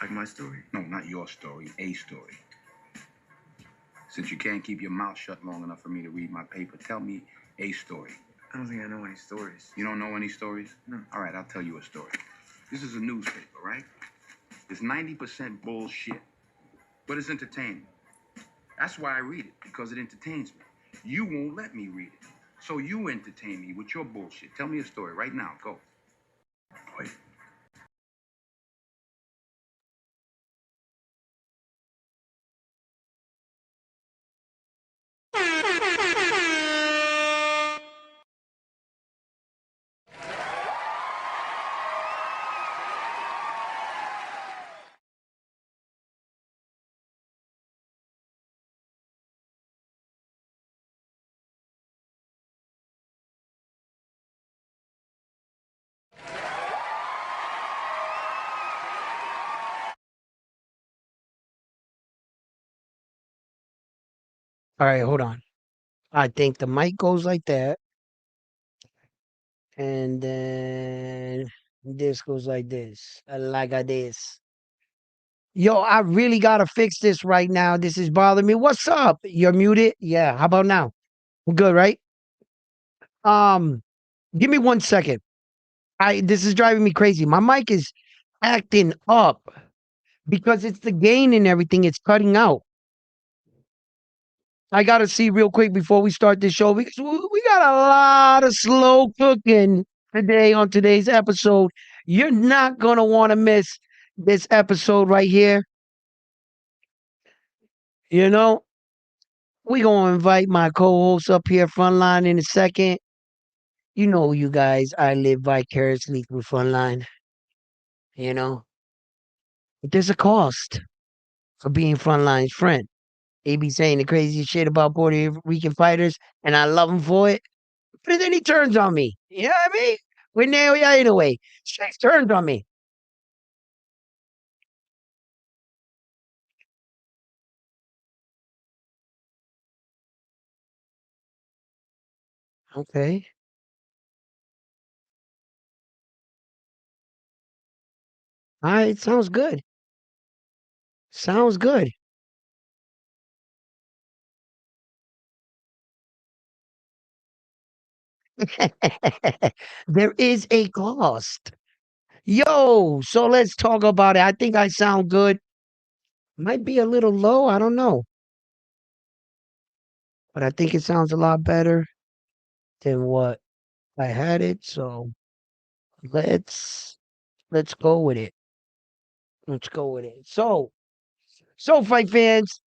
Like my story? No, not your story, a story. Since you can't keep your mouth shut long enough for me to read my paper, tell me a story. I don't think I know any stories. You don't know any stories? No. All right, I'll tell you a story. This is a newspaper, right? It's 90% bullshit, but it's entertaining. That's why I read it, because it entertains me. You won't let me read it. So you entertain me with your bullshit. Tell me a story right now. Go. Wait. All right, hold on. I think the mic goes like that, and then this goes like this, like a this. Yo, I really gotta fix this right now. This is bothering me. What's up? You're muted. Yeah. How about now? We're good, right? Um, give me 1 second. This is driving me crazy. My mic is acting up because it's the gain and everything. It's cutting out. I gotta see real quick before we start this show because we got a lot of slow cooking today on today's episode. You're not gonna want to miss this episode right here. You know, we gonna invite my co-host up here, Frontline, in a second. You know, you guys, I live vicariously through Frontline. You know, but there's a cost for being Frontline's friend. He be saying the craziest shit about Puerto Rican fighters, and I love him for it. But then he turns on me. You know what I mean? We're now anyway. Straight turns on me. Okay. All right. Sounds good. Sounds good. There is a cost. Yo, so let's talk about it. I think I sound good. Might be a little low. I don't know. But I think it sounds a lot better than what I had it. So let's let's go with it. Let's go with it. So fight fans,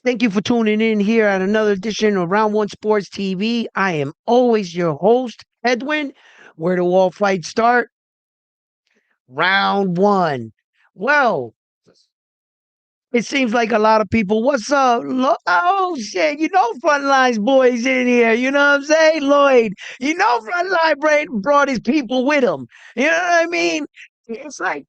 thank you for tuning in here at another edition of Round One Sports TV. I am always your host, Edwin. Where do all fights start? Round one. Well, it seems like a lot of people, what's up? Oh shit, you know Frontline's boys in here. You know what I'm saying? Lloyd, you know brought his people with him. You know what I mean? It's like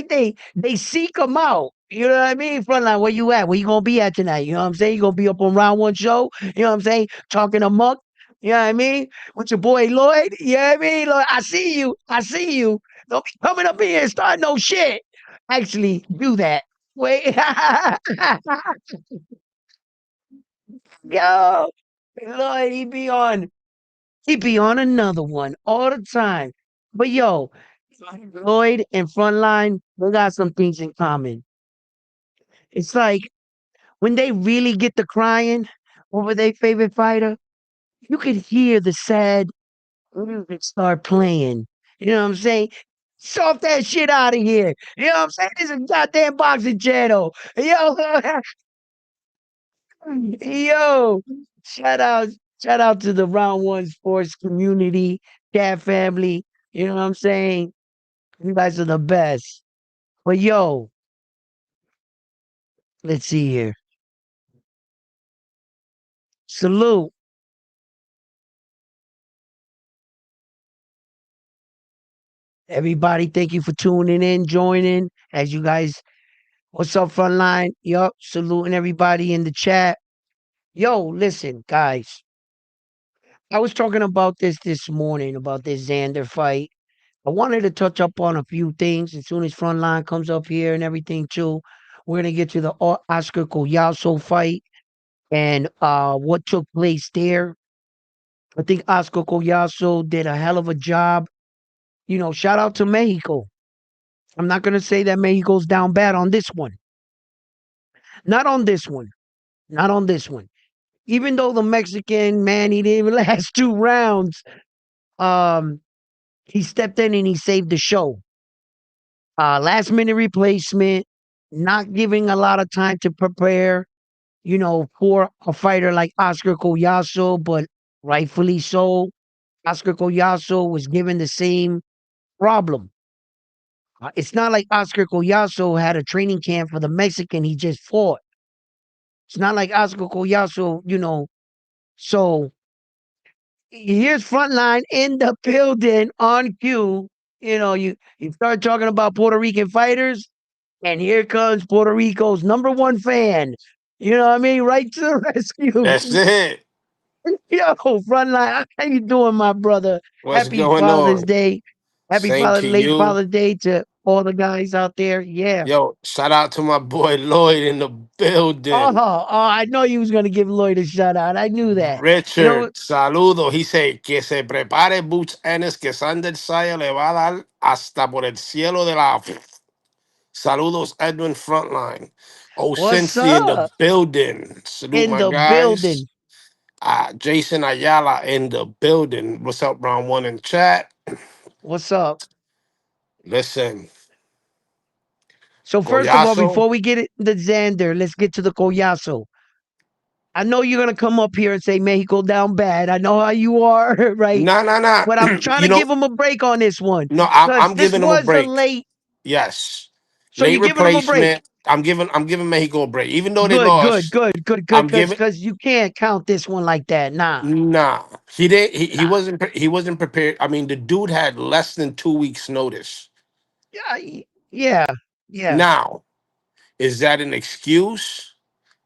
they seek him out. You know what I mean? Frontline, where you at? Where you gonna be at tonight? You know what I'm saying? You gonna be up on round one show? You know what I'm saying? Talking amok. You know what I mean? With your boy Lloyd. You know what I mean? Lloyd, I see you. I see you. Don't be coming up in here and start no shit. Actually, do that. Wait. Yo, Lloyd, he be on another one all the time. But yo, Lloyd and Frontline, they got some things in common. It's like when they really get to crying over their favorite fighter, you could hear the sad music start playing. You know what I'm saying? Soft that shit out of here. You know what I'm saying? This is a goddamn boxing channel. Yo, yo, shout out, shout out to the Round One Sports community, chat family. You know what I'm saying? You guys are the best. But yo, let's see here. Salute. Everybody, thank you for tuning in, joining. As you guys, what's up, Frontline? Yup, saluting everybody in the chat. Yo, listen, guys. I was talking about this morning, about this Xander fight, I wanted to touch up on a few things as soon as Frontline comes up here and everything too. We're gonna get to the Oscar Collazo fight and what took place there. I think Oscar Collazo did a hell of a job. Shout out to Mexico. I'm not gonna say that Mexico's down bad on this one. Not on this one. Not on this one. Even though the Mexican man, he didn't even last 2 rounds. Um, he stepped in and he saved the show. Last minute replacement, not giving a lot of time to prepare, for a fighter like Oscar Collazo, but rightfully so. Oscar Collazo was given the same problem. It's not like Oscar Collazo had a training camp for the Mexican he just fought. It's not like Oscar Collazo, So here's Frontline in the building on cue. You start talking about Puerto Rican fighters, and here comes Puerto Rico's number one fan. You know what I mean? Right to the rescue. That's it. Yo, Frontline, how you doing, my brother? What's Happy going Father's on? Day. Happy Same to late you. Father's Day to all the guys out there. Yeah. Yo, shout out to my boy Lloyd in the building. I know you was gonna give Lloyd a shout out. I knew that. You know, Richard, saludo. He say que se prepare Boots Ennis que Xander Saya le va a dar hasta por el cielo de la. Saludos, Edwin Frontline. what's Osensi in the up building. Salute in my the guys. building? Jason Ayala in the building. What's up, round one in chat? What's up? Listen, So first of all, Collazo. before we get it the Xander, let's get to the Collazo. I know you're gonna come up here and say Mexico down bad. I know how you are, right? Nah, nah, nah. But I'm trying You to know, give him a break on this one no, because I'm this giving him a was a break. late. Yes, So late you're giving him a break. replacement. I'm giving Mexico a break, even though they Good, good, lost. good, good, good. I'm Because giving. because you can't count this one like that. Nah, Nah, he did. He nah. wasn't. He wasn't prepared. I mean, the dude had less than 2 weeks notice. Yeah, yeah, yeah. Now, is that an excuse?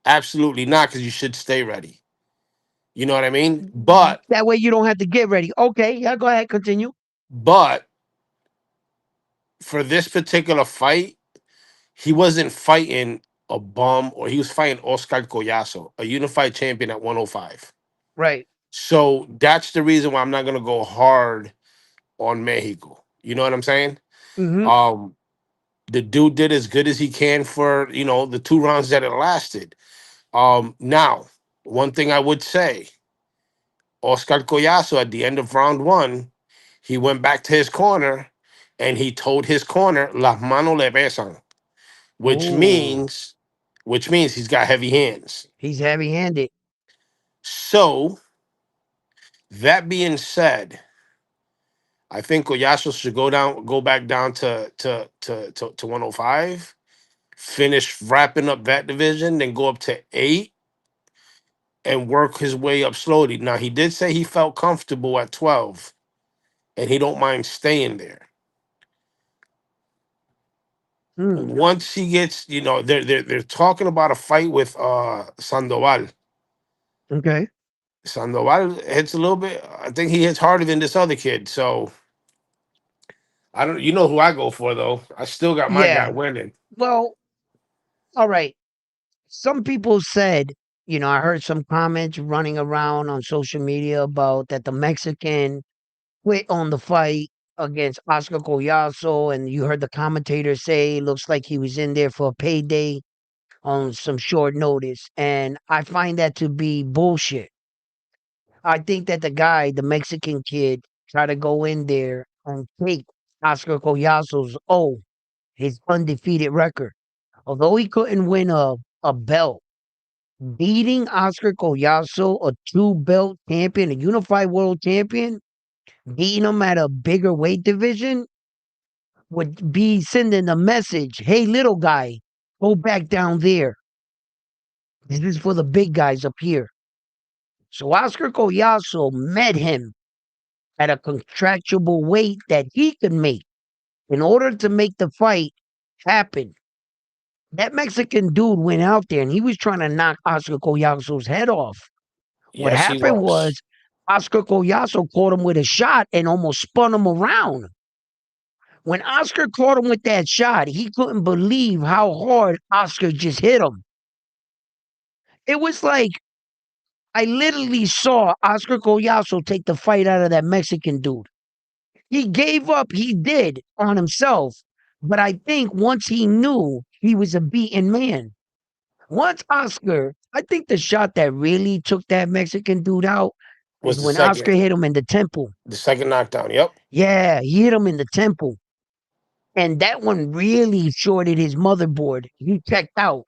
Absolutely not, because you should stay ready. You know what I mean? That way you don't have to get ready. Okay, yeah. Go ahead, continue. But for this particular fight, he wasn't fighting a bum, or he was fighting Oscar Collazo, a unified champion at 105. Right. So that's the reason why I'm not gonna go hard on Mexico. You know what I'm saying? Mm-hmm. Um, the dude did as good as he can for the 2 rounds that it lasted. Now, one thing I would say, Oscar Collazo at the end of round one, he went back to his corner and he told his corner, "Las manos le pesan," which Oh, means, which means he's got heavy hands. he's heavy-handed. So that being said, I think Collazo should go back down to 105, finish wrapping up that division, then go up to 8 and work his way up slowly. Now he did say he felt comfortable at 12 and he don't mind staying there. Hmm. Once he gets, they're talking about a fight with Sandoval. Okay. Sandoval hits a little bit. I think he hits harder than this other kid. So I don't. You know who I go for though. I still got my guy Yeah. winning. Well, all right. Some people said, I heard some comments running around on social media about that the Mexican quit on the fight against Oscar Collazo, and you heard the commentator say it looks like he was in there for a payday on some short notice. And I find that to be bullshit. I think that the guy, the Mexican kid, tried to go in there and take Oscar Collazo's his undefeated record. Although he couldn't win a belt, beating Oscar Collazo, a two-belt champion, a unified world champion, beating him at a bigger weight division would be sending a message, hey, little guy, go back down there. This is for the big guys up here. So Oscar Collazo met him at a contractual weight that he could make in order to make the fight happen. That Mexican dude went out there and he was trying to knock Oscar Collazo's head off. What Yes, he happened was. was Oscar Collazo caught him with a shot and almost spun him around. When Oscar caught him with that shot, he couldn't believe how hard Oscar just hit him. It was like I literally saw Oscar Collazo take the fight out of that Mexican dude. He gave up, he did on himself. But I think once he knew he was a beaten man, once Oscar, I think the shot that really took that Mexican dude out Was is the when Oscar second hit him in the temple. knockdown. Yep. Yeah, he hit him in the temple. And that one really shorted his motherboard. He checked out.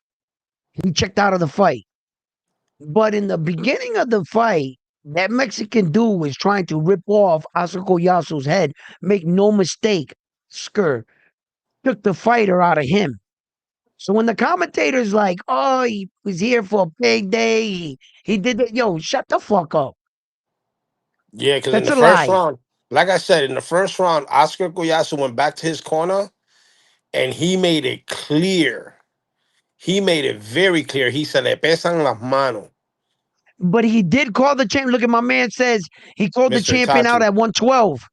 He checked out of the fight. But in the beginning of the fight, that Mexican dude was trying to rip off Oscar Collazo's head. Make no mistake, Skr took the fighter out of him. So when the commentator's like, "Oh, he was here for a payday," he did it. Yo, shut the fuck up. Yeah, because in That's the a first lie. round, like I said, in the first round, Oscar Collazo went back to his corner and he made it clear. He made it very clear. He said, "Le pesan las manos, But he did call the champ. Look at my man says he called the Mr. champion out Itachi." at 112,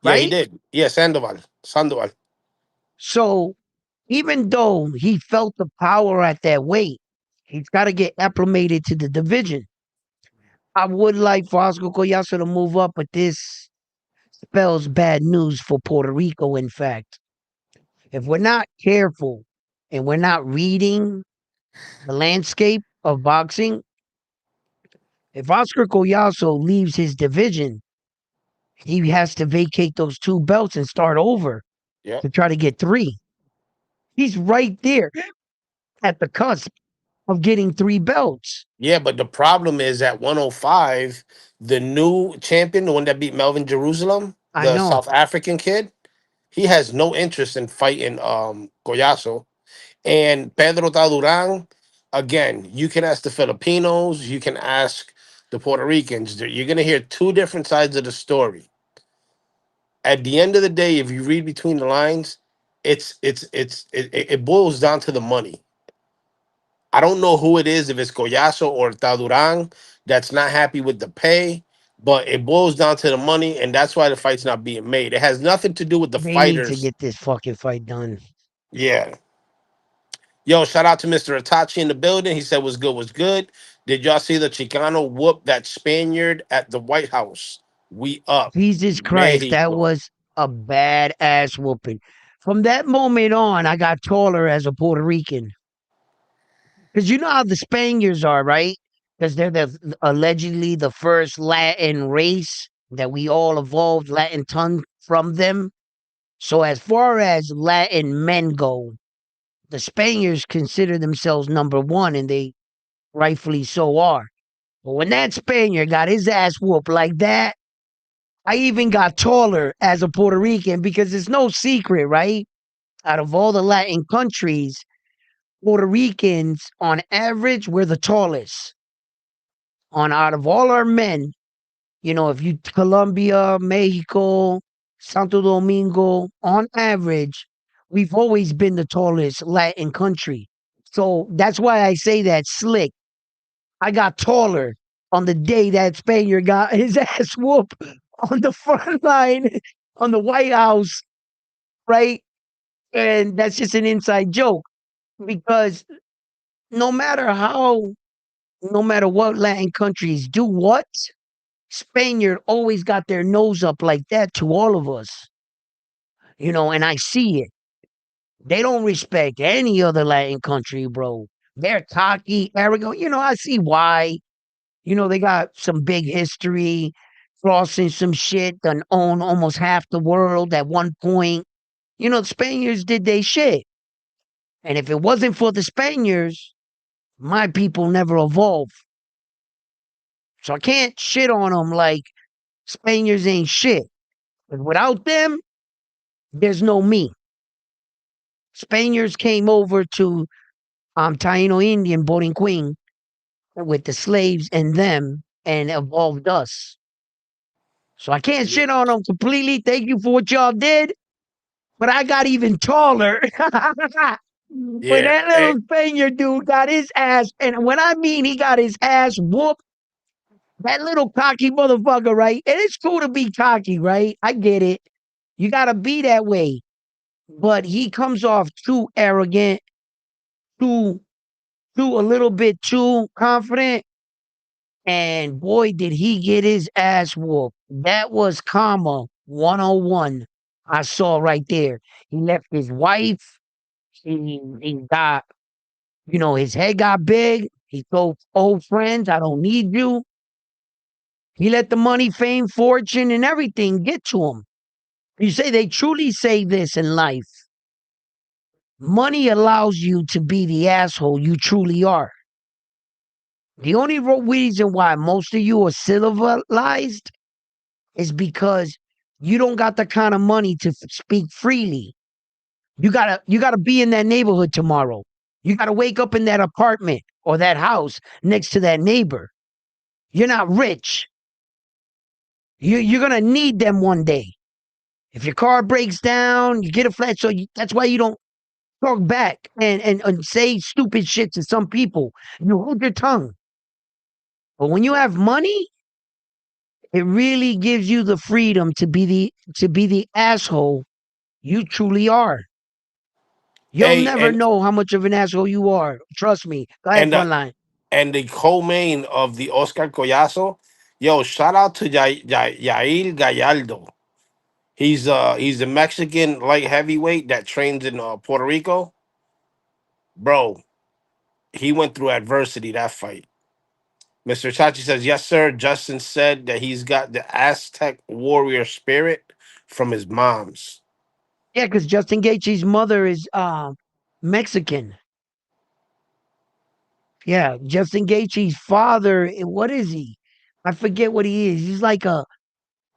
Yeah, he right? did. Yeah, Sandoval. So even though he felt the power at that weight, he's got to get acclimated to the division. I would like for Oscar Collazo to move up, but this spells bad news for Puerto Rico, in fact. If we're not careful and we're not reading the landscape of boxing, if Oscar Collazo leaves his division, he has to vacate those two belts and start over Yeah. to try to get three. He's right there at the cusp of getting three belts. Yeah, but the problem is at 105, the new champion, the one that beat Melvin Jerusalem, I the know. South African kid, he has no interest in fighting Collazo. And Pedro Taduran, again, you can ask the Filipinos, you can ask the Puerto Ricans. You're gonna hear two different sides of the story. At the end of the day, if you read between the lines, it boils down to the money. I don't know who it is, if it's Collazo or Taduran that's not happy with the pay, but it boils down to the money, and that's why the fight's not being made. It has nothing to do with the They need to fighters. get this fucking fight done. Yeah. Yo, shout out to Mr. Itachi in the building. He said, "Was good, was good." Did y'all see the Chicano whoop that Spaniard at the White House? We up. Jesus Christ, that Mexico. was a bad ass whooping. From that moment on, I got taller as a Puerto Rican. Because you know how the Spaniards are, right? Because they're allegedly the first Latin race that we all evolved Latin tongue from them. So as far as Latin men go, the Spaniards consider themselves number one, and they rightfully so are. But when that Spaniard got his ass whooped like that, I even got taller as a Puerto Rican because it's no secret, right? Out of all the Latin countries, Puerto Ricans, on average, we're the tallest. On out of all our men, you know, if you Colombia, Mexico, Santo Domingo, on average, we've always been the tallest Latin country. So that's why I say that slick. I got taller on the day that Spaniard got his ass whooped on the front line on the White House, right? And that's just an inside joke because no matter how, no matter what Latin countries do what, Spaniard always got their nose up like that to all of us, you know, and I see it. They don't respect any other Latin country, bro. They're cocky, arrogant. You know, I see why. You know, they got some big history, flossing some shit, done own almost half the world at one point. You know, the Spaniards did they shit. And if it wasn't for the Spaniards, my people never evolved. So I can't shit on them like Spaniards ain't shit. But without them, there's no me. Spaniards came over to Taino Indian, Borinquin, with the slaves and them and evolved us. So I can't shit on them completely. Thank you for what y'all did. But I got even taller. When Yeah. that little Spaniard dude got his ass, and when I mean he got his ass whooped, that little cocky motherfucker, right? And it's cool to be cocky, right? I get it. You gotta be that way. but he comes off too arrogant, too a little bit too confident. And boy, did he get his ass whooped. That was karma 101. I saw right there. He left his wife. He got, his head got big. He told old friends, I don't need you. He let the money, fame, fortune, and everything get to him. You say they truly say this in life. Money allows you to be the asshole you truly are. The only reason why most of you are civilized is because you don't got the kind of money to speak freely. You gotta be in that neighborhood tomorrow. You gotta wake up in that apartment or that house next to that neighbor. You're not rich. You're gonna need them one day. If your car breaks down, you get a flat. That's why you don't talk back and say stupid shit to some people. You hold your tongue. But when you have money, it really gives you the freedom to be the asshole you truly are. You'll Hey, never know how much of an asshole you are. Trust me. Go ahead, and uh, Frontline. and the co-main of the Oscar Collazo, yo, shout out to Yair Gallardo. He's a Mexican light heavyweight that trains in Puerto Rico. Bro, he went through adversity that fight. Mr. Chachi says, yes, sir. Justin said that he's got the Aztec warrior spirit from his mom's. Yeah, because Justin Gaethje's mother is Mexican. Yeah, Justin Gaethje's father. What is he? I forget what he is. He's like a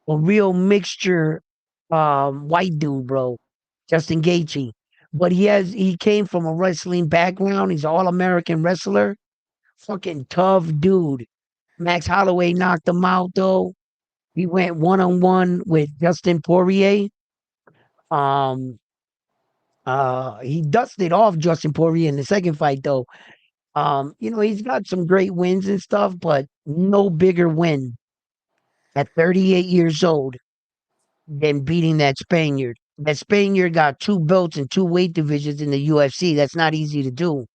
real mixture white dude, bro. Justin Gaethje. But he came from a wrestling background. He's an all-American wrestler. Fucking tough dude. Max Holloway knocked him out though. He went one-on-one with Justin Poirier. Um he dusted off Justin Poirier in the second fight though. He's got some great wins and stuff, but no bigger win at 38 years old than beating that Spaniard. That Spaniard got two belts and two weight divisions in the UFC. That's not easy to do.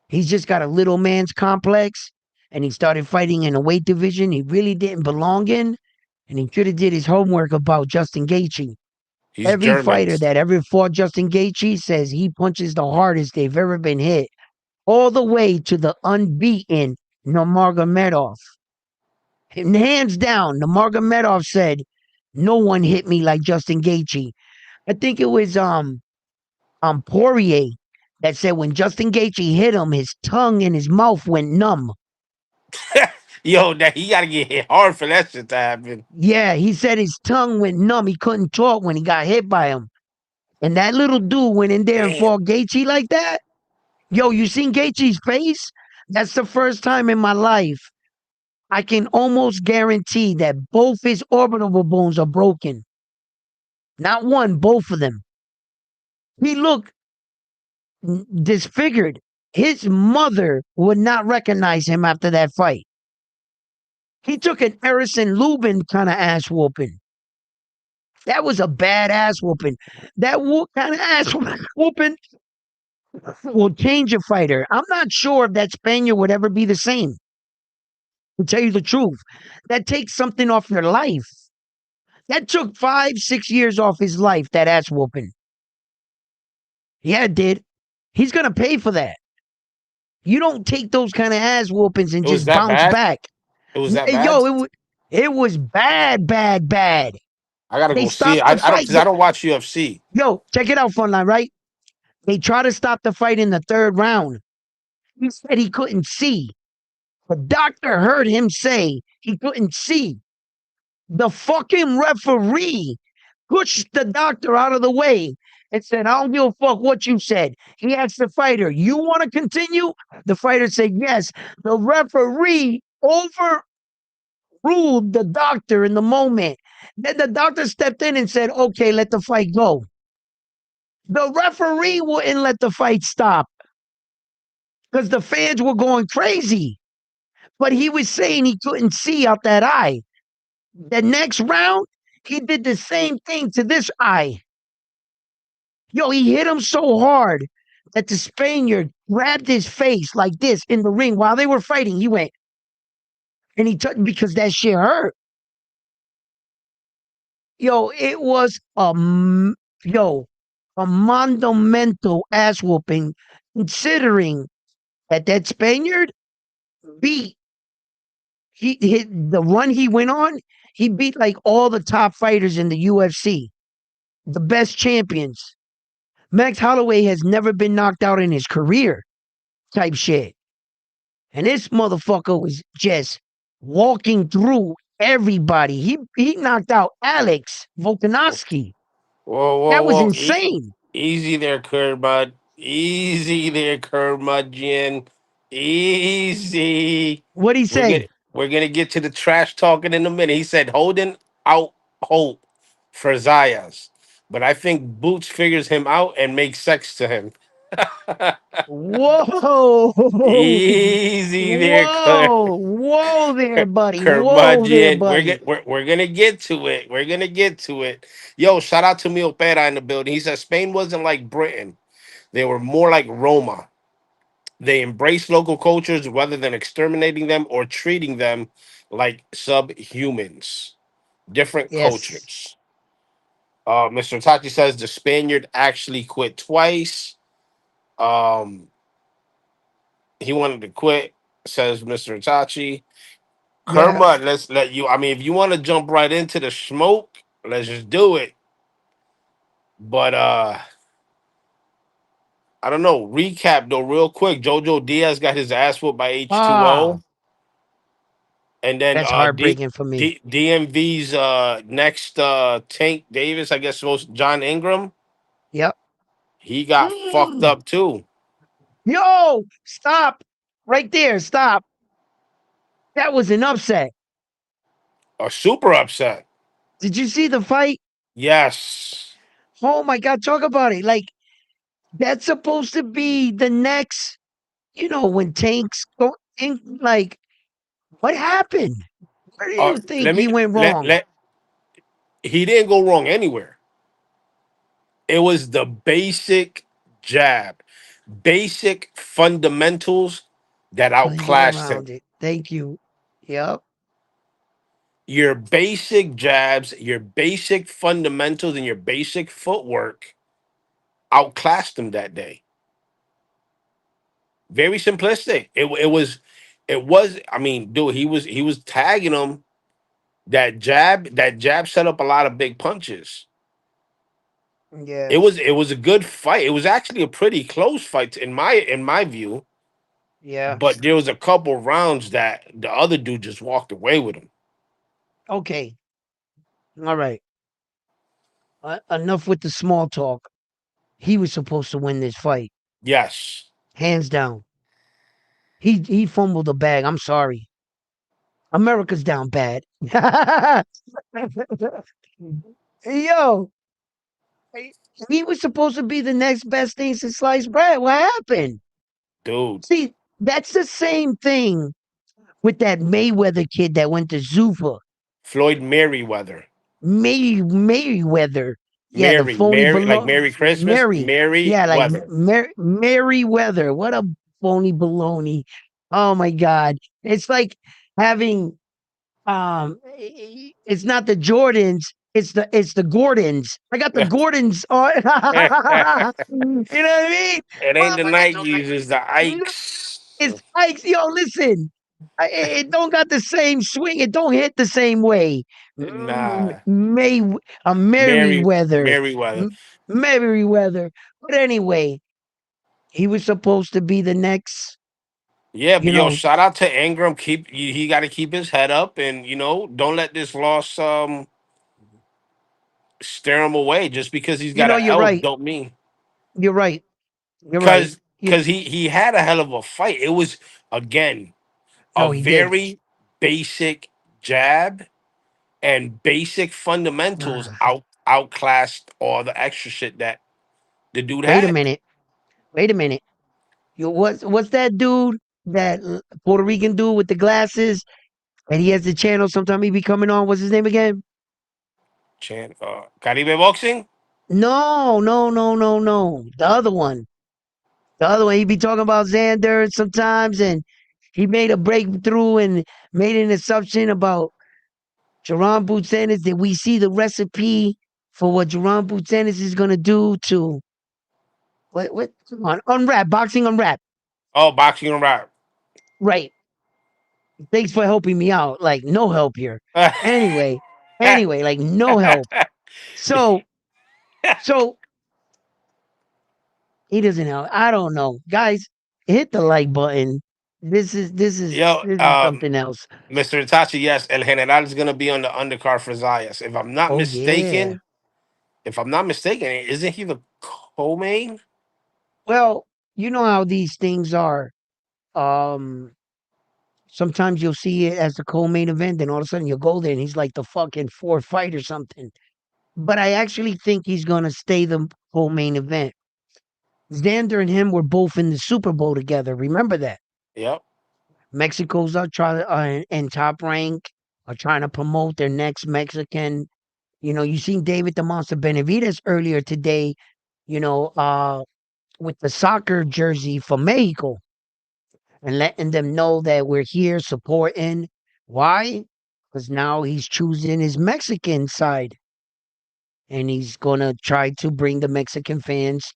He's just got a little man's complex, and he started fighting in a weight division he really didn't belong in, and he should have did his homework about Justin Gaethje. He's Every German. fighter that ever fought Justin Gaethje says he punches the hardest they've ever been hit, all the way to the unbeaten Nurmagomedov. And hands down, Nurmagomedov said, "No one hit me like Justin Gaethje." I think it was Poirier that said when Justin Gaethje hit him, his tongue and his mouth went numb. Yo, that he gotta get hit hard for that shit to happen. Yeah, he said his tongue went numb. He couldn't talk when he got hit by him. And that little dude went in there and Damn. fought Gaethje like that. Yo, you seen Gaethje's face? That's the first time in my life I can almost guarantee that both his orbital bones are broken. Not one, both of them. He looked disfigured. His mother would not recognize him after that fight. He took an Erison Lubin kind of ass whooping. That was a bad ass whooping. That kind of ass whooping will change a fighter. I'm not sure if that Spaniard would ever be the same. To tell you the truth, that takes something off your life. That took 5, 6 years off his life, that ass whooping. Yeah, it did. He's going to pay for that. You don't take those kind of ass whoopings and It was just that bounce bad? back. It was that bad? Yo, it was bad, bad, bad. I gotta They go see it. stopped the I don't fight. because I don't watch UFC. Yo, check it out, Frontline, right? They tried to stop the fight in the third round. He said he couldn't see. The doctor heard him say he couldn't see. The fucking referee pushed the doctor out of the way and said, I don't give a fuck what you said. He asked the fighter, you want to continue? The fighter said, yes. The referee overruled the doctor in the moment. Then the doctor stepped in and said, okay, let the fight go. The referee wouldn't let the fight stop because the fans were going crazy. But he was saying he couldn't see out that eye. The next round, he did the same thing to this eye. Yo, he hit him so hard that the Spaniard grabbed his face like this in the ring while they were fighting. He went and he took because that shit hurt. Yo, it was yo a monumental ass whooping, considering that Spaniard beat he hit the run he went on. He beat like all the top fighters in the UFC, the best champions. Max Holloway has never been knocked out in his career, type shit. And this motherfucker was just walking through everybody. He knocked out Alex Volkanovski. Whoa, whoa, That was whoa. insane. Easy there, Kermud. Easy there, Kermudgeon. Easy. What'd he We're say? gonna we're gonna get to the trash talking in a minute. He said holding out hope for Zayas. But I think Boots figures him out and makes sex to him. Whoa, Easy there, whoa there, buddy. Whoa there, Curmudgeon. buddy. We're gonna get to it. We're gonna get to it. Yo, shout out to Mil Pera in the building. He said Spain wasn't like Britain. They were more like Roma. They embraced local cultures rather than exterminating them or treating them like subhumans. Different Yes. cultures. Mr. Tachi says the Spaniard actually quit twice. Um, he wanted to quit, says Mr. Tachi. Yeah. Kermit, let's let you. I mean, if you want to jump right into the smoke, let's just do it. But I don't know. Recap though, real quick. Jojo Diaz got his ass whooped by Ah, H2O. And then that's heartbreaking for me. DMV's next Tank Davis, I guess supposed John Ingram, Yep. he got fucked Mm. up too. Yo, stop. Right there. Stop. That was an upset. A super upset. Did you see the fight? Yes. Oh my God. Talk about it. Like, that's supposed to be the next, when tanks go in. Like, what happened? Where do you think Let he me went let wrong? let he didn't go wrong anywhere. It was the basic jab, basic fundamentals that Till he got outclassed him. around it. Thank you. Yep. Your basic jabs, your basic fundamentals, and your basic footwork outclassed him that day. Very simplistic. It was. I mean, dude, he was tagging him. That jab set up a lot of big punches. Yeah. It was a good fight. It was actually a pretty close fight in my view. Yeah. But there was a couple rounds that the other dude just walked away with him. Okay. All right. Enough with the small talk. He was supposed to win this fight, Yes. hands down. He fumbled the bag. I'm sorry. America's down bad. Yo, he was supposed to be the next best thing since sliced bread. What happened? Dude. See, that's the same thing with that Mayweather kid that went to Zuffa. Floyd Merriweather. Mayweather. Yeah, the phony Mary, like below Merry Christmas, Mary. Mary Yeah, like Weather. Merryweather. What a phony baloney. Oh my God. It's like having it's not the Jordans, it's the Gordons. I got the Gordons on. You know what I mean? It ain't the Motherfucker Nikes, it's the don't Ikes. it's Ike's. Yo, listen. It don't got the same swing. It don't hit the same way. Nah, May a Merryweather, Merriweather. Merryweather. But anyway, he was supposed to be the next. Yeah, but You yo, know, shout out to Ingram. He got to keep his head up, and don't let this loss steer him away. Just because he's got an you're L, right. don't mean You're right. You're right. because he had a hell of a fight. It was again a No, he did. very basic jab and basic fundamentals outclassed all the extra shit that the dude Wait a had. minute. Wait a minute. What's that dude? That Puerto Rican dude with the glasses, and he has the channel. Sometime he be coming on. What's his name again? Caribe boxing. No, no, no, no, no. The other one. The other one, he be talking about Xander sometimes, and he made a breakthrough and made an assumption about Jerron Boutsennis. Did we see the recipe for what Jerron Boutsennis is gonna do to what come on, unwrap, boxing unwrap. Oh, boxing and rap. Right. Thanks for helping me out. Like no help here. Anyway, like no help. So so he doesn't help. I don't know. Guys, hit the like button. Yo, This is something else. Mr. Itachi, yes, El General is gonna be on the undercard for Zayas. Oh yeah. If I'm not mistaken, isn't he the co-main? Well, you know how these things are. Um, Sometimes you'll see it as the co-main event, then all of a sudden you'll go there and he's like the fucking fourth fight or something. But I actually think he's gonna stay the co-main event. Xander and him were both in the Super Bowl together. Remember that? Yep. Mexico's are trying and Top Rank are trying to promote their next Mexican. You know, you seen David the Monster Benavides earlier today. You know, with the soccer jersey for Mexico and letting them know that we're here supporting. Why? Because now he's choosing his Mexican side and he's gonna try to bring the Mexican fans,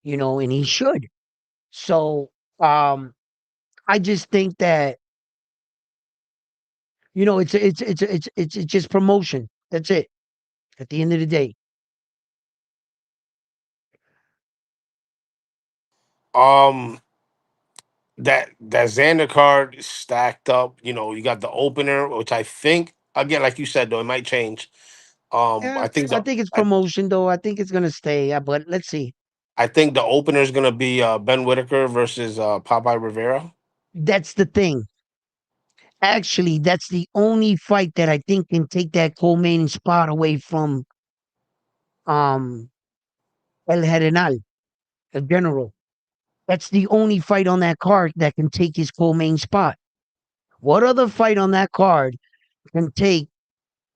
and he should. So I just think that it's just promotion. That's it. At the end of the day, Um, that Xander card is stacked up. You know, you got the opener, which I think again, like you said, though, it might change. yeah, I think it's promotion though. I think it's gonna stay. But let's see. I think the opener is gonna be Ben Whitaker versus Popeye Rivera. That's the thing. Actually, that's the only fight that I think can take that co-main spot away from um El General, El General. That's the only fight on that card that can take his co-main spot. What other fight on that card can take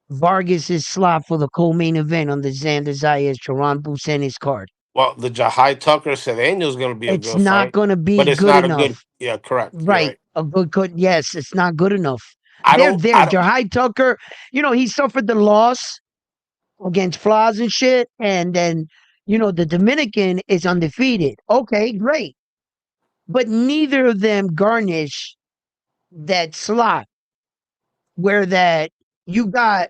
Vargas's slot for the co-main event on the Xander Zayas Charon Busenis card? Well, the Jahai Tucker Cedeno is gonna be a It's good not fight, going to be but it's good not a good. enough. Yeah, correct. You're Right. right. A good. Yes, it's not good enough. I They're don't. there. I don't. Jahai Tucker, he suffered the loss against Flaws and shit. And then, the Dominican is undefeated. Okay, great. But neither of them garnish that slot where that you got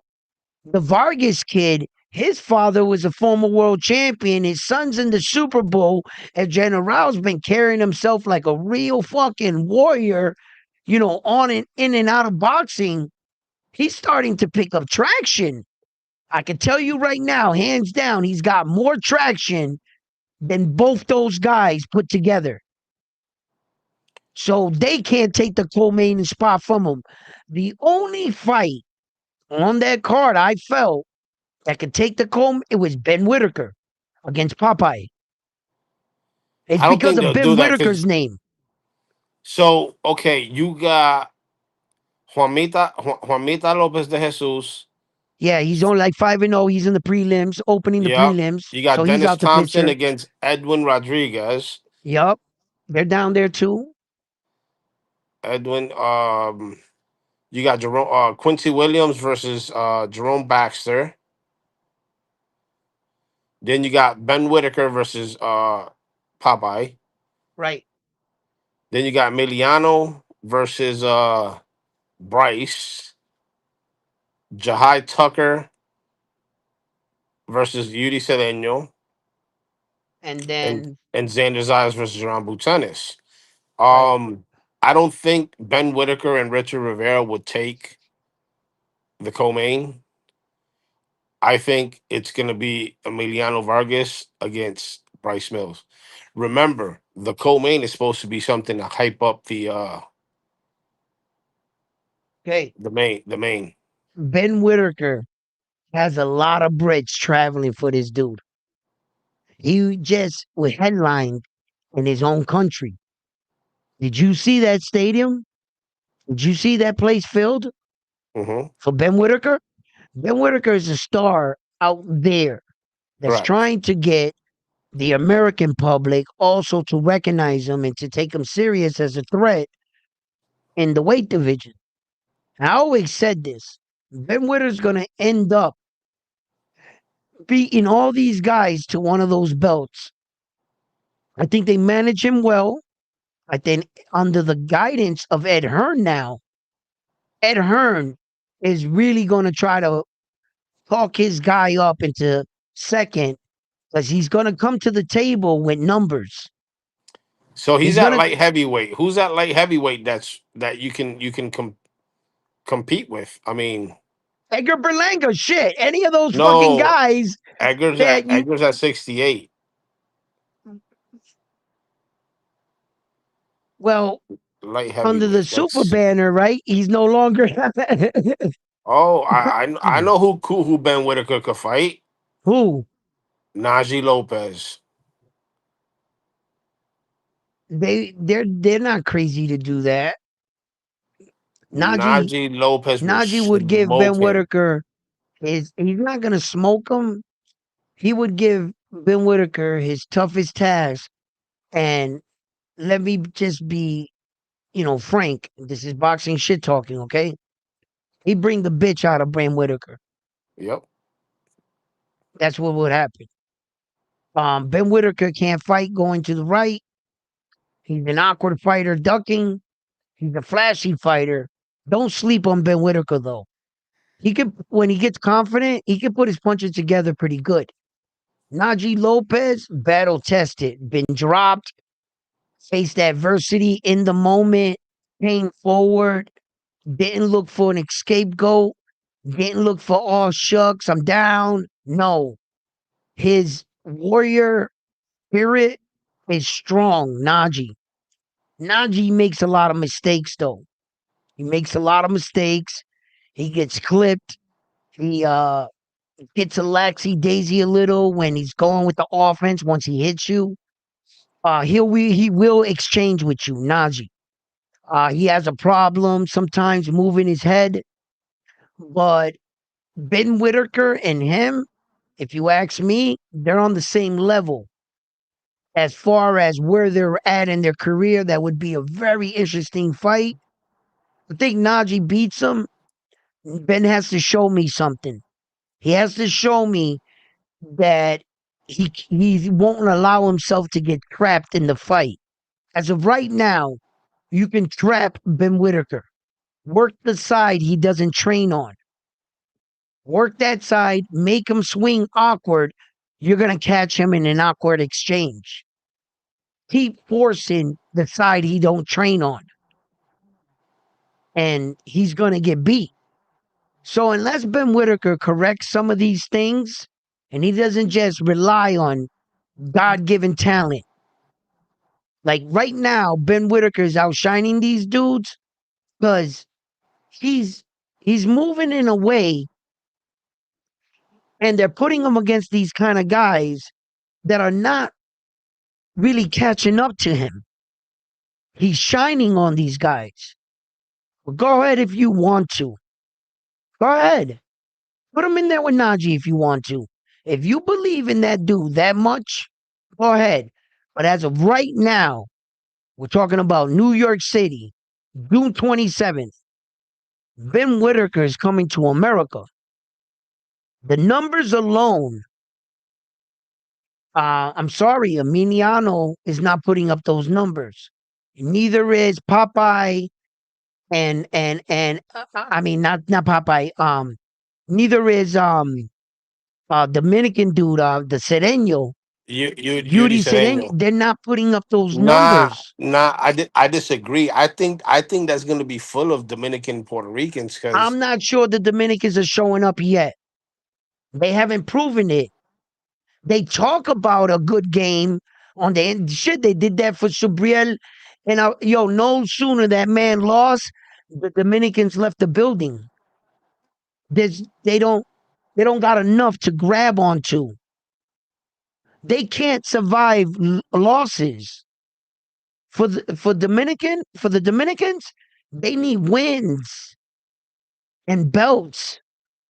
the Vargas kid. His father was a former world champion. His son's in the Super Bowl. And General's been carrying himself like a real fucking warrior, on and in and out of boxing. He's starting to pick up traction. I can tell you right now, hands down, he's got more traction than both those guys put together. So they can't take the co-main spot from him. The only fight on that card I felt that could take the comb, it was Ben Whitaker against Popeye. It's I don't because think of they'll do Ben that because. Whitaker's name. So okay, you got Juanita Lopez de Jesus. Yeah, he's only like 5-0. He's in the prelims, opening the Yeah. prelims. You got So he's Dennis out the Thompson picture. against Edwin Rodriguez. Yup. They're down there too. Edwin. You got Jerome Quincy Williams versus Jerome Baxter. Then you got Ben Whitaker versus Popeye. Right. Then you got Miliano versus Bryce. Jahai Tucker versus Yudi Cedeno. And and then, and Xander Zayas versus Jean Buchanis. right. I don't think Ben Whitaker and Richard Rivera would take the co-main. I think it's going to be Emiliano Vargas against Bryce Mills. Remember, the co-main is supposed to be something to hype up Okay. the main. Ben Whitaker has a lot of Brits traveling for this dude. He just was headlined in his own country. Did you see that stadium? Did you see that place filled Hmm. for Ben Whitaker? Ben Whitaker is a star out there. that's Correct. trying to get the American public also to recognize him and to take him serious as a threat in the weight division. I always said this. Ben Witter's going to end up beating all these guys to one of those belts. I think they manage him well. I think under the guidance of Ed Hearn now, Ed Hearn is really going to try to talk his guy up into second because he's going to come to the table with numbers. So he's He's at going to light heavyweight. Who's at light heavyweight that you can compete with? I mean, Edgar Berlanga, shit, any of those fucking no, guys Edgar's at that you, Edgar's at 68 well, light under the heavyweight. super That's banner, right? He's no longer oh, I know who Ben Whitaker could fight. who Najee Lopez. they're not crazy to do that. Najee Najee Lopez will Najee would give Ben smoke him. Whitaker he's not gonna smoke him. He would give Ben Whitaker his toughest task. And let me just be, frank. This is boxing shit talking, okay? He bring the bitch out of Ben Whitaker. Yep. That's what would happen. Ben Whitaker can't fight going to the right. He's an awkward fighter ducking. He's a flashy fighter. Don't sleep on Ben Whitaker though. He could, when he gets confident, he can put his punches together pretty good. Najee Lopez, battle tested, been dropped, faced adversity in the moment, came forward, didn't look for an scapegoat, didn't look for all shucks, I'm down. No. His warrior spirit is strong, Najee. Najee makes a lot of mistakes though. He makes a lot of mistakes. He gets clipped. He gets a laxy daisy a little when he's going with the offense once he hits you. He will exchange with you, Najee. He has a problem sometimes moving his head, but Ben Whitaker and him, if you ask me, they're on the same level as far as where they're at in their career. That would be a very interesting fight. I think Najee beats him. Ben has to show me something. He has to show me that he won't allow himself to get trapped in the fight. As of right now, you can trap Ben Whitaker. Work the side he doesn't train on. Work that side, make him swing awkward. You're gonna catch him in an awkward exchange. Keep forcing the side he don't train on, and he's gonna get beat. So unless Ben Whitaker corrects some of these things, and he doesn't just rely on God-given talent, like right now, Ben Whitaker is outshining these dudes because he's he's moving in a way, and they're putting him against these kind of guys that are not really catching up to him. He's shining on these guys. Well, go ahead if you want to. Go ahead. Put him in there with Najee if you want to. If you believe in that dude that much, go ahead. But as of right now, we're talking about New York City, June 27th. Ben Whitaker is coming to America. The numbers alone, I'm sorry, Emiliano is not putting up those numbers. Neither is Popeye and I mean not Popeye. Neither is Dominican dude, the Sereno, Yuri Beauty Sereno. Sereno. They're not putting up those Nah, numbers. nah. I disagree. I think that's gonna be full of Dominican Puerto Ricans because I'm not sure the Dominicans are showing up yet. They haven't proven it. They talk about a good game on the end. Shit, they did that for Subriel. And no sooner that man lost, the Dominicans left the building. There's, they don't got enough to grab onto. They can't survive losses. For the Dominicans, they need wins and belts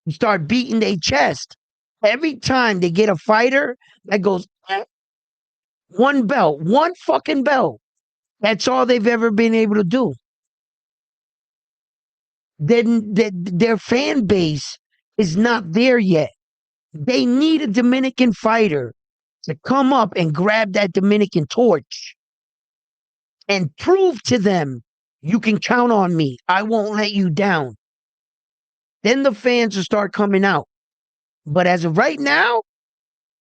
to start beating their chest. Every time they get a fighter that goes one belt, one fucking belt. That's all they've ever been able to do. Then their fan base is not there yet. They need a Dominican fighter to come up and grab that Dominican torch and prove to them, you can count on me. I won't let you down. Then the fans will start coming out. But as of right now,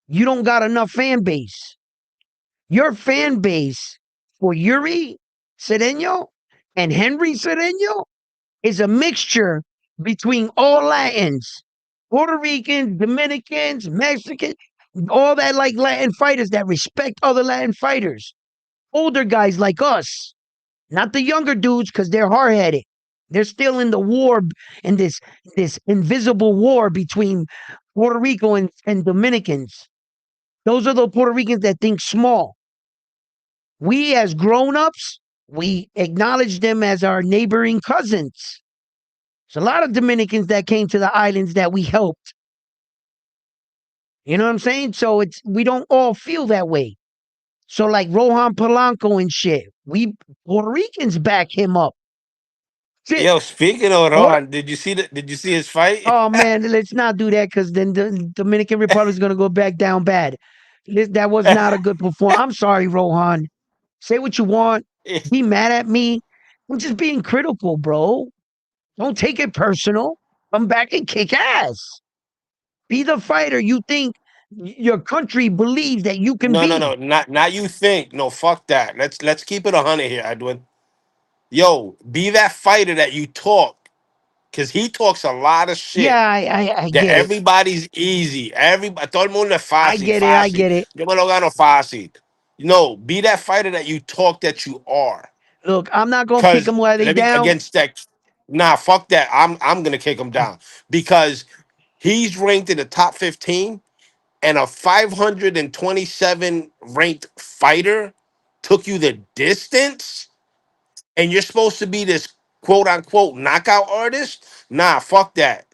you don't got enough fan base. Your fan base for Yuri Cedeno and Henry Cedeno is a mixture between all Latins, Puerto Ricans, Dominicans, Mexicans, all that like Latin fighters that respect other Latin fighters. Older guys like us, not the younger dudes because they're hard headed. They're still in the war, in this invisible war between Puerto Rico and Dominicans. Those are the Puerto Ricans that think small. We as grown-ups, we acknowledge them as our neighboring cousins. There's a lot of Dominicans that came to the islands that we helped. You know what I'm saying? So we don't all feel that way. So like Rohan Polanco and shit, we Puerto Ricans back him up. Shit. Yo, speaking of Puerto, Rohan, did you see his fight? oh man, let's not do that because then the Dominican Republic is gonna go back down bad. That was not a good performance. I'm sorry, Rohan. Say what you want. Be mad at me. I'm just being critical, bro. Don't take it personal. Come back and kick ass. Be the fighter you think your country believes that you can No, no, be. no, not you think. No, fuck that. Let's keep it 100 here, Edwin. Yo, be that fighter that you talk, because he talks a lot of Yeah, shit. I That get it. everybody's easy. Todo el mundo es I fácil, get it. I fácil. get it. Yo me lo gano fácil. No, be that fighter that you talk that you are. Look, I'm not gonna kick Cause them while they let me down. against that. Nah, fuck that. I'm gonna kick him down because he's ranked in the top 15, and a 527 ranked fighter took you the distance, and you're supposed to be this quote unquote knockout artist. Nah, fuck that.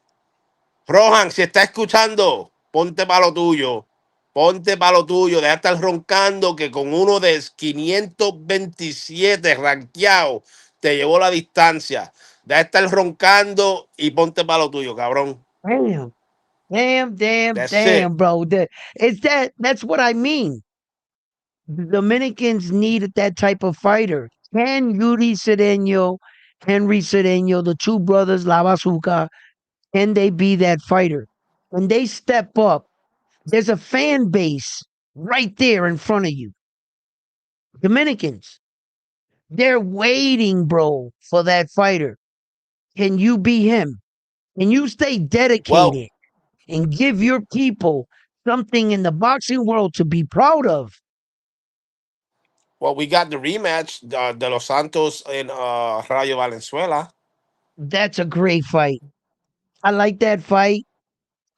Rohan, si está escuchando, ponte para lo tuyo. Ponte para lo tuyo. Deja de estar roncando que con uno de 527 rankeado te llevó la distancia. Deja de estar roncando y ponte para lo tuyo, cabrón. Damn, damn, damn, That's it. damn, bro. That's what I mean. The Dominicans needed that type of fighter. Can Yuri Cedeno, Henry Cedeno, the two brothers, La Bazooka, can they be that fighter? When they step up, there's a fan base right there in front of you. Dominicans, they're waiting, bro, for that fighter. Can you be him? Can you stay Well, dedicated and give your people something in the boxing world to be proud of? we got the rematch de Los Santos and Rayo Valenzuela. That's a great fight. I like that fight.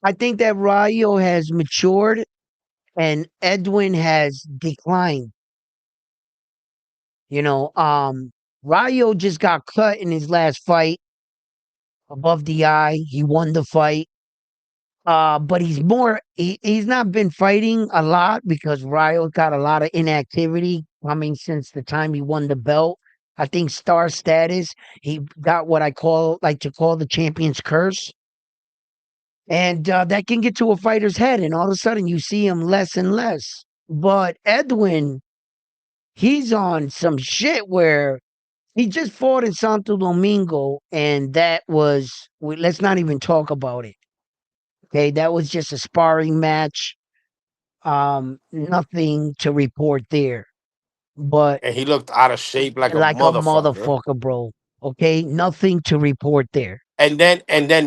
I think that Rayo has matured and Edwin has declined. You know, Rayo just got cut in his last fight above the eye. He won the fight. But he's not been fighting a lot because Rayo got a lot of inactivity coming since the time he won the belt. I think star status. He got what I like to call the champion's curse. And that can get to a fighter's head, and all of a sudden you see him less and less. But Edwin, he's on some shit where he just fought in Santo Domingo, and let's not even talk about it. Okay, that was just a sparring match. Nothing to report there. But And he looked out of shape like a like a motherfucker. motherfucker, bro. Okay, nothing to report there. And then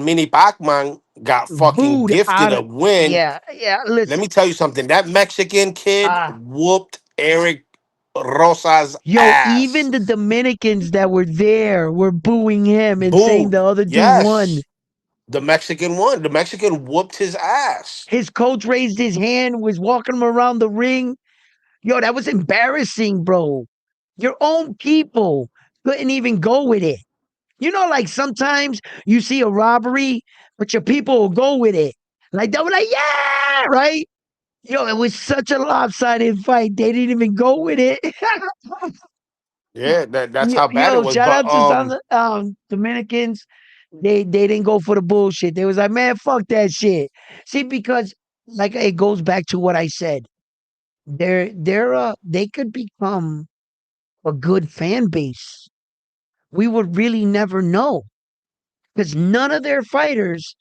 Mini Pacman got fucking Booed gifted out a of win. yeah, yeah. Let Listen, me tell you something. That Mexican kid ah, whooped Eric Rosa's yo, ass. even the Dominicans that were there were booing him and saying the Booed. other dude won. Yes. The Mexican won. The Mexican whooped his ass. His coach raised his hand, was walking him around the ring. Yo, that was embarrassing, bro. Your own people couldn't even go with it. You know, like sometimes you see a robbery, but your people will go with it. Like, they were like, yeah, right? Yo, it was such a lopsided fight. They didn't even go with it. Yeah, that's yo, how bad it yo, was. shout But out to some Dominicans. They didn't go for the bullshit. They was like, man, fuck that shit. See, because like it goes back to what I said. They could become a good fan base. We would really never know because none of their fighters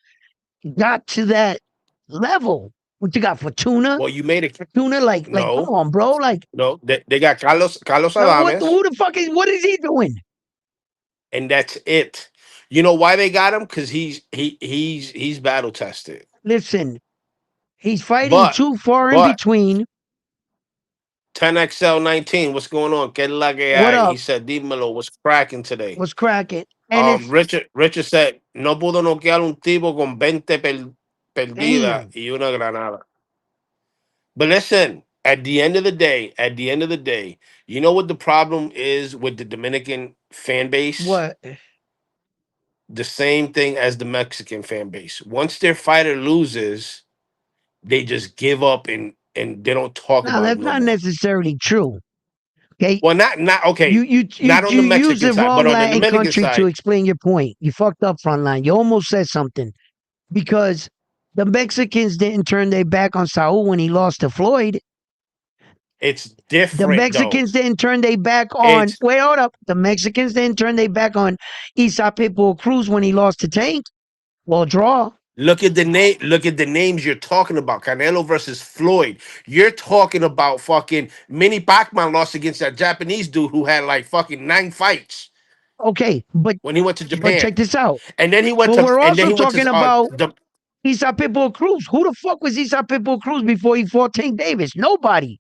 got to that level. What you got for Tuna? well, you made it. Tuna, like, come No, on, bro. Like, no, they got Carlos what? Adames, Who the fuck is? What is he doing? and that's it. You know why they got him? Because he's battle tested. Listen, he's fighting But too far in but between. 10XL19, what's going on? Que la que What hay? He up? said, Dímelo, what's cracking today? What's cracking? And it's Richard said, no pudo noquear un tipo con 20 perdida damn. y una granada. But listen, at the end of the day, you know what the problem is with the Dominican fan base? What? The same thing as the Mexican fan base. Once their fighter loses, they just give up and they don't talk No, about it that's no not more. necessarily true. Okay, Well, not you okay, you you not on you the use Mexican the side, wrong but on the Latin Dominican country to side, explain your point. You fucked up, frontline. You almost said something because the Mexicans didn't turn their back on Saul when he lost to Floyd. it's The different though. Mexicans didn't turn their back on. It's Wait, hold up. The Mexicans didn't turn their back on Isa Pitbull Cruz when he lost to Tank. Well, draw. look at the names you're talking about. Canelo versus Floyd. You're talking about fucking Mini Pacman lost against that Japanese dude who had like fucking 9 fights Okay, when he went to but check Japan. this out. And then he went But to we're and then also he went talking to about the Isa Pitbull Cruz. Who the fuck was Isa Pitbull Cruz before he fought Tank Davis? Nobody.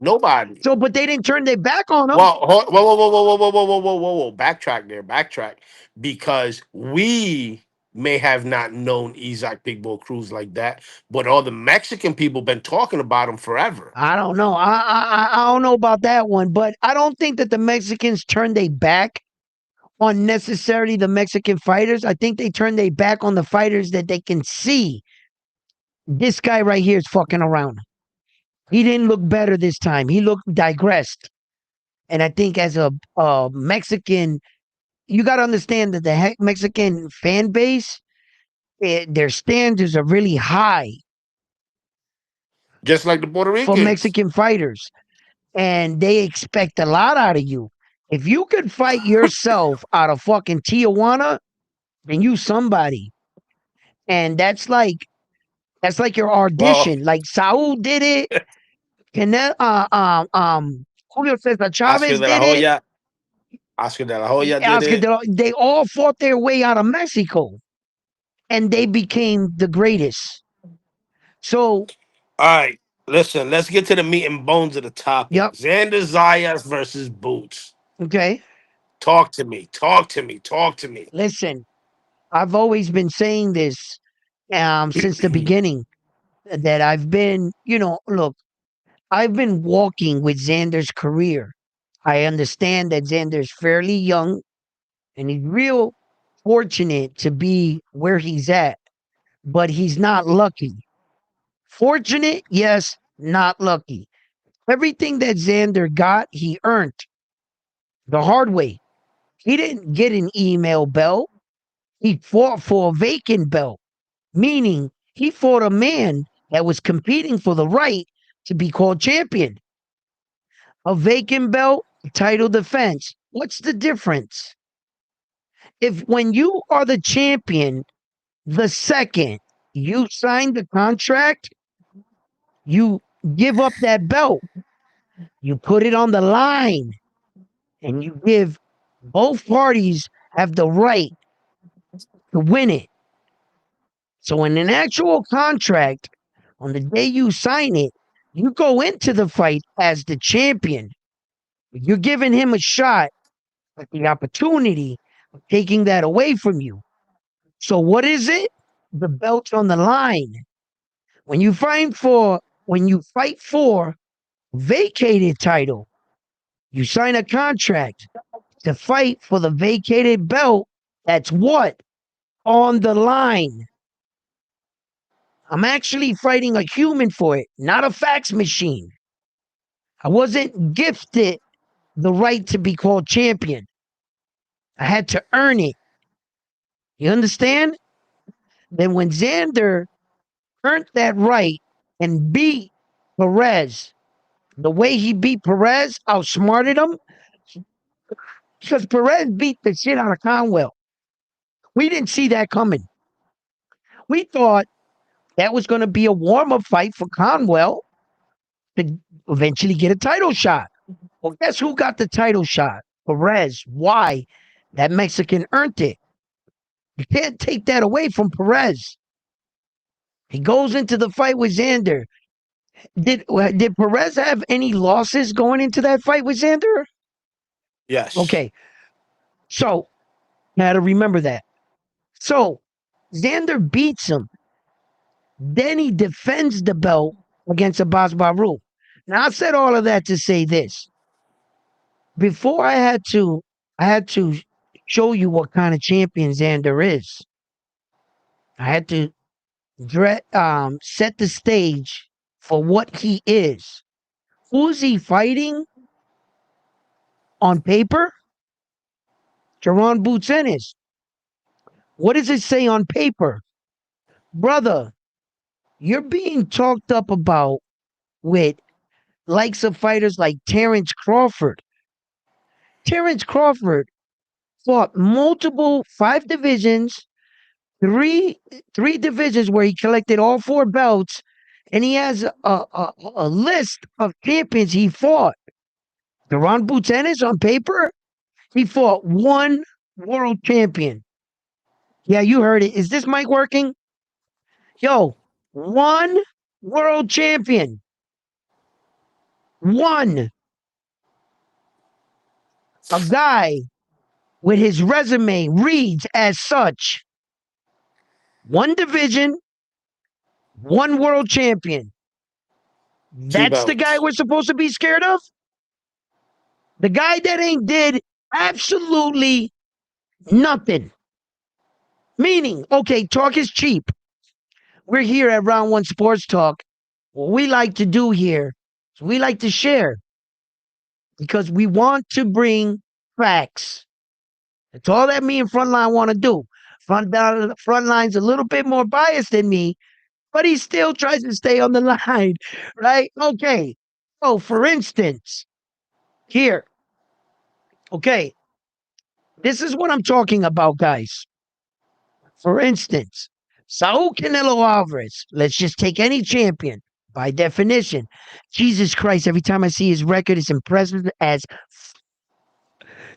nobody. So, but they didn't turn their back on him. Well, whoa, whoa, whoa, whoa, whoa, whoa, whoa, whoa, whoa, whoa, whoa. Backtrack there, backtrack. Because we may have not known Isaac Big Bull Cruz like that, but all the Mexican people been talking about him forever. I don't know. I don't know about that one, but I don't think that the Mexicans turned their back on necessarily the Mexican fighters. I think they turned their back on the fighters that they can see. This guy right here is fucking around. He didn't look better this time. He looked digressed. And I think as a Mexican, you got to understand that the Mexican fan base, their standards are really high Just like the Puerto for Ricans. Mexican fighters, and they expect a lot out of you. If you could fight yourself out of fucking Tijuana, then you somebody. And that's like your Well, audition. Like Saul did it, and then Julio Cesar Oscar Chavez de la did it. Hoya, Oscar de la Hoya did Oscar, it. they all fought their way out of Mexico, and they became the greatest. So, All right, listen, let's get to the meat and bones of the topic. yep, Xander Zayas versus Boots. okay. Talk to me. Talk to me. Talk to me. Listen, I've always been saying this since the beginning that I've been, look, I've been walking with Xander's career. I understand that Xander's fairly young and he's real fortunate to be where he's at, but he's not lucky. Fortunate, yes, not lucky. Everything that Xander got, he earned the hard way. He didn't get an email belt. He fought for a vacant belt, meaning he fought a man that was competing for the right to be called champion. A vacant belt, title defense. What's the difference? If when you are the champion, the second you sign the contract, you give up that belt, you put it on the line, and you give both parties have the right to win it. So in an actual contract, on the day you sign it, you go into the fight as the champion. You're giving him a shot at the opportunity of taking that away from you. So what is it? The belt's on the line. When you fight for vacated title, you sign a contract to fight for the vacated belt. That's what? On the line. I'm actually fighting a human for it, not a fax machine. I wasn't gifted the right to be called champion. I had to earn it. You understand? Then when Xander earned that right and beat Perez, the way he beat Perez, outsmarted him, because Perez beat the shit out of Conwell. We didn't see that coming. We thought that was going to be a warm-up fight for Conwell to eventually get a title shot. Well, guess who got the title shot? Perez. Why? That Mexican earned it. You can't take that away from Perez. He goes into the fight with Xander. Did Perez have any losses going into that fight with Xander? Yes. Okay. So, you had to remember that. So, Xander beats him. Then he defends the belt against Abbas Baru. Now, I said all of that to say this. Before I had to show you what kind of champion Xander is. I had to set the stage for what he is. Who's he fighting on paper? Jaron Boots Ennis. What does it say on paper? Brother, you're being talked up about with likes of fighters like Terrence Crawford. Terrence Crawford fought multiple 5 divisions, three divisions where he collected all 4 belts, and he has a list of champions he fought. Deron Boots Ennis on paper, he fought 1 world champion. Yeah, you heard it. Is this mic working? Yo, 1 world champion. 1. A guy with his resume reads as such: 1 division, 1 world champion. 2 That's the guy belts. we're supposed to be scared of? The guy that ain't did absolutely nothing. Meaning, okay, talk is cheap. We're here at Round One Sports Talk. What we like to do here is we like to share because we want to bring facts. That's all that me and Frontline want to do. Frontline's a little bit more biased than me, but he still tries to stay on the line, right? Okay. So, for instance, here, okay, this is what I'm talking about, guys. For instance, Saul Canelo Alvarez, let's just take any champion. By definition, Jesus Christ, every time I see his record, it's impressive as.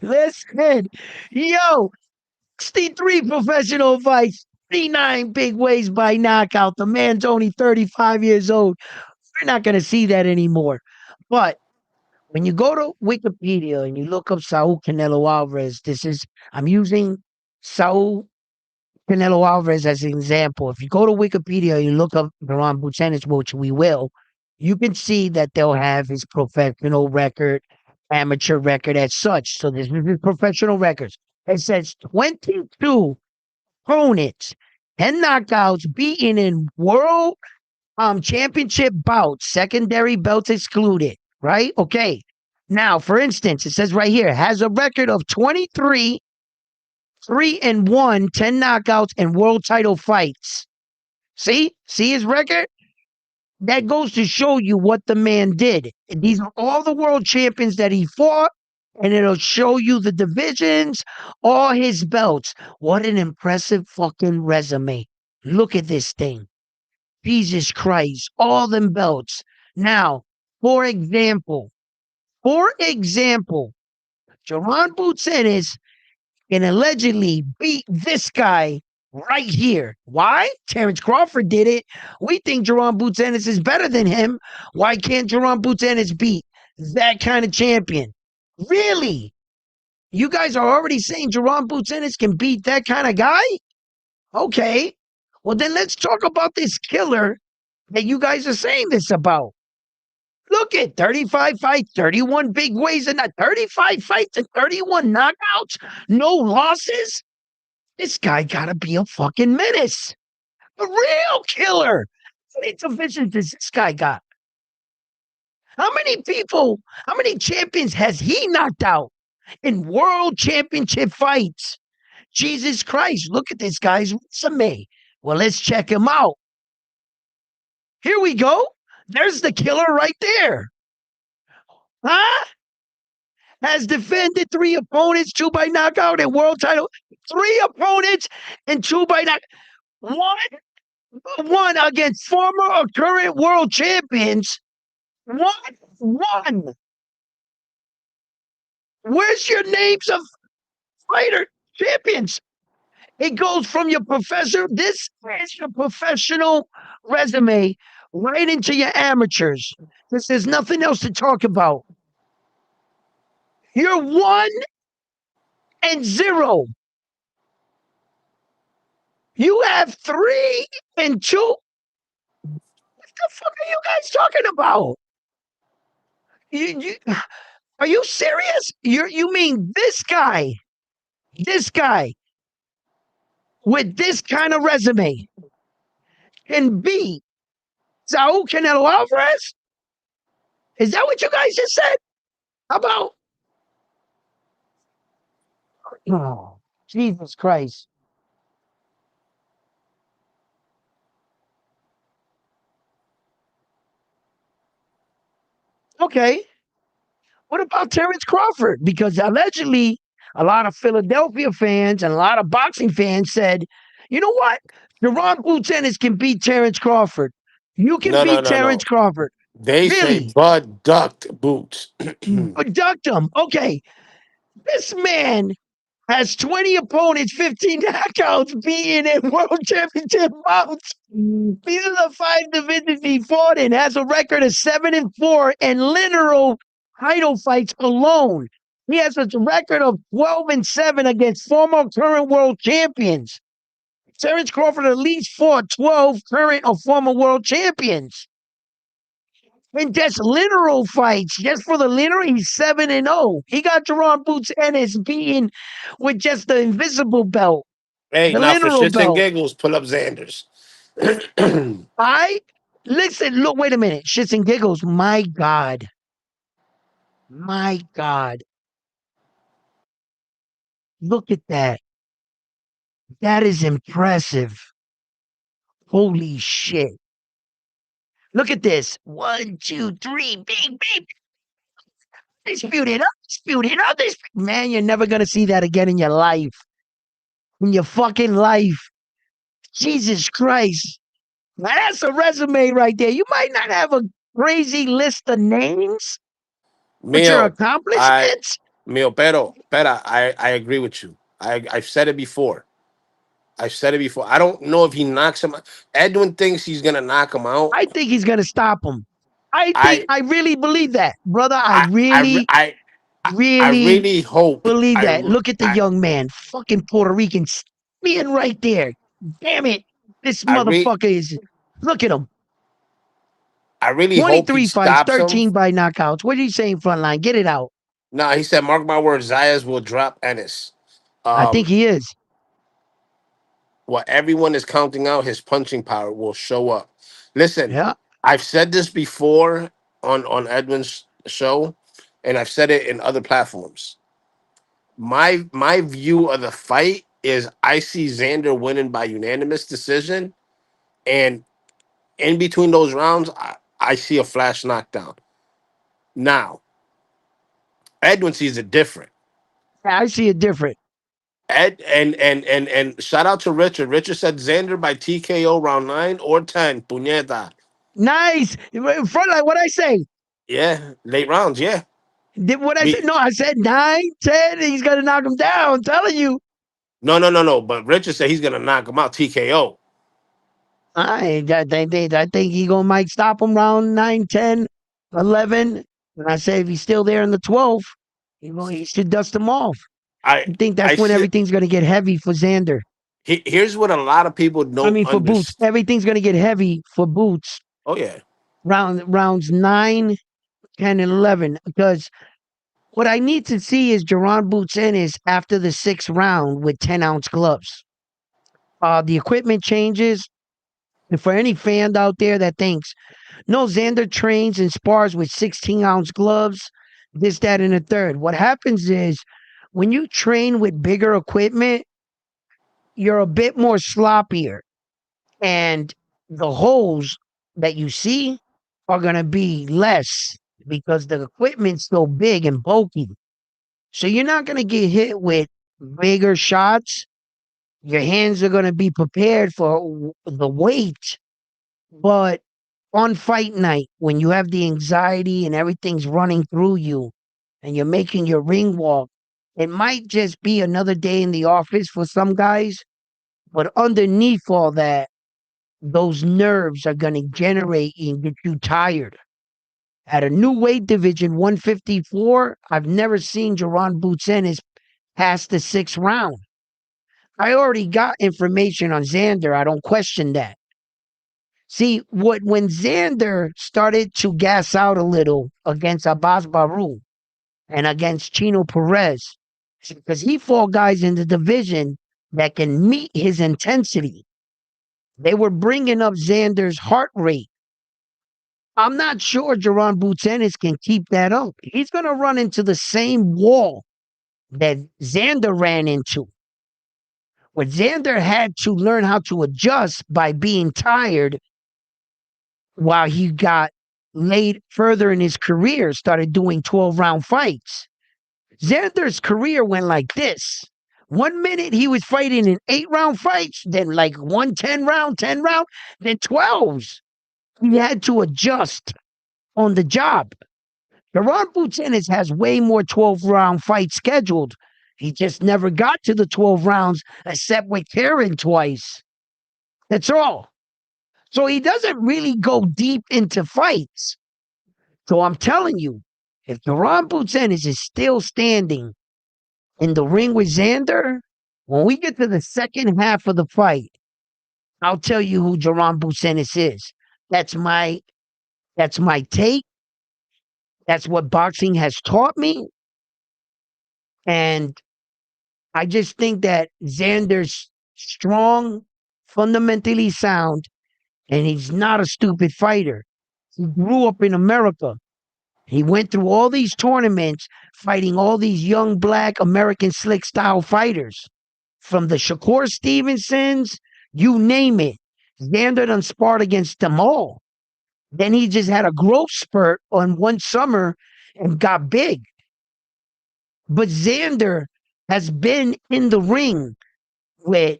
Listen, yo, 63 professional fights, 39 big ways by knockout. The man's only 35 years old. We're not going to see that anymore. But when you go to Wikipedia and you look up Saul Canelo Alvarez, I'm using Saul Canelo Alvarez as an example. If you go to Wikipedia, you look up Duran Buchanan, which we will, you can see that they'll have his professional record, amateur record as such. So this is his professional records. It says 22 opponents, 10 knockouts, beaten in world championship bouts, secondary belts excluded, right? Okay. Now, for instance, it says right here, has a record of 23 3-1, 10 knockouts, and world title fights. See his record? That goes to show you what the man did. These are all the world champions that he fought, and it'll show you the divisions, all his belts. What an impressive fucking resume. Look at this thing. Jesus Christ, all them belts. Now, for example, Jaron Boots Ennis and allegedly beat this guy right here. Why? Terrence Crawford did it. We think Jaron Boots Ennis is better than him. Why can't Jaron Boots Ennis beat that kind of champion? Really? You guys are already saying Jaron Boots Ennis can beat that kind of guy? Okay. Well, then let's talk about this killer that you guys are saying this about. Look at 35 fights, 31 big ways, and 35 fights and 31 knockouts, no losses. This guy gotta be a fucking menace. A real killer. many divisions does this guy got? How many people, how many champions has he knocked out in world championship fights? Jesus Christ, look at this guy's resume. Well, let's check him out. Here we go. There's the killer right there. Huh? Has defended 3 opponents, 2 by knockout and world title. 3 opponents and 2 by knockout. One against former or current world champions. One. Where's your names of fighter champions? It goes from your professor. This is your professional resume right into your amateurs. Because there's nothing else to talk about. You're 1-0. You have 3-2. What the fuck are you guys talking about? Are you serious? You mean this guy with this kind of resume can beat Saul Canelo Alvarez? Is that what you guys just said? How about? Oh, Jesus Christ. Okay. What about Terrence Crawford? Because allegedly, a lot of Philadelphia fans and a lot of boxing fans said, you know what? Jerron Boots Ennis can beat Terrence Crawford. You can No, no, beat no, Terrence no. Crawford. They say Really? Bud ducked Boots. Abduct him. Okay. This man has 20 opponents, 15 knockouts, beaten in world championship bouts. These are the 5 divisions he fought in. Has a record of 7-4 in literal title fights alone. He has a record of 12-7 against former current world champions. Terrence Crawford at least fought 12 current or former world champions. And just literal fights, just for the literal, he's 7-0. He got Jerron Boots Ennis beaten with just the invisible belt, Hey, the now for literal shits and belt. giggles, pull up Xander's. I listen, look, wait a minute. Shits and giggles. My God. My God. Look at that. That is impressive. Holy shit. Look at this. 1, 2, 3. Bing, bing. Dispute it up. Dispute it up. Man, you're never gonna see that again in your life. In your fucking life. Jesus Christ. Now that's a resume right there. You might not have a crazy list of names, but your Mio, I accomplishments, Mio, pero, I agree with you. I've said it before. I've said it before. I don't know if he knocks him out. Edwin thinks he's gonna knock him out. I think he's going to stop him. I I really believe that, brother. I I I really, I I, I really really hope believe that. Look at the I young man, fucking Puerto Rican, being right there. Damn it. This I re, motherfucker is, look at him. I really hope he 23 fights, stops him. 13 by knockouts. What are you saying, Frontline? Get it out. No, he said, mark my words, Zayas will drop Ennis. I think Um, he is. what everyone is counting out, his punching power will show up. Listen, Yeah. I've said this before on Edwin's show, and I've said it in other platforms. My view of the fight is I see Xander winning by unanimous decision, and in between those rounds, I see a flash knockdown. Now, Edwin sees it different. I see it different. Ed and shout out to Richard. Richard said Xander by TKO round 9 or 10. Puñeta. Nice. Frontline, what I say? Yeah, late rounds. Yeah. Did what I said? Me. No, I said 9, 10. He's gonna knock him down. I'm telling you. No. But Richard said he's gonna knock him out TKO. I think he gonna might stop him round 9, 10, 11. And I say if he's still there in the 12th, he should dust him off. I I think I that's when said everything's gonna get heavy for Xander. here's what a lot of people I don't mean for Boots. understand. Everything's gonna get heavy for Boots. Oh yeah. Rounds 9, 10, and 11. Because what I need to see is Jerron Boots Ennis after the 6th round with 10-ounce gloves. The equipment changes. And for any fan out there that thinks, no, Xander trains and spars with 16-ounce gloves, this, that, and the third. What happens is when you train with bigger equipment, you're a bit more sloppier. And the holes that you see are going to be less because the equipment's so big and bulky. So you're not going to get hit with bigger shots. Your hands are going to be prepared for the weight. But on fight night, when you have the anxiety and everything's running through you and you're making your ring walk, it might just be another day in the office for some guys. But underneath all that, those nerves are going to generate and get you tired. At a new weight division, 154, I've never seen Jaron Boots past the sixth round. I already got information on Xander. I don't question that. See, when Xander started to gas out a little against Abbas Baru and against Chino Perez, because he fought guys in the division that can meet his intensity. They were bringing up Xander's heart rate. I'm not sure Jaron Boots can keep that up. He's going to run into the same wall that Xander ran into. What Xander had to learn how to adjust by being tired while he got laid further in his career, started doing 12-round fights. Xander's career went like this. 1 minute he was fighting in 8-round fights, then like 1 10 round, 10 round, then 12s. He had to adjust on the job. Jaron Boots has way more 12-round fights scheduled. He just never got to the 12 rounds except with Karen twice. That's all. So he doesn't really go deep into fights. So I'm telling you, if Jaron Boots is still standing in the ring with Xander, when we get to the second half of the fight, I'll tell you who Jaron Boots is. That's my take. That's what boxing has taught me. And I just think that Xander's strong, fundamentally sound, and he's not a stupid fighter. He grew up in America. He went through all these tournaments fighting all these young black American slick style fighters. From the Shakur Stevensons, you name it. Xander done sparred against them all. Then he just had a growth spurt on one summer and got big. But Xander has been in the ring with.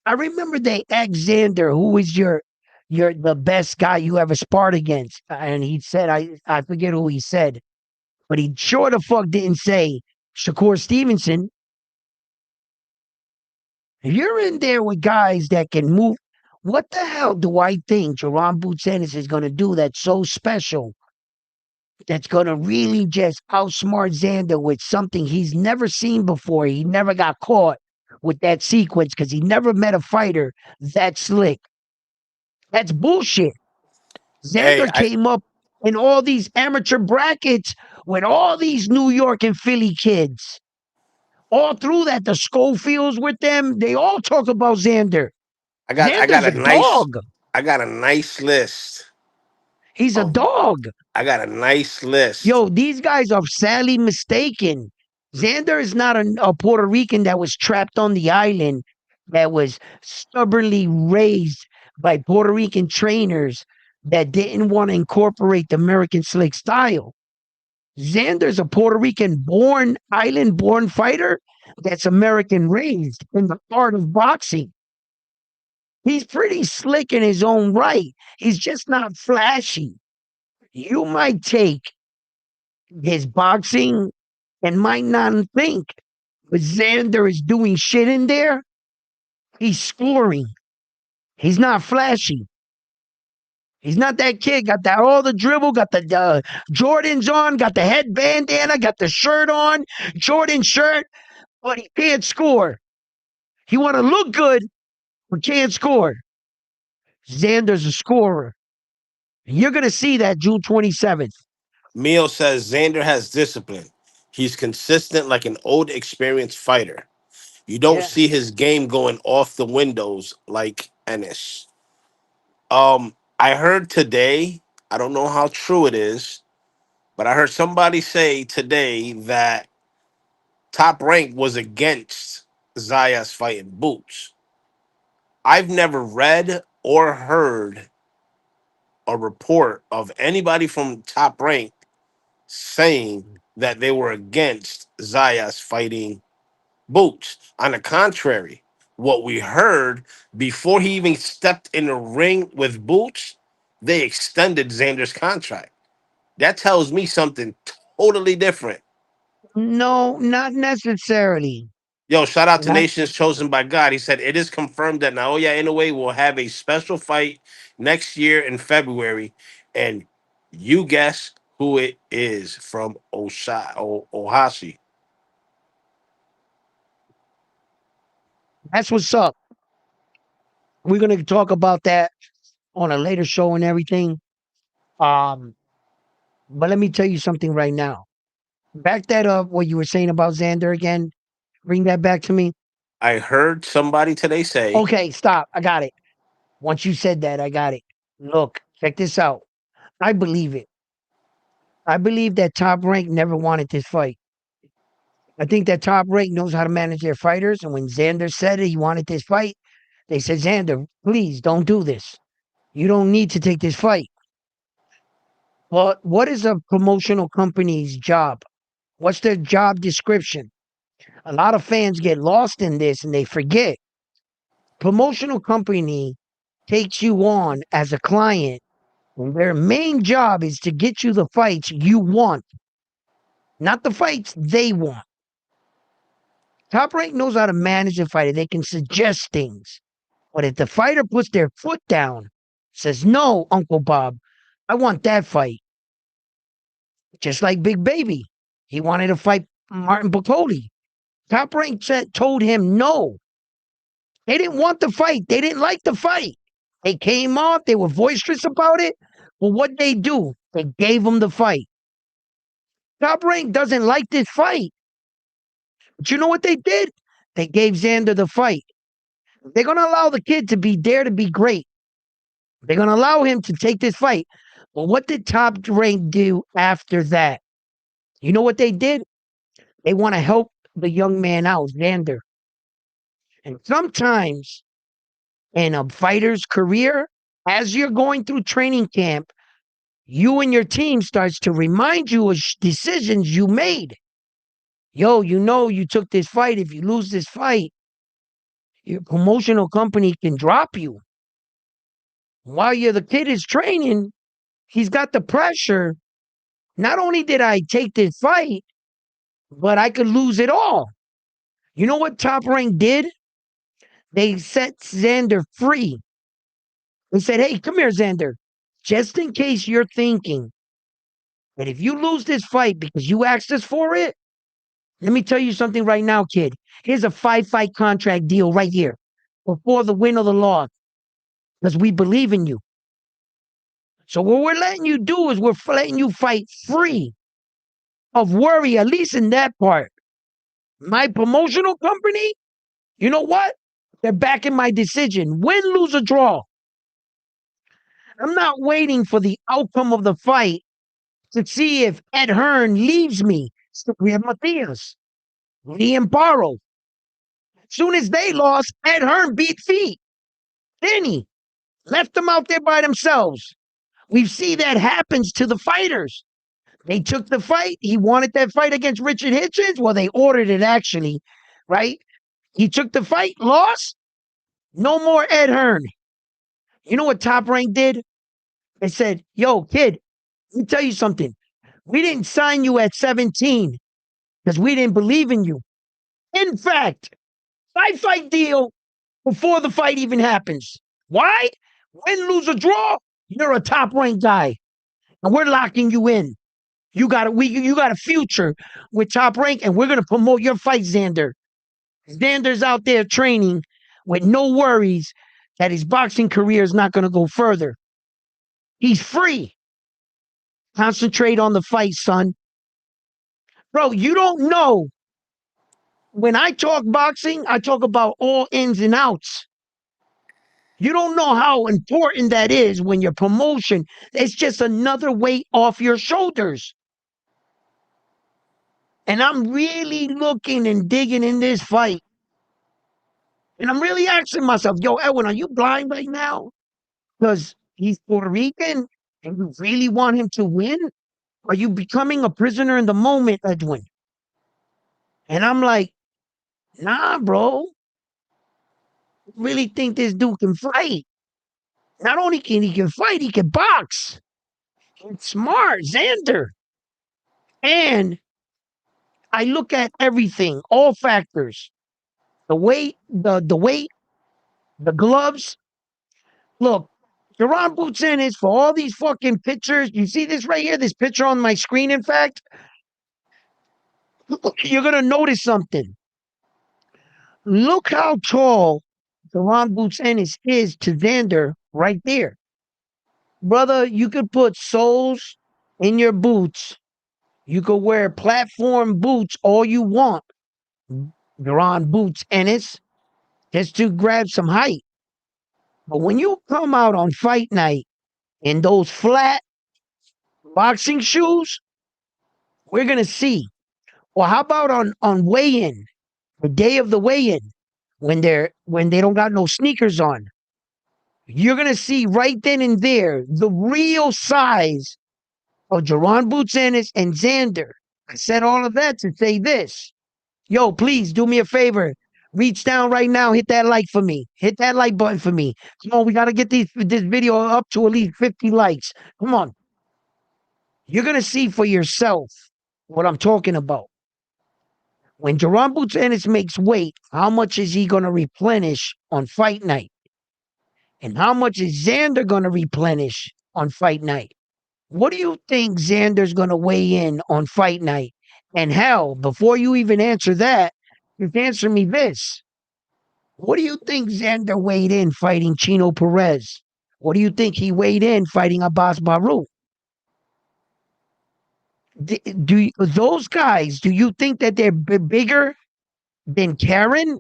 I remember they asked Xander, "Who is your the best guy you ever sparred against?" And he said, "I forget who he said, but he sure the fuck didn't say Shakur Stevenson." If you're in there with guys that can move, what the hell do I think Jaron Boots is going to do that's so special? That's going to really just outsmart Xander with something he's never seen before. He never got caught with that sequence because he never met a fighter that slick. That's bullshit. Hey, Xander came up in all these amateur brackets with all these New York and Philly kids. All through that, the Schofields with them, they all talk about Xander. I got Xander's a a nice dog. list He's a of dog. I got a nice list. Yo, these guys are sadly mistaken. Xander is not a Puerto Rican that was trapped on the island, that was stubbornly raised by Puerto Rican trainers that didn't want to incorporate the American slick style. Xander's a Puerto Rican born, island born fighter that's American raised in the art of boxing. He's pretty slick in his own right. He's just not flashy. You might take his boxing and might not think, but Xander is doing shit in there. He's scoring. He's not flashy. He's not that kid. Got that all the dribble. Got the Jordans on. Got the head bandana. Got the shirt on. Jordan shirt, but he can't score. He want to look good, but can't score. Xander's a scorer. You're gonna see that June 27th. Mio says Xander has discipline. He's consistent like an old experienced fighter. You don't Yeah. see his game going off the windows like Ennis. I heard today, I don't know how true it is, but I heard somebody say today that Top Rank was against Zayas fighting Boots. I've never read or heard a report of anybody from Top Rank saying that they were against Zayas fighting Boots. On the contrary, what we heard before he even stepped in the ring with Boots, they extended Xander's contract. That tells me something totally different. No, not necessarily. Yo, shout out to Not Nations Chosen by God. He said it is confirmed that Naoya Inoue will have a special fight next year in February, and you guess who it is from Ohashi. that's what's up. We're gonna talk about that on a later show and everything. Um, but let me tell you something right now. Back that up. What you were saying about Xander again. Bring that back to me. I heard somebody today say, Okay, stop. I got it. Once you said that, I got it. Look, check this out. I believe it. I believe that Top Rank never wanted this fight. I think that Top Rank knows how to manage their fighters. And when Xander said he wanted this fight, they said, Xander, please don't do this. You don't need to take this fight. But what is a promotional company's job? What's their job description? A lot of fans get lost in this and they forget. Promotional company takes you on as a client, and their main job is to get you the fights you want, not the fights they want. Top Rank knows how to manage the fighter. They can suggest things. But if the fighter puts their foot down, says, no, Uncle Bob, I want that fight. Just like Big Baby. He wanted to fight Martin Bacoli. Top Rank told him no. They didn't want the fight. They didn't like the fight. They came off. They were boisterous about it. Well, what they do? They gave him the fight. Top Rank doesn't like this fight. But you know what they did? They gave Xander the fight. They're going to allow the kid to be there to be great. They're going to allow him to take this fight. Well, what did Top Rank do after that? You know what they did? They want to help the young man out, Xander. And sometimes in a fighter's career, as you're going through training camp, you and your team starts to remind you of decisions you made. Yo, you know you took this fight. If you lose this fight, your promotional company can drop you. While the kid is training, he's got the pressure. Not only did I take this fight, but I could lose it all. You know what Top Rank did? They set Xander free. They said, hey, come here, Xander. Just in case you're thinking that if you lose this fight because you asked us for it, let me tell you something right now, kid. Here's a 5-fight contract deal right here before the win or the loss because we believe in you. So what we're letting you do is we're letting you fight free of worry, at least in that part. My promotional company, you know what? They're backing my decision. Win, lose, or draw. I'm not waiting for the outcome of the fight to see if Ed Hearn leaves me. So we have Matthias, Liam Barrow. Soon as they lost, Ed Hearn beat feet. Then he left them out there by themselves. We see that happens to the fighters. They took the fight. He wanted that fight against Richard Hitchens. Well, they ordered it actually, right? He took the fight, lost. No more Ed Hearn. You know what Top Rank did? They said, yo, kid, let me tell you something. We didn't sign you at 17 because we didn't believe in you. In fact, 5-fight deal before the fight even happens. Why? Win, lose, or draw, you're a top ranked guy. And we're locking you in. You got a future with Top Rank, and we're gonna promote your fight, Xander. Xander's out there training with no worries that his boxing career is not gonna go further. He's free. Concentrate on the fight, son. Bro, you don't know. When I talk boxing, I talk about all ins and outs. You don't know how important that is when your promotion, it's just another weight off your shoulders. And I'm really looking and digging in this fight. And I'm really asking myself, yo, Edwin, are you blind right now? Because he's Puerto Rican and you really want him to win? Are you becoming a prisoner in the moment, Edwin? And I'm like, nah, bro. Really think this dude can fight. Not only can he can fight, he can box. He's smart, Xander. And I look at everything, all factors. The weight, the gloves. Look, Jerron Boots in is for all these fucking pictures. You see this right here, this picture on my screen, in fact? You're gonna notice something. Look how tall Jerron Boots Ennis is to Xander right there. Brother, you could put soles in your boots. You could wear platform boots all you want. Jerron Boots Ennis, just to grab some height. But when you come out on fight night in those flat boxing shoes, we're gonna see. Or how about on weigh-in, the day of the weigh-in, when they don't got no sneakers on? You're gonna see right then and there the real size of Jerron Boots Ennis and Xander. I said all of that to say this. Yo, please do me a favor. Reach down right now, hit that like for me. Hit that like button for me. Come on, we gotta get this video up to at least 50 likes. Come on. You're gonna see for yourself what I'm talking about. When Jerron Boots Ennis makes weight, how much is he gonna replenish on fight night? And how much is Xander gonna replenish on fight night? What do you think Xander's gonna weigh in on fight night? And hell, before you even answer that, just answer me this. What do you think Xander weighed in fighting Chino Perez? What do you think he weighed in fighting Abbas Baru? Those guys, do you think that they're bigger than Karen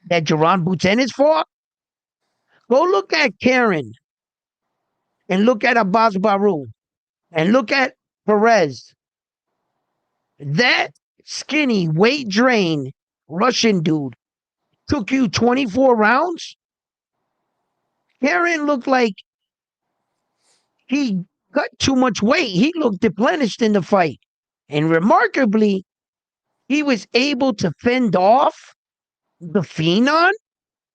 that Jerron Buten is for? Go look at Karen and look at Abbas Baru and look at Perez. That skinny, weight drain Russian dude took you 24 rounds. Karen looked like he cut too much weight. He looked depleted in the fight. And remarkably, he was able to fend off the Phenon.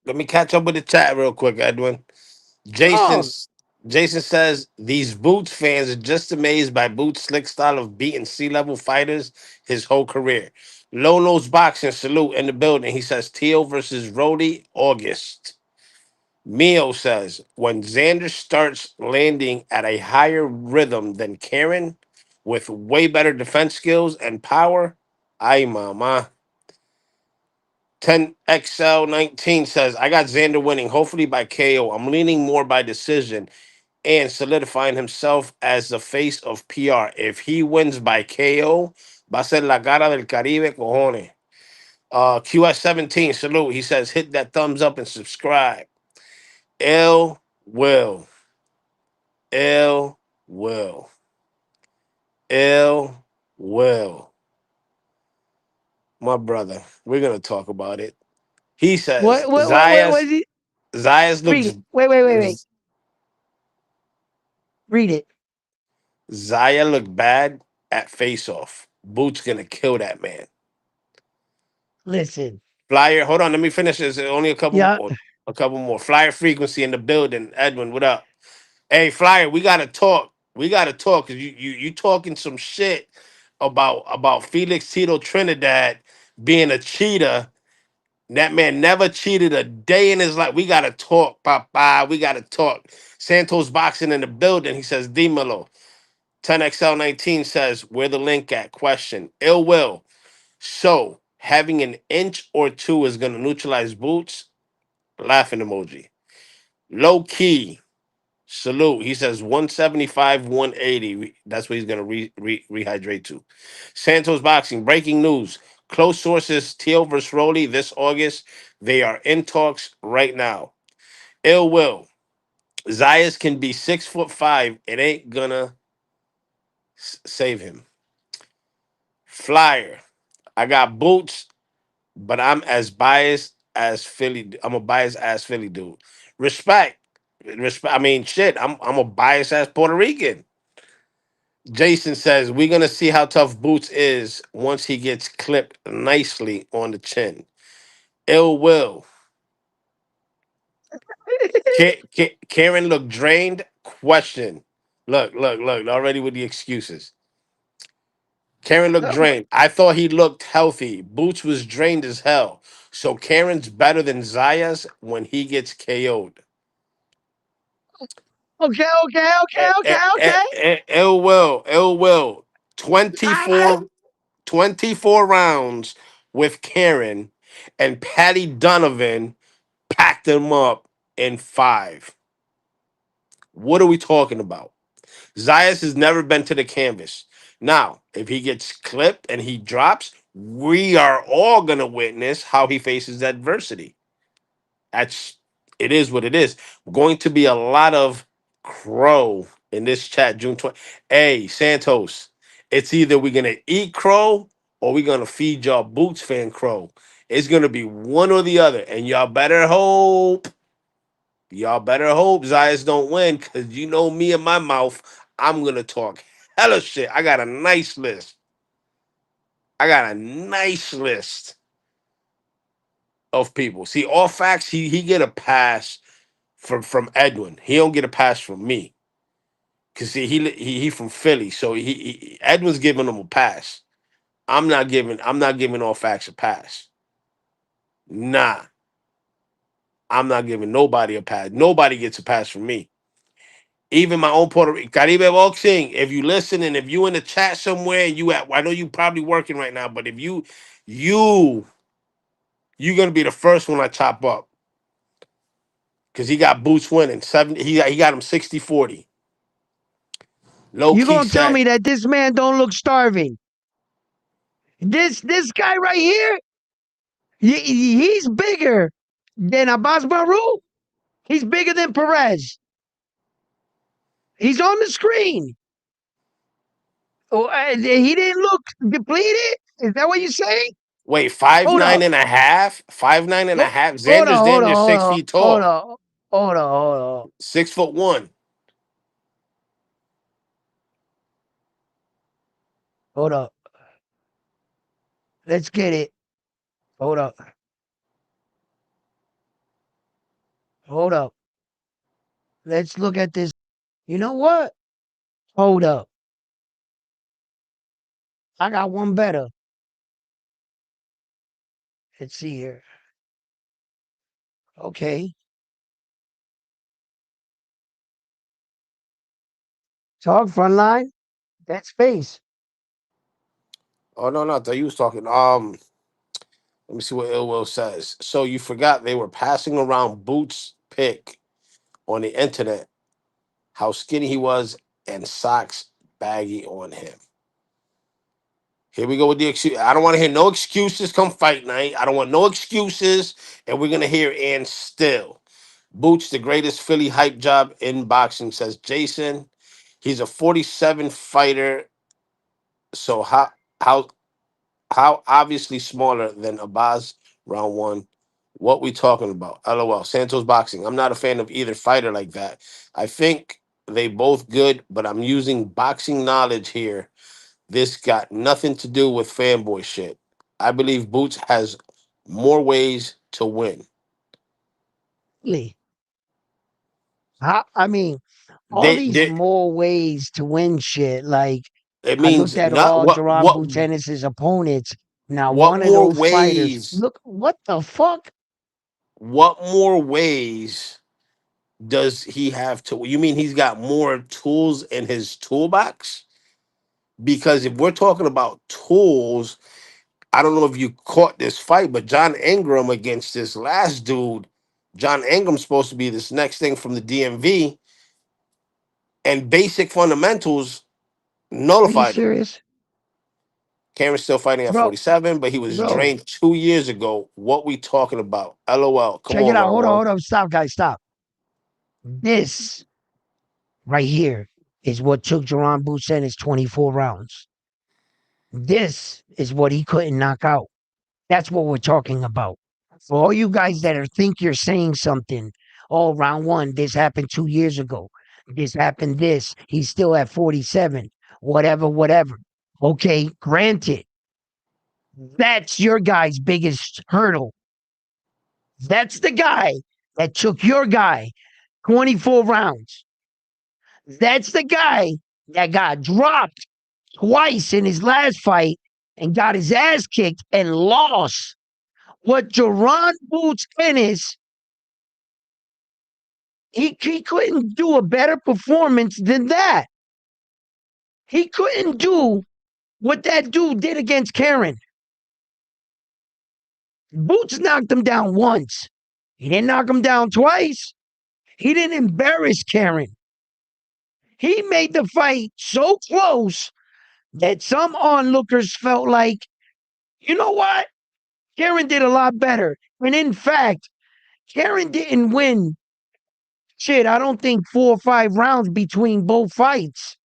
Let me catch up with the chat real quick, Edwin. Oh, Jason's Jason says these Boots fans are just amazed by Boots' slick style of beating C-level fighters his whole career. Low nose boxing salute in the building. He says Teal versus Rody August. Mio says when Xander starts landing at a higher rhythm than Karen with way better defense skills and power, ay mama. 10XL19 says, I got Xander winning, hopefully by KO. I'm leaning more by decision and solidifying himself as the face of PR. If he wins by KO, va a ser la cara del Caribe, cojones. QS17, salute. He says, hit that thumbs up and subscribe. L will. L will. L will. My brother, we're going to talk about it. He says, what is he? Zayas Read looks it. Wait. Read it. Zaya looked bad at face off. Boots gonna kill that man. Listen. Flyer, hold on, let me finish this. Only Yeah. a couple more. Flyer frequency in the building. Edwin, what up? Hey, Flyer, we gotta talk. We gotta talk because you talking some shit about Felix Tito Trinidad being a cheater. That man never cheated a day in his life. We gotta talk, Papa. We gotta talk. Santos boxing in the building. He says, Dímelo. 10XL19 says, where the link at? Question. Ill will. So, having an inch or two is going to neutralize Boots? Laughing emoji. Low key. Salute. He says 175, 180. That's what he's going to rehydrate to. Santos Boxing. Breaking news. Close sources, Teal versus Rolly this August. They are in talks right now. Ill Will. Zayas can be 6'5". It ain't gonna save him. Flyer. I got Boots, but I'm as biased as Philly. I'm a biased ass Philly dude. Respect. Respect. I mean, shit. I'm a biased ass Puerto Rican. Jason says we're gonna see how tough Boots is once he gets clipped nicely on the chin. Ill Will. Karen looked drained. Question. Look. Already with the excuses. Karen looked drained. I thought he looked healthy. Boots was drained as hell. So Karen's better than Zayas when he gets KO'd. Okay. Ill will. I 24, 24 rounds with Karen, and Patty Donovan packed him up in 5. What are we talking about? Zayas has never been to the canvas. Now, if he gets clipped and he drops, we are all gonna witness how he faces adversity. That's it is what it is. Going to be a lot of crow in this chat June 20th. Hey, Santos, it's either we're gonna eat crow or we're gonna feed y'all Boots fan crow. It's gonna be one or the other, and y'all better hope Zayas don't win, because you know me and my mouth, I'm gonna talk hella shit. I got a nice list. I got a nice list of people. See, all facts, he get a pass from Edwin. He don't get a pass from me. Cause see, he from Philly, so Edwin's giving him a pass. I'm not giving all facts a pass. Nah, I'm not giving nobody a pass. Nobody gets a pass from me. Even my own Puerto Rican Caribe Boxing. If you listen and if you in the chat somewhere, I know you probably working right now, but if you you're gonna be the first one I chop up. Cause he got Boots winning. He got him 60-40. Low You key gonna tell said, me that this man don't look starving? This guy right here, he's bigger than Abbas Baru. He's bigger than Perez. He's on the screen. Oh, he didn't look depleted. Is that what you're saying? wait, five Hold nine up. and a half? 5'9" and a Ho- half. Hold Xander's on. damn Hold on. near Hold 6 on. feet Hold tall. on. Hold on. Hold on. 6'1". Hold up. Let's get it. Hold up. Hold up. Let's look at this. You know what? Hold up. I got one better. Let's see here. Okay. Talk front line. That space. Oh no, I thought you was talking. Let me see what Ill Will says. So you forgot they were passing around Boots pick on the internet, how skinny he was, and socks baggy on him. Here we go with the excuse. I don't want to hear no excuses come fight night. I don't want no excuses. And we're gonna hear and still. Boots, the greatest Philly hype job in boxing, says Jason. He's a 47 fighter. So how how obviously smaller than Abaz round one. What we talking about? LOL. Santos boxing. I'm not a fan of either fighter like that. I think they both good, but I'm using boxing knowledge here. This got nothing to do with fanboy shit. I believe Boots has more ways to win. Lee. I mean, all They, these they more ways to win shit. Like, it I looked means at not all Jerron what Buchanan' opponents. Now, what one of more those fighters, ways look, what the fuck? what more ways does he have to? You mean he's got more tools in his toolbox? Because if we're talking about tools, I don't know if you caught this fight, but John Ingram against this last dude, John Ingram's supposed to be this next thing from the DMV, and basic fundamentals Are you nullified him. serious? Cameron's still fighting at Bro, 47, but he was bro, drained 2 years ago. What we talking about? LOL. Come check it on, out. round Hold on, one. hold on. Stop, guys, stop. This right here is what took Jaron Boots in his 24 rounds. This is what he couldn't knock out. That's what we're talking about. For all you guys that are think you're saying something, oh, round one, this happened 2 years ago. This happened this. He's still at 47. Whatever, whatever. Okay, granted, that's your guy's biggest hurdle. That's the guy that took your guy 24 rounds. That's the guy that got dropped twice in his last fight and got his ass kicked and lost. What Jaron Boots Ennis, he couldn't do a better performance than that. He couldn't do what that dude did against Karen. Boots knocked him down once. He didn't knock him down twice. He didn't embarrass Karen. He made the fight so close that some onlookers felt like, you know what? Karen did a lot better. And in fact, Karen didn't win shit, I don't think 4 or 5 rounds between both fights,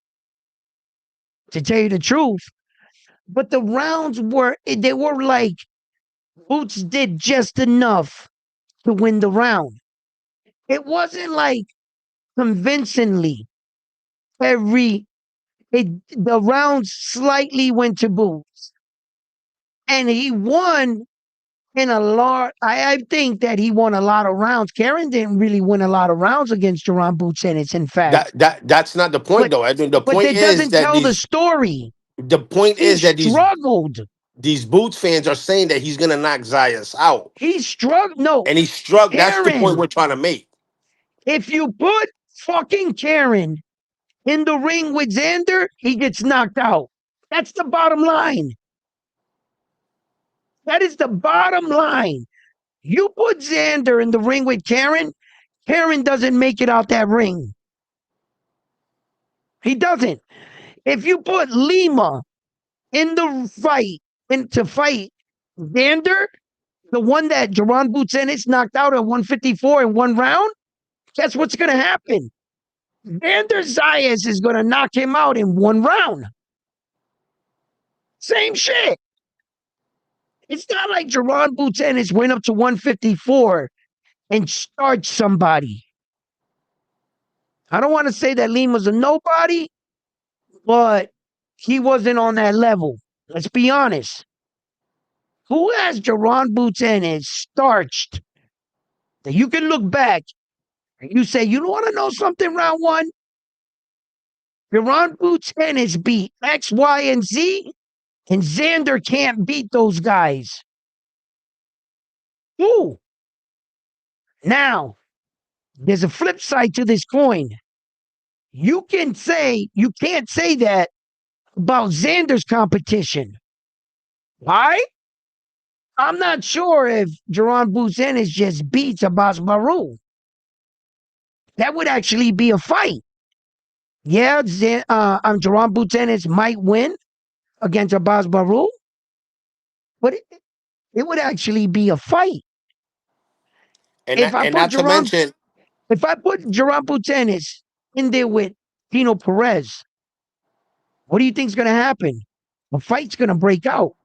to tell you the truth. But the rounds they were like Boots did just enough to win the round. It wasn't like convincingly. The rounds slightly went to Boots. And he won in a lot. I think that he won a lot of rounds. Karen didn't really win a lot of rounds against Jaron Boots Ennis, in fact. That's not the point But though. I think the but point that is doesn't that tell the story. He these struggled. these Boots fans are saying that he's gonna knock Zayas out. He struggled. No, And he struck. That's the point Karen. we're trying to make. If you put fucking Karen in the ring with Xander, he gets knocked out. That's the bottom line. That is the bottom line. You put Xander in the ring with Karen, Karen doesn't make it out that ring. He doesn't. If you put Lima in the fight and to fight Xander, the one that Jaron Boots Ennis knocked out at 154 in one round, guess what's going to happen? Xander Zayas is going to knock him out in one round. Same shit. It's not like Jaron Boots Ennis went up to 154 and starched somebody. I don't want to say that Lima's a nobody, but he wasn't on that level. Let's be honest. Who has Jaron Boots Ennis starched that you can look back and you say, you don't want to know something, round one? Jaron Boots Ennis beat X, Y, and Z, and Xander can't beat those guys. Who? Now, there's a flip side to this coin. You can't say that about Xander's competition. Why? I'm not sure if Jaron Boots Ennis just beats Abbas Baru. That would actually be a fight. Yeah, Jaron Boots Ennis might win against Abbas Baru, but it would actually be a fight. And If I put not to Jaron mention, Boots Ennis in there with Tino Perez, what do you think's going to happen? A fight's going to break out.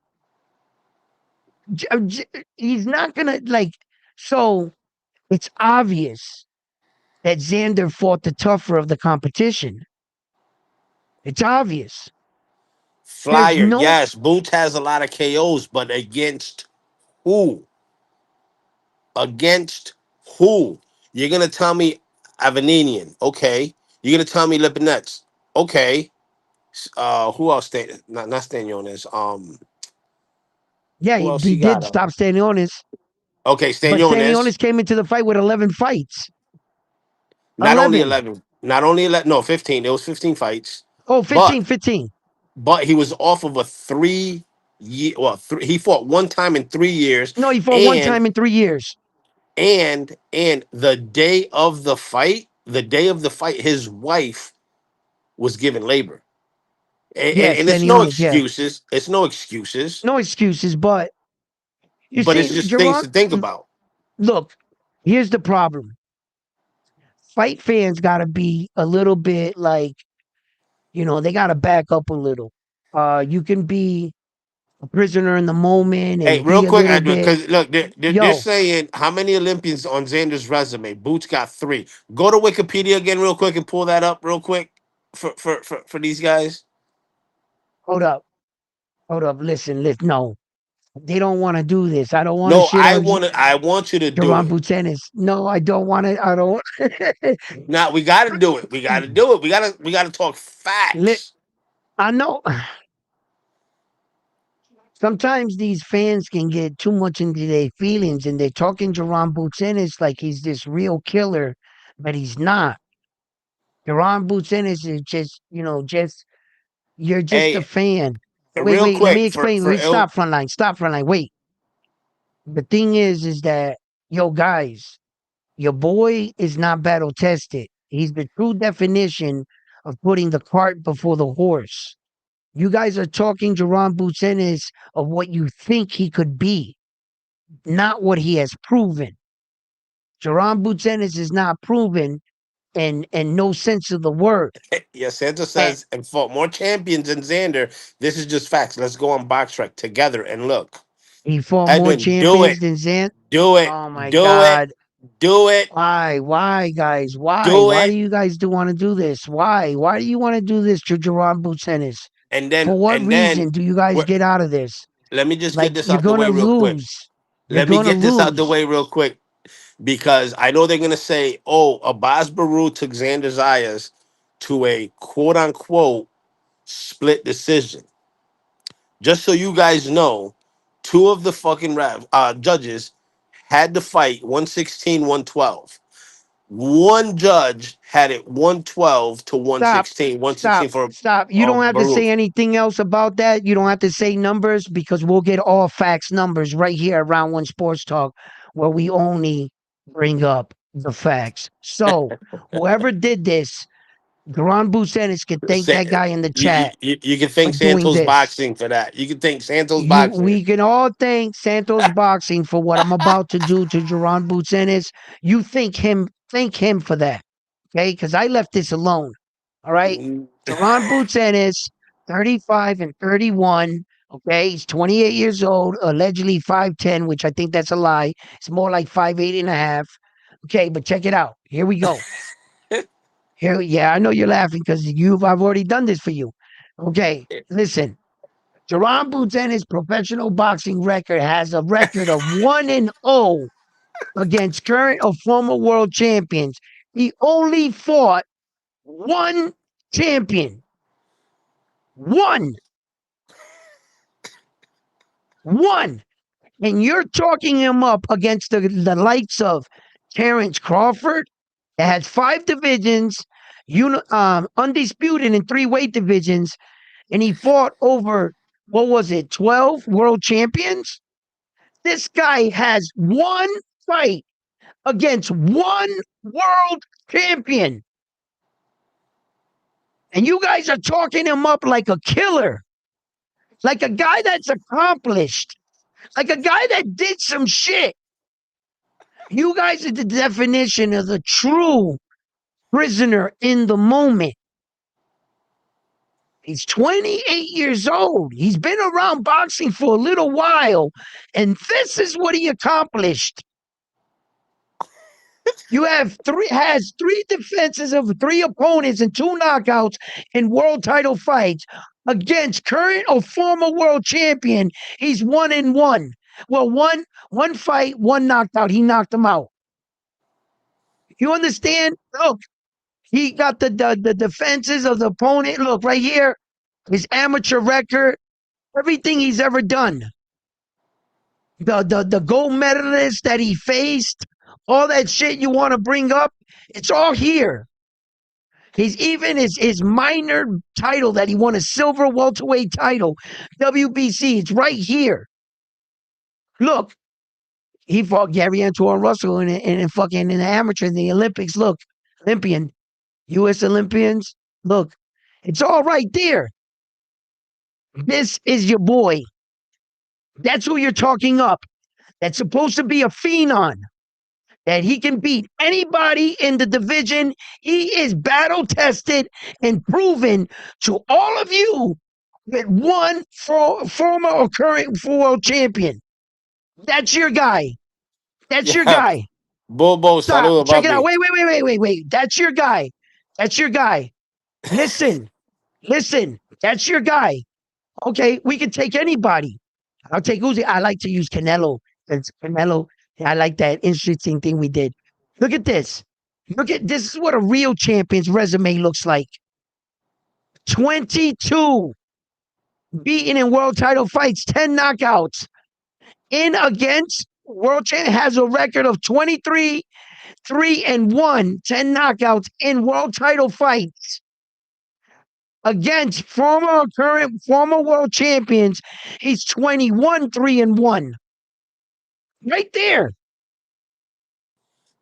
He's not going to like. So it's obvious that Xander fought the tougher of the competition. It's obvious. There's Flyer, no. yes, Boots has a lot of KOs, but against who? Against who? You're gonna tell me Aveninian, okay? You're gonna tell me Lipinets, okay? Who else? Not Staniones. Yeah, Who else he he got? did stop Stanionis, Okay, but Staniones. Stanionis came into the fight with 11 fights. Not only 11. 11, not only 11, no, 15. There was 15 fights, Oh, but 15, 15. he was off of a 3 year. Well, he fought one time in 3 years, No, he fought one and time in 3 years. the day of the fight, his wife was given labor, Yeah, and it's no Stanionis, yeah. excuses. It's no excuses, No excuses, but you but it's see, just things to think about. look, here's the problem. fight fans got to be a little bit like, they got to back up a little. You can be a prisoner in the moment Hey, and real be a quick, little Edwin, bit, because look, they're yo, saying how many Olympians on Xander's resume? Boots got 3. Go to Wikipedia again, real quick, and pull that up, real quick, for these guys. hold up, hold up, listen, no, they don't want to do this. I don't want to No, shit on I want you to do Jerron it. Butenis. No, I don't want to. I don't. Now we got to do it. We got to do it. We got to talk Li- facts. I know. Sometimes these fans can get too much into their feelings and they're talking Jerron Butenis like he's this real killer, but he's not. Jerron Butenis is just, you're just a Hey, fan. real Wait, let me quick explain. for Wait, ill. stop frontline. Wait. The thing is that, yo, guys, your boy is not battle tested. He's the true definition of putting the cart before the horse. You guys are talking Jerron Butenis of what you think he could be, not what he has proven. Jerron Butenis is not proven in no sense of the word. Yeah, Santa And says and fought more champions than Xander. This is just facts. Let's go on box track together and look. he fought more Edwin, do champions it. than Zant. Do it. Oh my Do it. God. Do it. Why? Why, guys? Why? Do Why do it. you guys do want to do this? Why? Why do you want to do this to Jerron Butenis? And then For what and then reason do you guys we're, get out of this? let me just get Like, this you're out the gonna way real quick. lose. You're Let me gonna get this out the lose. way real quick because I know they're gonna say, "Oh, Abbas Baru took Xander Zayas to a quote unquote split decision." Just so you guys know, two of the fucking judges had to fight 116, 112. One judge had it 112 to Stop. 116, 116 Stop. for Stop. You don't have to Baruch. say anything else about that. You don't have to say numbers because we'll get all facts numbers right here at Round One Sports Talk, where we only bring up the facts. So whoever did this, Garon Busenis could thank Sa- that guy in the chat you can for thank doing Santos this. Boxing for that. You can thank Santos Boxing. We can all thank Santos Boxing for what I'm about to do to Jerron Butenis. You thank him for that. Okay, because I left this alone. All right. Jerron Butenis, 35 and 31. Okay, he's 28 years old, allegedly 5'10, which I think that's a lie. It's more like 5'8 and a half. Okay, but check it out. Here we go. Here, yeah, I know you're laughing because I've already done this for you. Okay, listen. Jerron Butenis' professional boxing record has a record of 1-0 against current or former world champions. He only fought one champion. One. One. And you're talking him up against the likes of Terrence Crawford that has 5 divisions, undisputed in 3 weight divisions, and he fought over, what was it, 12 world champions? This guy has one fight against one world champion. And you guys are talking him up like a killer, like a guy that's accomplished, like a guy that did some shit. You guys are the definition of the true prisoner in the moment. He's 28 years old. He's been around boxing for a little while, and this is what he accomplished. You has 3 defenses of 3 opponents and 2 knockouts in world title fights against current or former world champion. He's 1-1. Well, one fight, 1 knockout. He knocked him out. You understand? Look, he got the defenses of the opponent. Look right here, his amateur record, everything he's ever done. The gold medalist that he faced, all that shit you want to bring up, it's all here. He's even his minor title that he won, a silver welterweight title, WBC. It's right here. Look, he fought Gary Antoine Russell in fucking in the amateur in the Olympics. Look, Olympian, U.S. Olympians. Look, it's all right there. This is your boy. That's who you're talking up. That's supposed to be a phenom. that he can beat anybody in the division. He is battle tested and proven to all of you that one former or current world champion. That's your guy. That's your Yeah. guy. Bobo, Stop. saludo, Check it out. papi. Wait. That's your guy. That's your guy. Listen. Listen. That's your guy. Okay, we can take anybody. I'll take Uzi. I like to use Canelo. Since Canelo, I like that interesting thing we did. Look at this. Look at this is what a real champion's resume looks like. 22 beaten in world title fights, 10 knockouts. In against world champ has a record of 23, 3-1, 10 knockouts in world title fights. Against former current former world champions, he's 21, 3-1. Right there.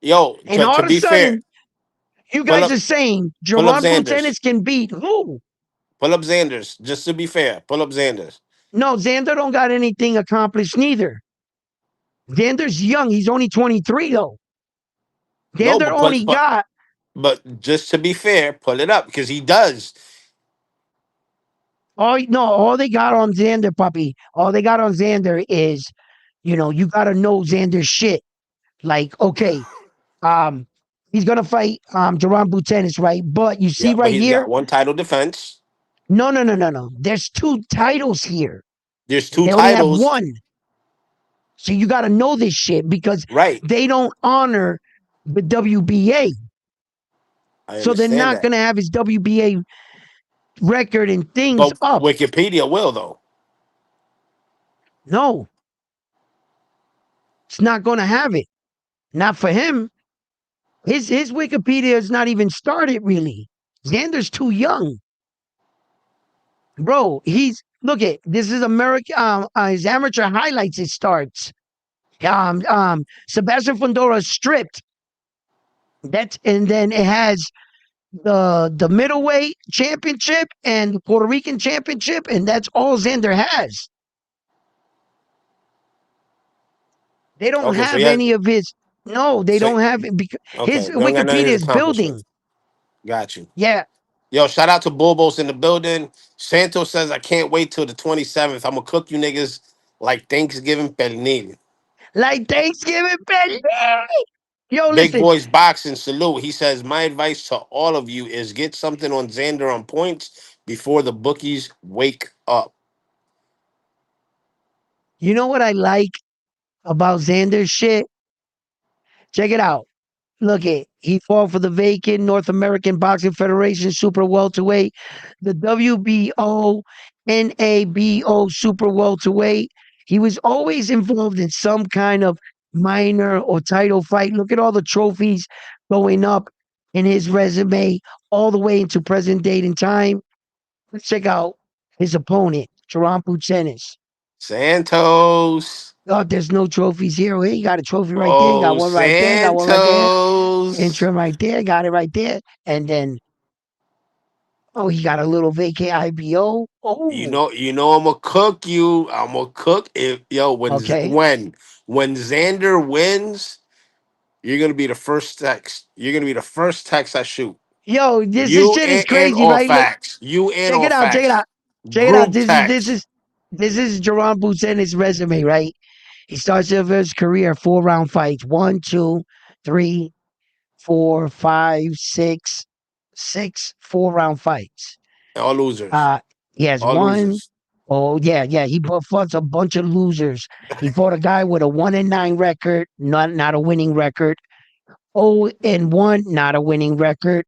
Yo, And all to of a be fair, sudden, you pull guys up are saying pull up Jerron Xander's. Tennis can beat who? Pull up Xander's. Just to be fair, pull up Xander's. No, Xander don't got anything accomplished neither. Xander's young. He's only 23 though. No, Xander but only got but just to be fair, pull it up because he does. all they got on Xander, puppy. All they got on Xander is, you gotta know Xander's shit. Like, okay, um, he's gonna fight Jerron Tennis, right? But you see Yeah, but right he's got here, one title defense. no. There's two titles here. There's two They only have titles. one. So you got to know this shit because Right. they don't honor the WBA. I So they're understand not that. going to have his WBA record and things But up. Wikipedia will though. No, it's not going to have it. Not for him. His Wikipedia is not even started really. Xander's too young. Bro, look at this is American his amateur highlights it starts. Sebastian Fundora stripped. And then it has the middleweight championship and the Puerto Rican championship, and that's all Xander has. They don't Okay, so have yeah, any of his. No, they so don't have it because his okay, they don't got none of Wikipedia his is building. accomplishments. Got you. Yeah, Yo, shout out to Bulbos in the building. Santos says I can't wait till the 27th. I'm gonna cook you niggas like Thanksgiving pernil. like Thanksgiving, baby. Yo, Big listen. Boys Boxing salute. He says my advice to all of you is get something on Xander on points before the bookies wake up. You know what I like about Xander's shit? Check it out. Look it. He fought for the vacant North American Boxing Federation Super Welterweight, the WBO, NABO Super Welterweight. He was always involved in some kind of minor or title fight. Look at all the trophies going up in his resume all the way into present date and time. Let's check out his opponent, Jerron Puchenis. Santos. Oh, there's no trophies here. Well, he got a trophy right there. He got Oh, one right there. Got one right there. Santos. Interim right there. Got it right there. And then, oh, he got a little vacay IBO. Oh, You know, I'm gonna cook you. I'm gonna cook if yo okay. when Xander wins, you're gonna be the first text. You're gonna be the first text I shoot. Yo, this You shit is and crazy, all right? Look, facts. You and check all it out. Check it facts. out. Check it out. Group This is this text. is this is Jerron Buten's resume, right? He starts off his career 4 round fights. 1, 2, 3, 4, 5, 6, 6 4 round fights. All losers. Uh, he has All one. losers. Oh yeah. He fought a bunch of losers. He fought a guy with a 1-9 record, not a winning record. 0-1, not a winning record.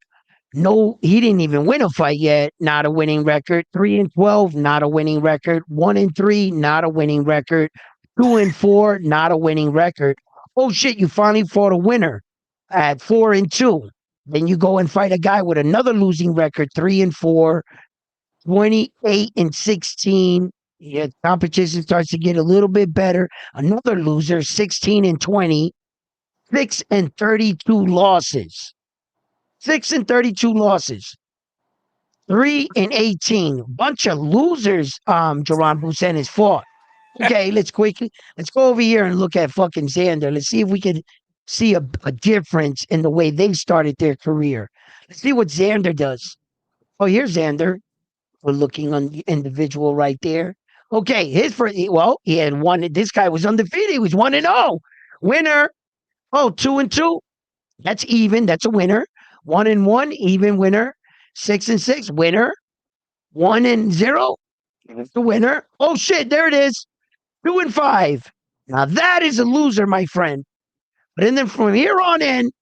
No, he didn't even win a fight yet. Not a winning record. 3-12, not a winning record. 1-3, not a winning record. 2-4, not a winning record. Oh shit, you finally fought a winner at 4-2. Then you go and fight a guy with another losing record, 3-4, 28-16. Yeah, competition starts to get a little bit better. Another loser, 16-20, 6-32 losses. 6-32 losses. 3-18. Bunch of losers, Jerron Busen has fought. Okay, let's go over here and look at fucking Xander. Let's see if we can see a difference in the way they started their career. Let's see what Xander does. Oh, here's Xander. We're looking on the individual right there. Okay, his first, well, he had one. This guy was undefeated. He was 1-0. Winner. Oh, 2-2. That's even. That's a winner. 1-1, even winner. 6-6, winner. 1-0. That's the winner. Oh shit, there it is. 2-5. Now that is a loser, my friend. But then from here on in,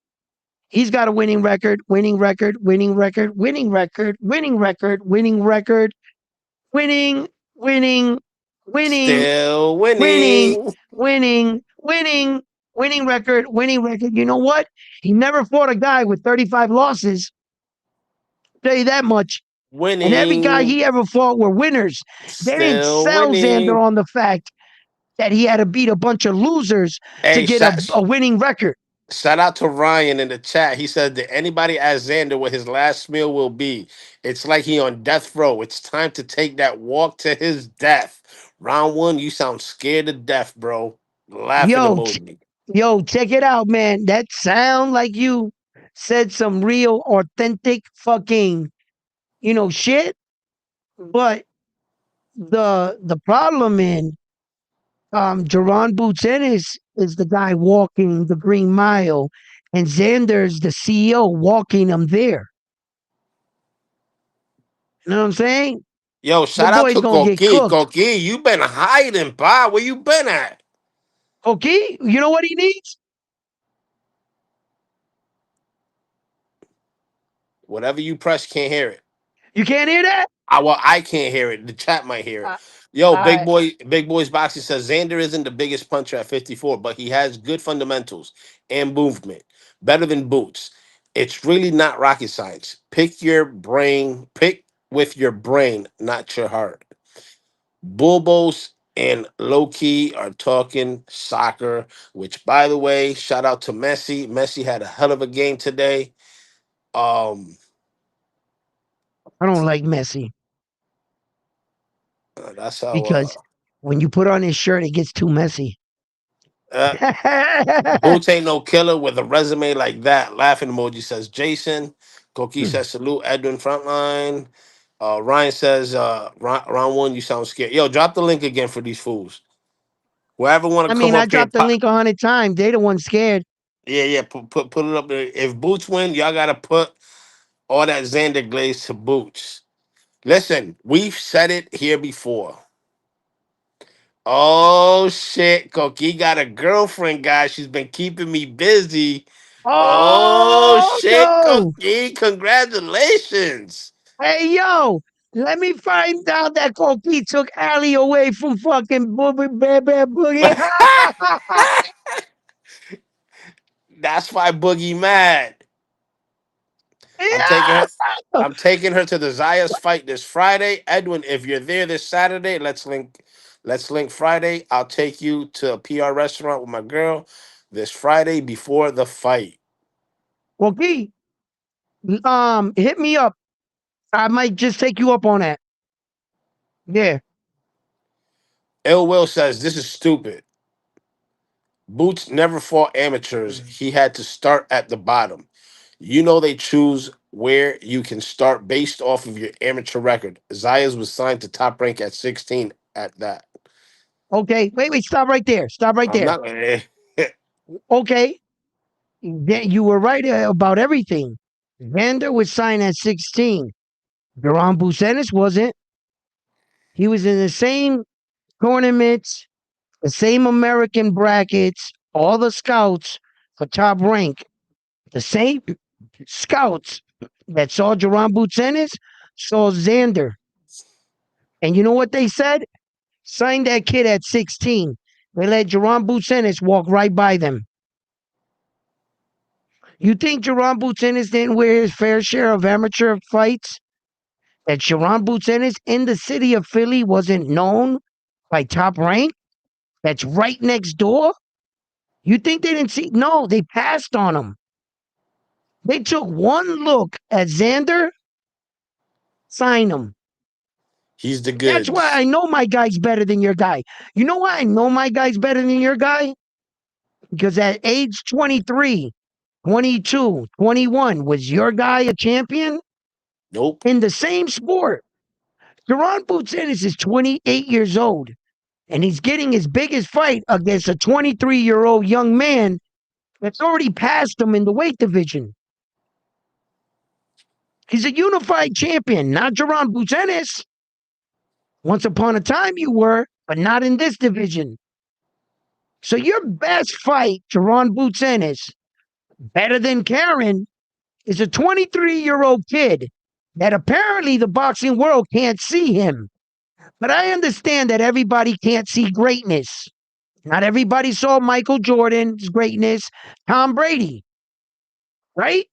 he's got a winning record, winning record, winning record, winning record, winning record, winning record, winning, winning, winning, Still winning, winning. winning, winning, winning record, winning record. You know what? He never fought a guy with 35 losses. I'll tell you that much. And every guy Winning. he ever fought were winners. They didn't Still sell Xander winning. on the fact that he had to beat a bunch of losers to Hey, get a winning record. shout out to Ryan in the chat. He said, "Did anybody ask Xander what his last meal will be? It's like he on death row. It's time to take that walk to his death." Round one, you sound scared to death, bro. Laughing Yo, emoji. yo, check it out, man. That sound like you said some real authentic fucking, shit. But the problem in Jerron Boots Ennis is the guy walking the Green Mile, and Xander's the CEO walking him there. You know what I'm saying? Yo, Your shout out boy's to gonna get Goki. cooked. Goki, you been hiding, Bob. Where you been at? Okay, you know what he needs? Whatever you press, can't hear it. You can't hear that? I can't hear it. The chat might hear it. Uh, Yo, uh, Big Boys Boxing says Xander isn't the biggest puncher at 54, but he has good fundamentals and movement, better than Boots. It's really not rocket science. Pick with your brain, not your heart. Bulbos and Low Key are talking soccer, which, by the way, shout out to Messi. Messi had a hell of a game today. Um, I don't like Messi that's how. because when you put on his shirt, it gets too messy. Uh, Boots ain't no killer with a resume like that. Laughing emoji says Jason. Koki says salute Edwin Frontline. Ryan says round one, you sound scared. Yo, drop the link again for these fools. Whoever want I to come mean, I up here, dropped the link 100 times. They the ones scared. yeah, put it up there. If Boots win, y'all gotta put all that Xander glaze to Boots. Listen, we've said it here before. Oh shit, Koki got a girlfriend, guys. She's been keeping me busy. Oh Oh shit, no! Cookie! Congratulations. Hey yo, let me find out that Koki took Ali away from fucking Boogie Bear Bear Boogie. That's why Boogie mad. I'm taking her. Yeah! I'm taking her to the Zayas fight this Friday. Edwin, if you're there this Saturday, let's link. Let's link Friday. I'll take you to a PR restaurant with my girl this Friday before the fight. Koki, hit me up. I might just take you up on that. Yeah. Ill Will says this is stupid. Boots never fought amateurs. He had to start at the bottom. You know they choose where you can start based off of your amateur record. Zayas was signed to top rank at 16 at that. Okay. Wait. Stop right there. Stop right I'm there. not Okay. You were right about everything. Vander was signed at 16. Duran Bucenis wasn't. He was in the same tournaments, the same American brackets, all the scouts for top rank. The same scouts that saw Duran Bucenis saw Xander. And you know what they said? Sign that kid at 16. They let Duran Bucenis walk right by them. You think Duran Bucenis didn't wear his fair share of amateur fights? That Duran Bucenis in the city of Philly wasn't known by top rank? That's right next door? You think they didn't see? No, they passed on him. They took one look at Xander, sign him. He's the That's why I goods. know my guy's better than your guy. You know why I know my guy's better than your guy? Because at age 23, 22, 21, was your guy a champion Nope. in the same sport? Deron Boots Ennis is 28 years old, and he's getting his biggest fight against a 23-year-old young man that's already passed him in the weight division. He's a unified champion, not Deron Boots Ennis. Once upon a time you were, but not in this division. So your best fight, Deron Boots Ennis, better than Karen, is a 23-year-old kid that apparently the boxing world can't see him. But I understand that everybody can't see greatness. Not everybody saw Michael Jordan's greatness, Tom Brady, right?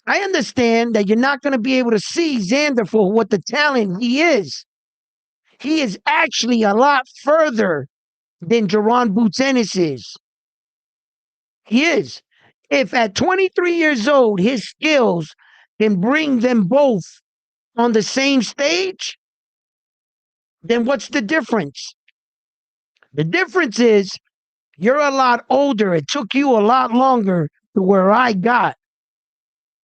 I understand that you're not going to be able to see Xander for what the talent he is. He is actually a lot further than Deron Boots Ennis is. He is. If at 23 years old, his skills can bring them both on the same stage, then what's the difference? The difference is you're a lot older. It took you a lot longer to where I got.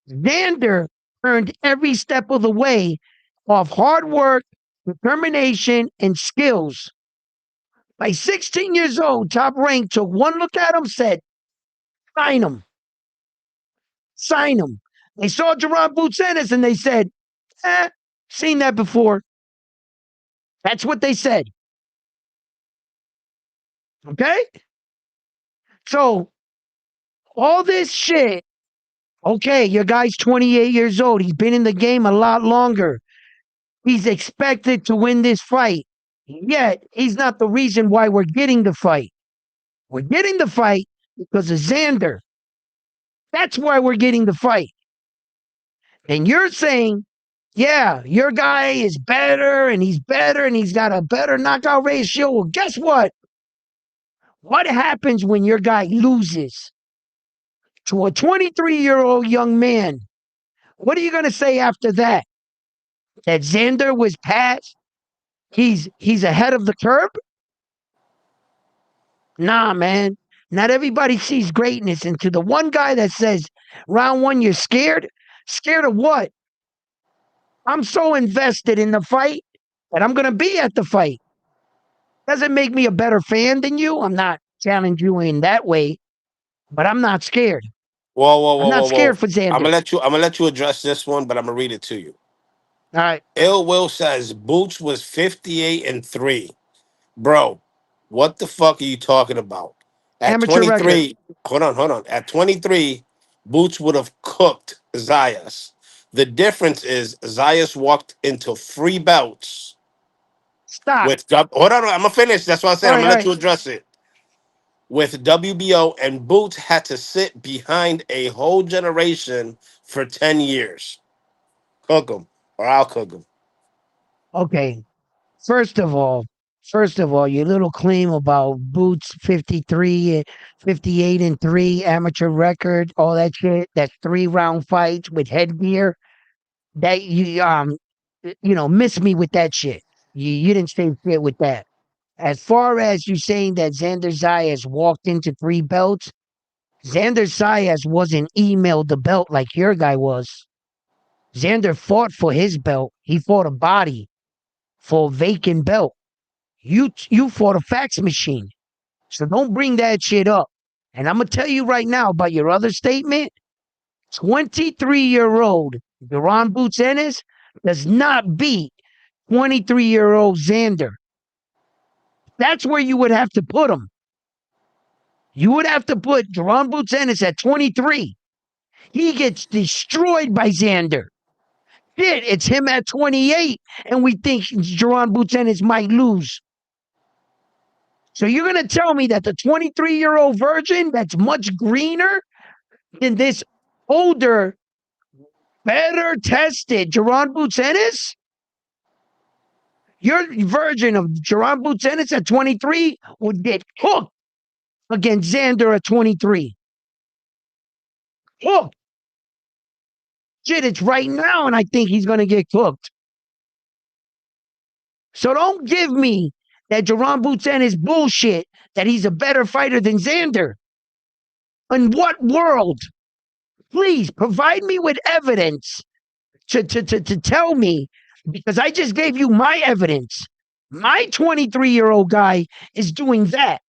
Xander earned every step of the way off hard work, determination, and skills. By 16 years old, Top Rank took one look at him, said, sign him. Sign him. They saw Deron Boots Ennis and they said, seen that before. That's what they said. Okay? So, all this shit, okay, your guy's 28 years old. He's been in the game a lot longer. He's expected to win this fight. Yet, he's not the reason why we're getting the fight. We're getting the fight because of Xander. That's why we're getting the fight. And you're saying, yeah, your guy is better and he's got a better knockout ratio. Well, guess what? What happens when your guy loses to a 23-year-old young man? What are you going to say after that? That Xander was past? He's ahead of the curve? Nah, man. Not everybody sees greatness. And to the one guy that says, round one, you're scared? Scared of what? I'm so invested in the fight that I'm going to be at the fight. Doesn't make me a better fan than you. I'm not challenging you in that way, but I'm not scared. Whoa, whoa, I'm whoa, not whoa, whoa. scared for Xander. I'm gonna let you address this one, but I'm gonna read it to you. All right. Ill Will says Boots was 58-3. Bro, what the fuck are you talking about? At Amateur record. 23, hold on. At 23, Boots would have cooked Zayas. The difference is Zayas walked into free belts Stop. with hold on, I'm gonna finish. That's what I All said. I'm right. gonna All let right. you address it. With WBO, and Boots had to sit behind a whole generation for 10 years. Cook them, or I'll cook them. Okay. First of all, your little claim about Boots 53, 58-3 amateur record, all that shit, that's 3-round fights with headgear. That miss me with that shit. You didn't say shit with that. As far as you saying that Xander Zayas walked into 3 belts, Xander Zayas wasn't emailed the belt like your guy was. Xander fought for his belt. He fought a body for a vacant belt. You fought a fax machine. So don't bring that shit up. And I'm gonna tell you right now about your other statement. 23-year-old Deron Boots Ennis does not beat 23-year-old Xander. That's where you would have to put him. You would have to put Deron Boots Ennis at 23. He gets destroyed by Xander. Shit, it's him at 28, and we think Deron Boots Ennis might lose. So you're going to tell me that the 23-year-old virgin that's much greener than this older, better tested Deron Boots Ennis? Your virgin of Deron Boots Ennis at 23 would get hooked against Xander at 23. Hooked. Shit, it's right now, and I think he's going to get cooked. So don't give me that Deron Boots Ennis bullshit that he's a better fighter than Xander. In what world? Please provide me with evidence to tell me, because I just gave you my evidence. My 23-year-old guy is doing that.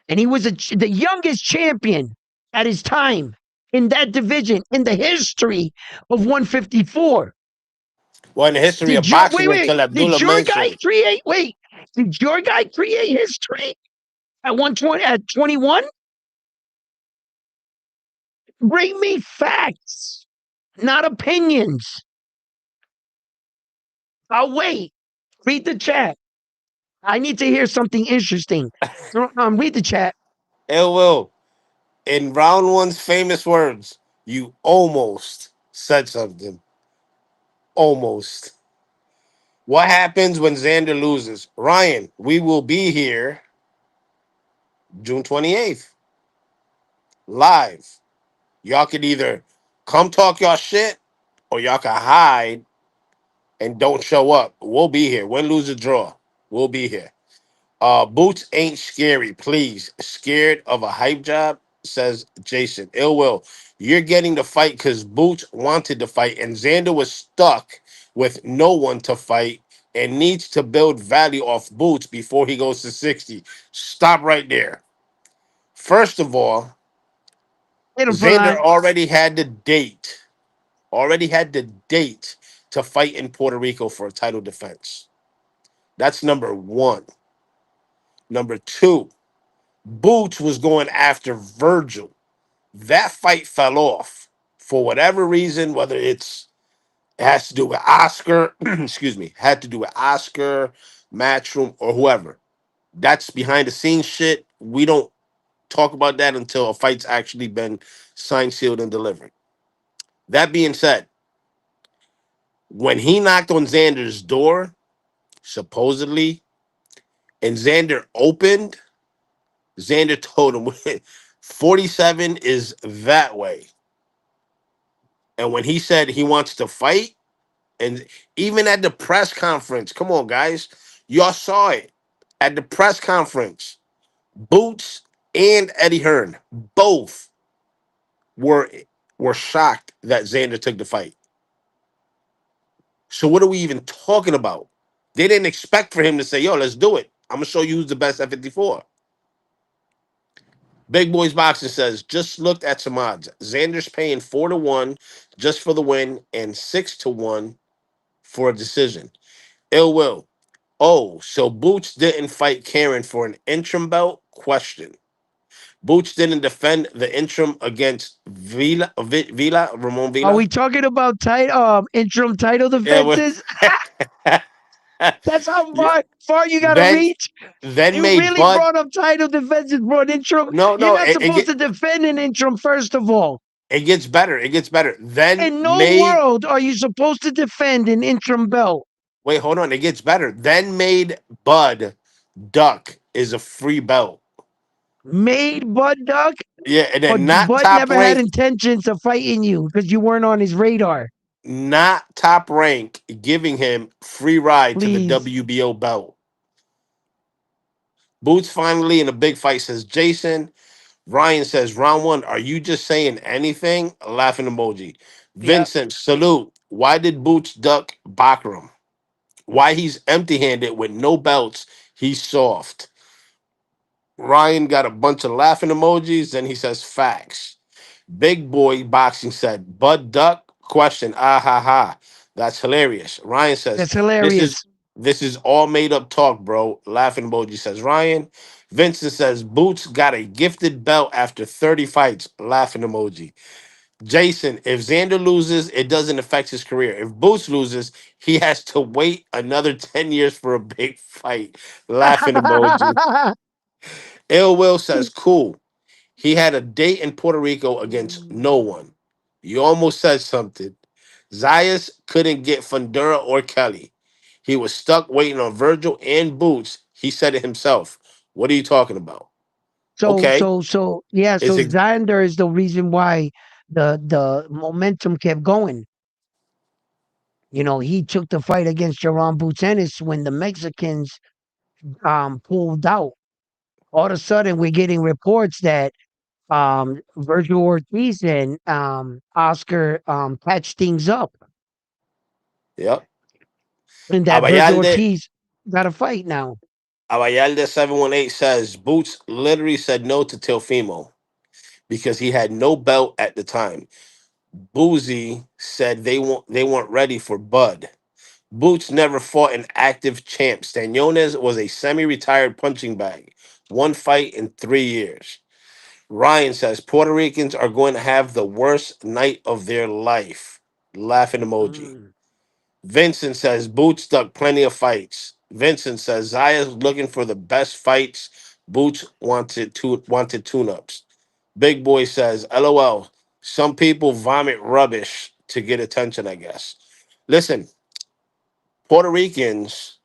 And he was the youngest champion at his time in that division in the history of 154. Well, in the history of Did your boxing until did Abdullah your guy mentioned. create did your guy create history at 120 at 21? Bring me facts, not opinions. I'll wait. Read the chat. I need to hear something interesting. Read the chat. Ill will. In round one's famous words, you almost said something. Almost. What happens when Xander loses? Ryan, we will be here June 28th, live. Y'all could either come talk y'all shit or y'all can hide and don't show up. We'll be here. Win, lose, or draw. We'll be here. Boots ain't scary, please. Scared of a hype job, says Jason. Ill will. You're getting the fight because Boots wanted to fight, and Xander was stuck with no one to fight and needs to build value off Boots before he goes to 60. Stop right there. First of all, Hit him for Xander line. already had the date. Already had the date to fight in Puerto Rico for a title defense. That's number one. Number two, Boots was going after Virgil. That fight fell off for whatever reason, whether it has to do with Oscar, excuse me, had to do with Oscar, Matchroom, or whoever. That's behind the scenes shit. We don't talk about that until a fight's actually been signed, sealed, and delivered. That being said, when he knocked on Xander's door, supposedly, and Xander opened, Xander told him 47 is that way. And when he said he wants to fight, and even at the press conference, come on, guys, y'all saw it at the press conference. Boots and Eddie Hearn both were were shocked that Xander took the fight. So what are we even talking about? They didn't expect for him to say, "Yo, let's do it. I'm gonna show you who's the best at 54." Big Boys Boxing says, just looked at some odds. Xander's paying 4-1 just for the win and 6-1 for a decision. Ill will. Oh, so Boots didn't fight Karen for an interim belt? Question. Boots didn't defend the interim against Ramon Are we Villa? talking about interim title Yeah, we're defenses? That's how yeah. far you gotta Then reach. then You made really Bud. brought up title defenses for an interim. No, You're no, not supposed to defend an interim first of all. it gets better. It gets better. Then In no made world are you supposed to defend an interim belt. wait, hold on. It gets better. Then made Bud Duck is a free belt. Made Bud Duck, Yeah, and or then not Bud top never had rank, intentions of fighting you because you weren't on his radar. not top rank, giving him free ride to the Please. WBO belt. Boots finally in a big fight, says Jason. Ryan says, round one, are you just saying anything? A laughing emoji. Yeah. Vincent, salute. Why did Boots duck Bakram? Why he's empty handed with no belts? He's soft. Ryan got a bunch of laughing emojis. Then he says, facts. Big Boy Boxing said, Bud Duck? Question, ah ha ha. That's hilarious. Ryan says, That's this is hilarious. this is all made up talk, bro. Laughing emoji says Ryan. Vincent says, Boots got a gifted belt after 30 fights. Laughing emoji. Jason, if Xander loses, it doesn't affect his career. If Boots loses, he has to wait another 10 years for a big fight. Laughing emoji. Ill Will says, cool. He had a date in Puerto Rico against no one. You almost said something. Zayas couldn't get Fundura or Kelly. He was stuck waiting on Virgil and Boots. He said it himself. What are you talking about? Okay. Yeah, Is so it Xander is the reason why the momentum kept going. He took the fight against Jerome Butenis when the Mexicans pulled out. All of a sudden we're getting reports that Virgil Ortiz and Oscar patched things up, Yep. and that Virgil Abayalde Ortiz got a fight now. Abayalde 718 says Boots literally said no to Teofimo because he had no belt at the time. Boozy said they weren't ready for Bud. Boots never fought an active champ. Staniones was a semi-retired punching bag. One fight in 3 years. Ryan says Puerto Ricans are going to have the worst night of their life. Laughing emoji. Mm. Vincent says Boots stuck plenty of fights. Vincent says Zaya's looking for the best fights. Boots wanted tune-ups. Big Boy says, LOL. Some people vomit rubbish to get attention, I guess. Listen, Puerto Ricans,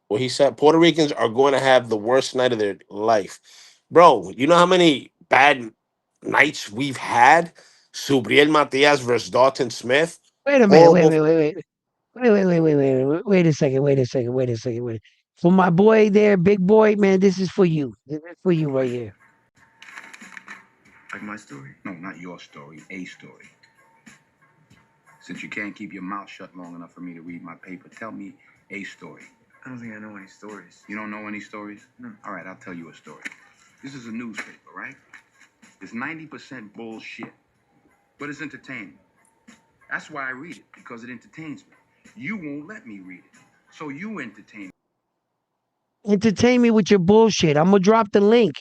he said Puerto Ricans are going to have the worst night of their life. Bro, you know how many bad nights we've had? Subriel Matias versus Dalton Smith. Wait a minute. Wait, Horrible. wait, wait, wait. Wait a second. Wait. For my boy there, big boy, man, this is for you. This is for you right here. Like my story? No, not your story, a story. Since you can't keep your mouth shut long enough for me to read my paper, tell me a story. I don't think I know any stories. You don't know any stories? No. All right, I'll tell you a story. This is a newspaper, right? It's 90% bullshit, but it's entertaining. That's why I read it, because it entertains me. You won't let me read it, so you entertain me. Entertain me with your bullshit. I'm gonna drop the link.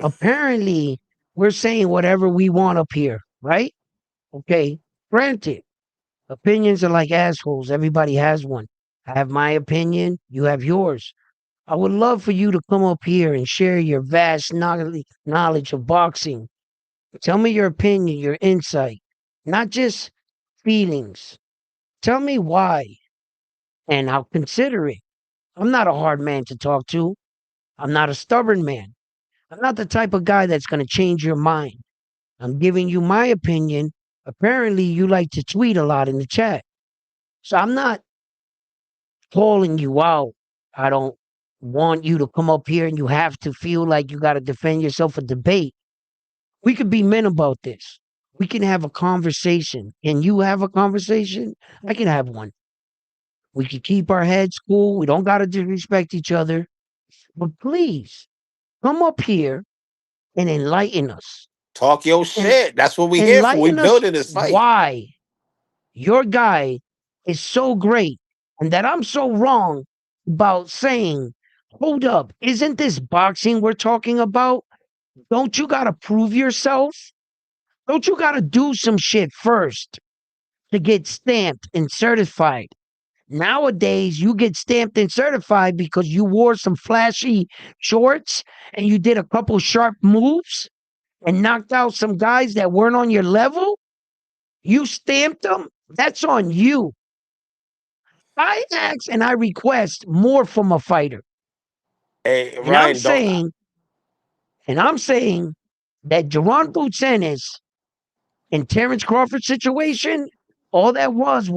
Apparently, we're saying whatever we want up here, right? Okay. Granted, opinions are like assholes. Everybody has one. I have my opinion. You have yours. I would love for you to come up here and share your vast knowledge of boxing. Tell me your opinion, your insight, not just feelings. Tell me why, and I'll consider it. I'm not a hard man to talk to. I'm not a stubborn man. I'm not the type of guy that's going to change your mind. I'm giving you my opinion. Apparently, you like to tweet a lot in the chat. So I'm not calling you out. I don't want you to come up here and you have to feel like you got to defend yourself a debate. We could be men about this. We can have a conversation. Can you have a conversation? I can have one. We can keep our heads cool. We don't got to disrespect each other. But please come up here and enlighten us. Talk your And shit. That's what we here for. We enlighten us building this fight. why your guy is so great and that I'm so wrong about saying, hold up, isn't this boxing we're talking about? Don't you got to prove yourself? Don't you got to do some shit first to get stamped and certified? Nowadays, you get stamped and certified because you wore some flashy shorts and you did a couple sharp moves and knocked out some guys that weren't on your level. You stamped them. That's on you. I ask and I request more from a fighter. Hey, And I'm Ryan, don't saying, and I'm saying that Jerron Boots Ennis and Terrence Crawford situation, all that was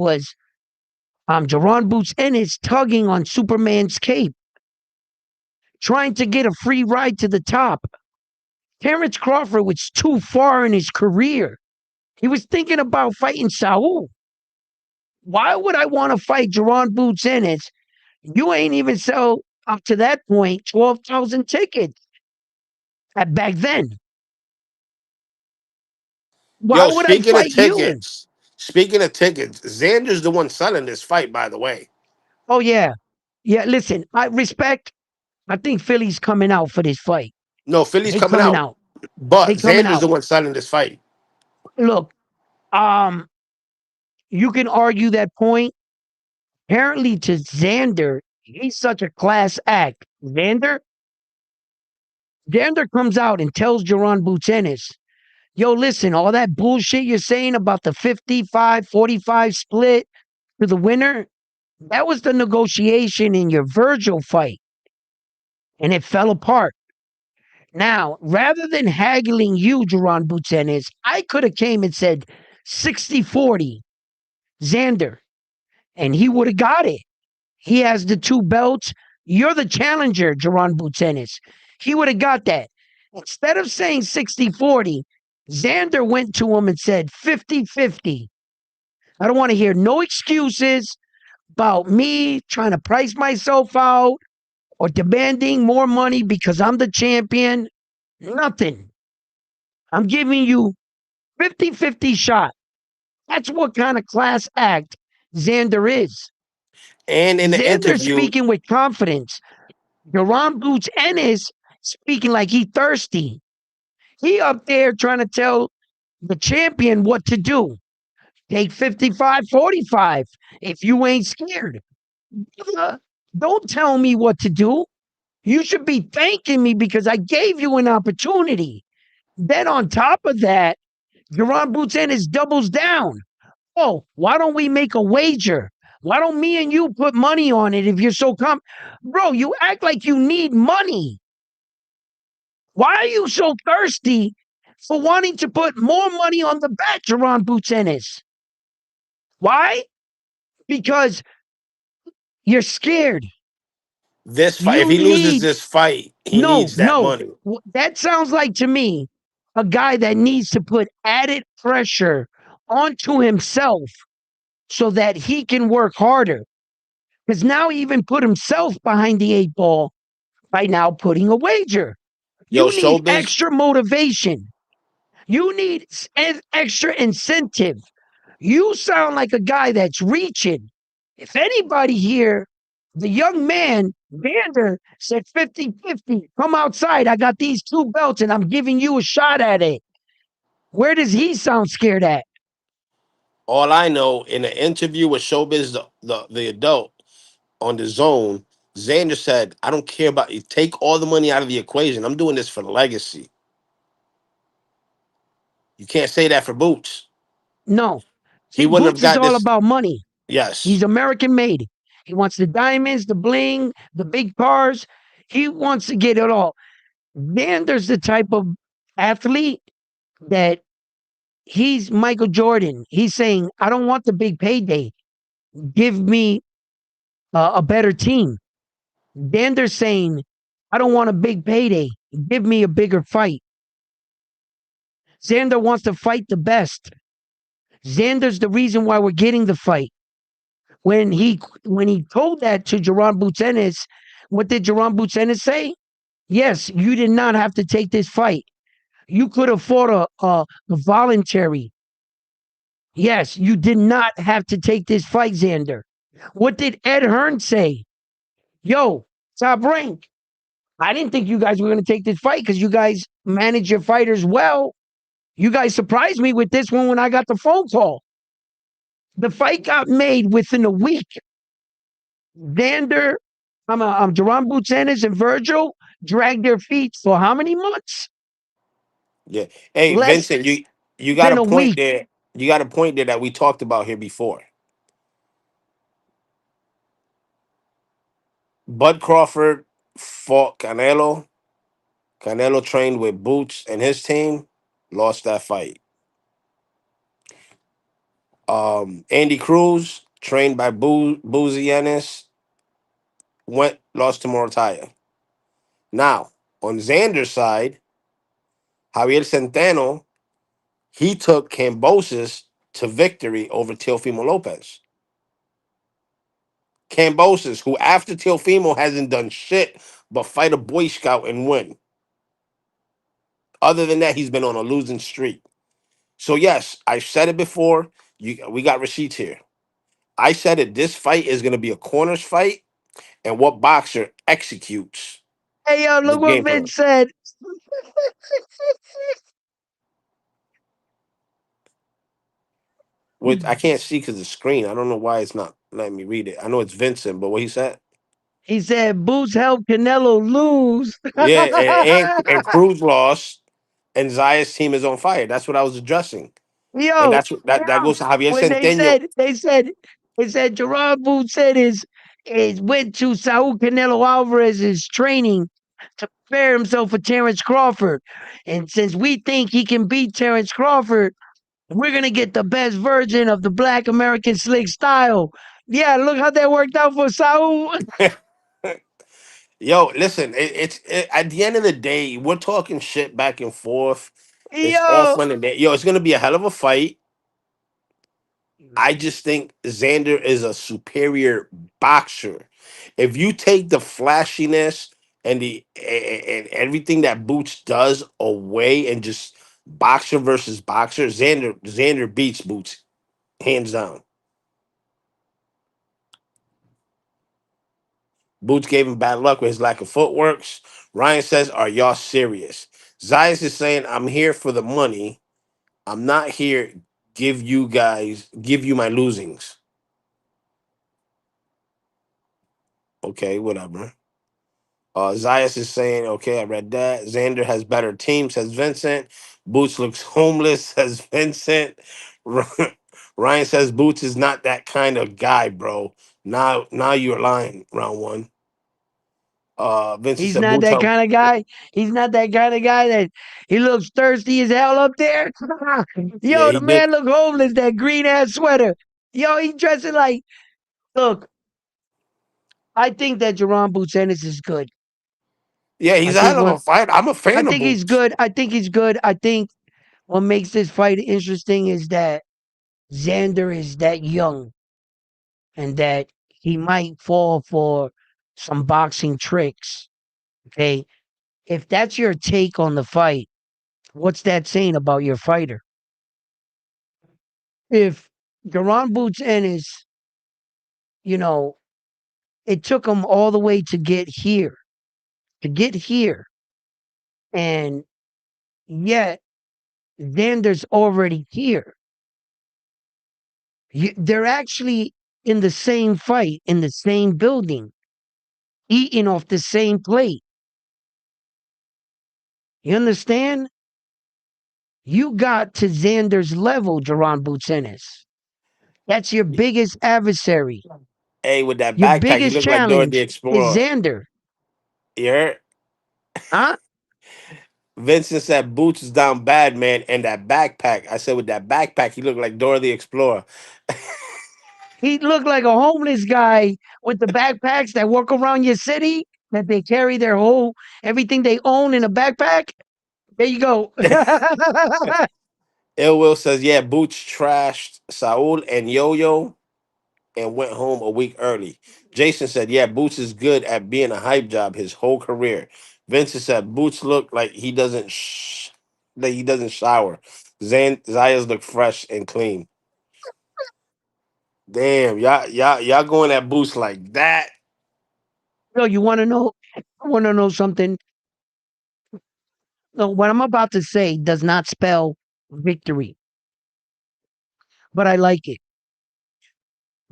Jerron Boots Ennis tugging on Superman's cape, trying to get a free ride to the top. Terrence Crawford was too far in his career. He was thinking about fighting Saul. Why would I want to fight Jerron Boots Ennis? You ain't even sell up to that point 12,000 tickets at back then. Why Yo, would I fight you? speaking of tickets, Xander's the one selling this fight, by the way. Oh yeah. Yeah, listen, I respect. I think Philly's coming out for this fight. No, Philly's They coming coming out, out. but They coming Xander's the out. one selling this fight. Look, um, you can argue that point. Apparently to Xander, he's such a class act. Xander comes out and tells Jerron Boots Ennis, yo, listen, all that bullshit you're saying about the 55-45 split to the winner, that was the negotiation in your Virgil fight, and it fell apart. Now, rather than haggling you, Jerron Boots Ennis, I could have came and said 60-40, Xander, and he would have got it. He has the two belts. You're the challenger, Jerron Boots Ennis. He would have got that. Instead of saying 60-40, Xander went to him and said 50-50. I don't want to hear no excuses about me trying to price myself out or demanding more money because I'm the champion. Nothing. I'm giving you 50-50 shot. That's what kind of class act Xander is. And in the Xander interview, speaking with confidence. Duran Boots Ennis speaking like he thirsty. He up there trying to tell the champion what to do. Take 55-45 if you ain't scared. Don't tell me what to do. You should be thanking me because I gave you an opportunity. Then on top of that, Duran Boots Ennis doubles down. Oh, why don't we make a wager? Why don't me and you put money on it if you're so Bro, you act like you need money. Why are you so thirsty for wanting to put more money on the bet, Duran Boots Ennis? Why? Because you're scared. this fight, if You he loses need, this fight, he no, needs that no. money. That sounds like to me a guy that needs to put added pressure onto himself so that he can work harder. Because now he even put himself behind the eight ball by now putting a wager. Yo, You need showbiz. extra motivation. You need extra incentive. You sound like a guy that's reaching. If anybody here, the young man, Xander, said 50-50, come outside. I got these two belts and I'm giving you a shot at it. Where does he sound scared at? All I know, in an interview with Showbiz, the adult on the zone, Xander said, "I don't care about you. Take all the money out of the equation. I'm doing this for the legacy." You can't say that for Boots. No. He See, wouldn't have Boots is got all this. about money. Yes. He's American made. He wants the diamonds, the bling, the big cars. He wants to get it all. Xander's the type of athlete that he's Michael Jordan. He's saying, I don't want the big payday. Give me a better team. Xander's saying, I don't want a big payday. Give me a bigger fight. Xander wants to fight the best. Xander's the reason why we're getting the fight. When he told that to Jerron Boots Ennis, what did Jerron Boots Ennis say? Yes, you did not have to take this fight. You could have fought a voluntary. Yes, you did not have to take this fight, Xander. What did Ed Hearn say? Yo, Top Rank. I didn't think you guys were going to take this fight because you guys manage your fighters well. You guys surprised me with this one when I got the phone call. The fight got made within a week. Xander, I'm Jerron Boots Ennis and Virgil dragged their feet for how many months? Yeah. Hey, Less Vincent, you got than a a point week. there. You got a point there that we talked about here before. Bud Crawford fought Canelo. Canelo trained with Boots and his team, lost that fight. Andy Cruz, trained by Boozy Ennis, went lost to Mortaya. Now, on Xander's side, Javier Centeno, he took Cambosis to victory over Teofimo Lopez. Cambosis, who after Teofimo hasn't done shit but fight a Boy Scout and win. Other than that, he's been on a losing streak. So yes, I said it before. We got receipts here. I said it. This fight is going to be a corners fight, and what boxer executes Hey, yo, the look what game plan. Vince said. Which I can't see because the screen. I don't know why it's not letting me read it. I know it's Vincent, but what he said. He said, Boots helped Canelo lose. Yeah, and Cruz lost, and Zaya's team is on fire. That's what I was addressing, and Yo, that goes to Javier when Centeno. they said Gerard Boots said is went to Saul Canelo Alvarez's training to prepare himself for Terrence Crawford. And since we think he can beat Terrence Crawford, we're gonna get the best version of the Black American slick style. Yeah, look how that worked out for Saul. Yo, listen, at the end of the day, we're talking shit back and forth. It's all Yo, fun and yo, it's gonna be a hell of a fight. I just think Xander is a superior boxer. If you take the flashiness and and everything that Boots does away and just boxer versus boxer, Xander beats Boots hands down. Boots gave him bad luck with his lack of footworks. Ryan says, "Are y'all serious?" Zayas is saying, "I'm here for the money. I'm not here give you my losings." Okay, whatever. Zayas is saying, okay, I read that. Xander has better team, says Vincent. Boots looks homeless, says Vincent. Ryan says Boots is not that kind of guy, bro. Now you're lying, round one. Vincent he's said not Boots that help. kind of guy. He's not that kind of guy that he looks thirsty as hell up there. Yeah, Yo, he the did. man look homeless, that green ass sweater. Yo, he dressing like, look, I think that Jerron Boots Ennis is good. Yeah, I he's a think hell of what a fight. I'm a I fan of think he's Boots. good. I think he's good. I think what makes this fight interesting is that Xander is that young and that he might fall for some boxing tricks. Okay. If that's your take on the fight, what's that saying about your fighter? If Garon Boots Ennis, you know, it took him all the way to get here, and yet Xander's already here. They're actually in the same fight, in the same building, eating off the same plate. You understand? You got to Xander's level, Jaron Butsenis. That's your biggest adversary. Hey, with that Your backpack, he biggest looked like Dora the challenge is Explorer. Xander. You heard? Huh? Vincent said Boots is down bad, man, and that backpack. I said with that backpack, he looked like Dora the Explorer. He looked like a homeless guy with the backpacks that walk around your city, that they carry their whole everything they own in a backpack. There you go. Ill Will says, yeah, Boots trashed Saul and Yo Yo and went home a week early. Jason said, yeah, Boots is good at being a hype job his whole career. Vincent said, Boots look like that he doesn't shower. Zayas look fresh and clean. Damn, y'all going at Boots like that? No, you want to know? I want to know something. No, what I'm about to say does not spell victory, but I like it.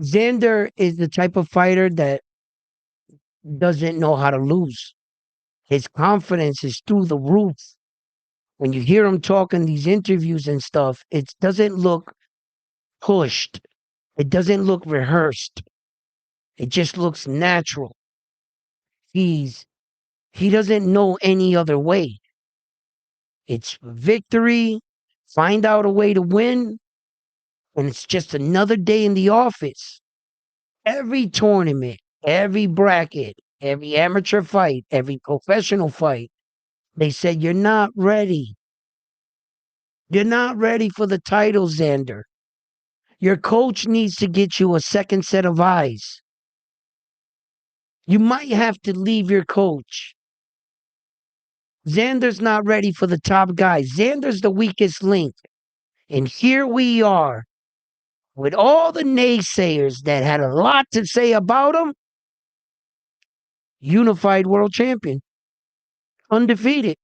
Xander is the type of fighter that doesn't know how to lose. His confidence is through the roof. When you hear him talk in these interviews and stuff, it doesn't look pushed. It doesn't look rehearsed. It just looks natural. He's he doesn't know any other way. It's victory, find out a way to win, and it's just another day in the office. Every tournament, every bracket, every amateur fight, every professional fight, they said, you're not ready. You're not ready for the title, Xander. Your coach needs to get you a second set of eyes. You might have to leave your coach. Xander's not ready for the top guy. Xander's the weakest link. And here we are with all the naysayers that had a lot to say about him, unified world champion, undefeated,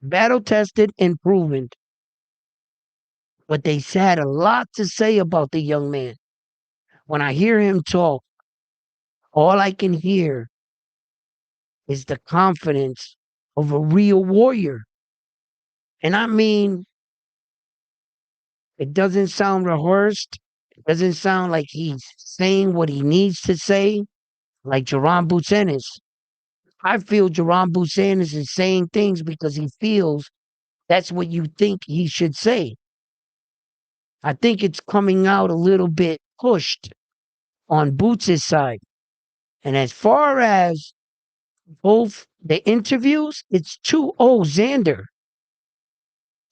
battle tested and proven. But they had a lot to say about the young man. When I hear him talk, all I can hear is the confidence of a real warrior. And I mean, it doesn't sound rehearsed. It doesn't sound like he's saying what he needs to say, like Jerron Butsenis. I feel Jerron Butsenis is saying things because he feels that's what you think he should say. I think it's coming out a little bit pushed on Boots' side. And as far as both the interviews, it's 2-0 Xander.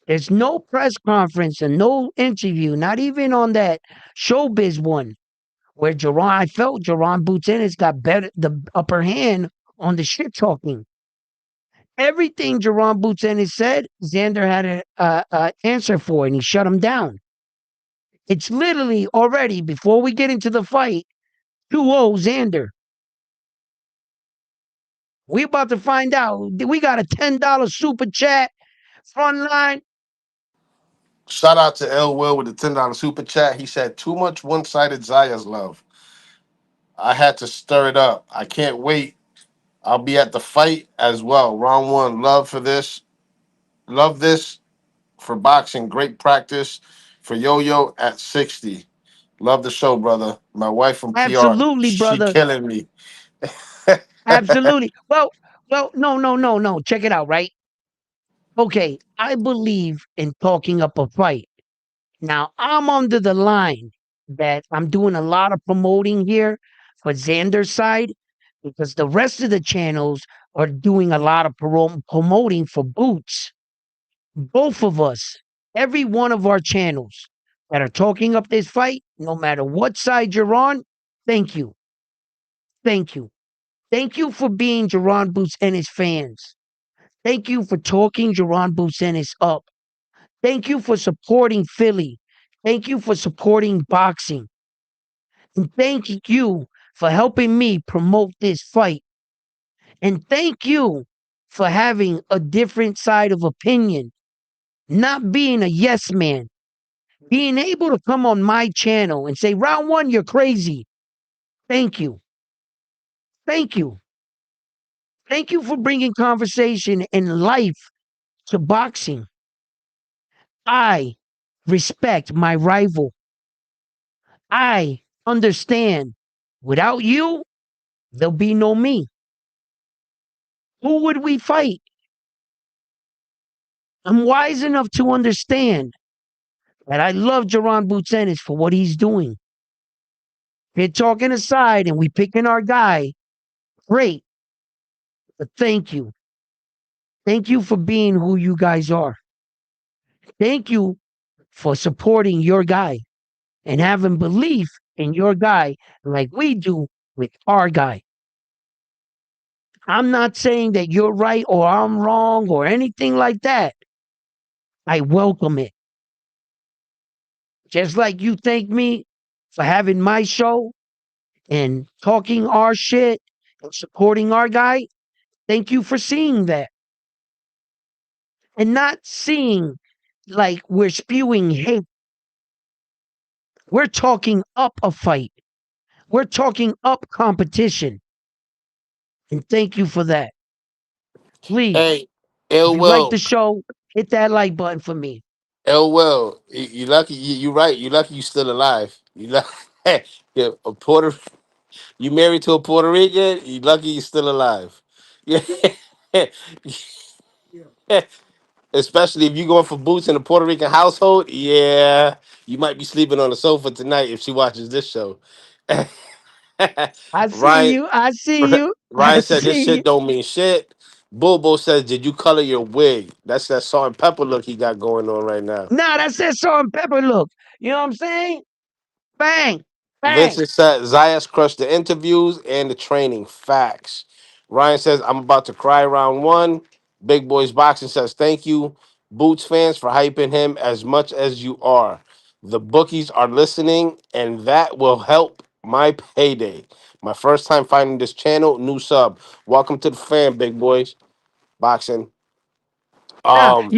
There's no press conference and no interview, not even on that showbiz one where I felt Jerron Boots Ennis got better, the upper hand on the shit talking. Everything Jerron Boots Ennis said, Xander had an answer for, and he shut him down. It's literally already before we get into the fight, 2-0 Xander. We about to find out. We got a $10 super chat front line. Shout out to L Will with the $10 super chat. He said, "Too much one-sided Zaya's love. I had to stir it up. I can't wait. I'll be at the fight as well. Round one. Love for this. Love this for boxing. Great practice for Yo-Yo at 60. Love the show, brother. My wife from PR. Absolutely, She brother. killing me." Absolutely. Well, no. Check it out, right? Okay, I believe in talking up a fight. Now, I'm under the line that I'm doing a lot of promoting here for Xander's side because the rest of the channels are doing a lot of promoting for Boots. Both of us, every one of our channels that are talking up this fight, no matter what side you're on, thank you. Thank you. Thank you for being Jerron Boots and his fans. Thank you for talking Jerron Boots and his up. Thank you for supporting Philly. Thank you for supporting boxing. And thank you for helping me promote this fight. And thank you for having a different side of opinion, not being a yes man, being able to come on my channel and say, round one, you're crazy. Thank you. Thank you. Thank you for bringing conversation and life to boxing. I respect my rival. I understand. Without you, there'll be no me. Who would we fight? I'm wise enough to understand that I love Jerron Boots Ennis for what he's doing. We're talking aside and we picking our guy. Great. But thank you. Thank you for being who you guys are. Thank you for supporting your guy and having belief in your guy like we do with our guy. I'm not saying that you're right or I'm wrong or anything like that. I welcome it. Just like you thank me for having my show and talking our shit and supporting our guy, thank you for seeing that and not seeing like we're spewing hate. We're talking up a fight. We're talking up competition. And thank you for that. Please, Hey, if L you like the Will. show, hit that like button for me. L Will. You lucky. You right. You lucky. You still alive. You lucky. Yeah, a Puerto. You married to a Puerto Rican. You lucky. You still alive. Yeah. Especially if you going for boots in a Puerto Rican household, yeah, you might be sleeping on the sofa tonight if she watches this show. I see Ryan you. I see you. I Ryan said this see you. shit don't mean shit. Bobo says, "Did you color your wig?" That's that salt and pepper look he got going on right now. Nah, that's that salt and pepper look. You know what I'm saying? Bang, bang. Vincent said Zayas crushed the interviews and the training. Facts. Ryan says, "I'm about to cry round one." Big Boys Boxing says, "Thank you, Boots fans, for hyping him as much as you are. The bookies are listening, and that will help my payday. My first time finding this channel, new sub. Welcome to the fam, Big Boys Boxing." Nah, Um,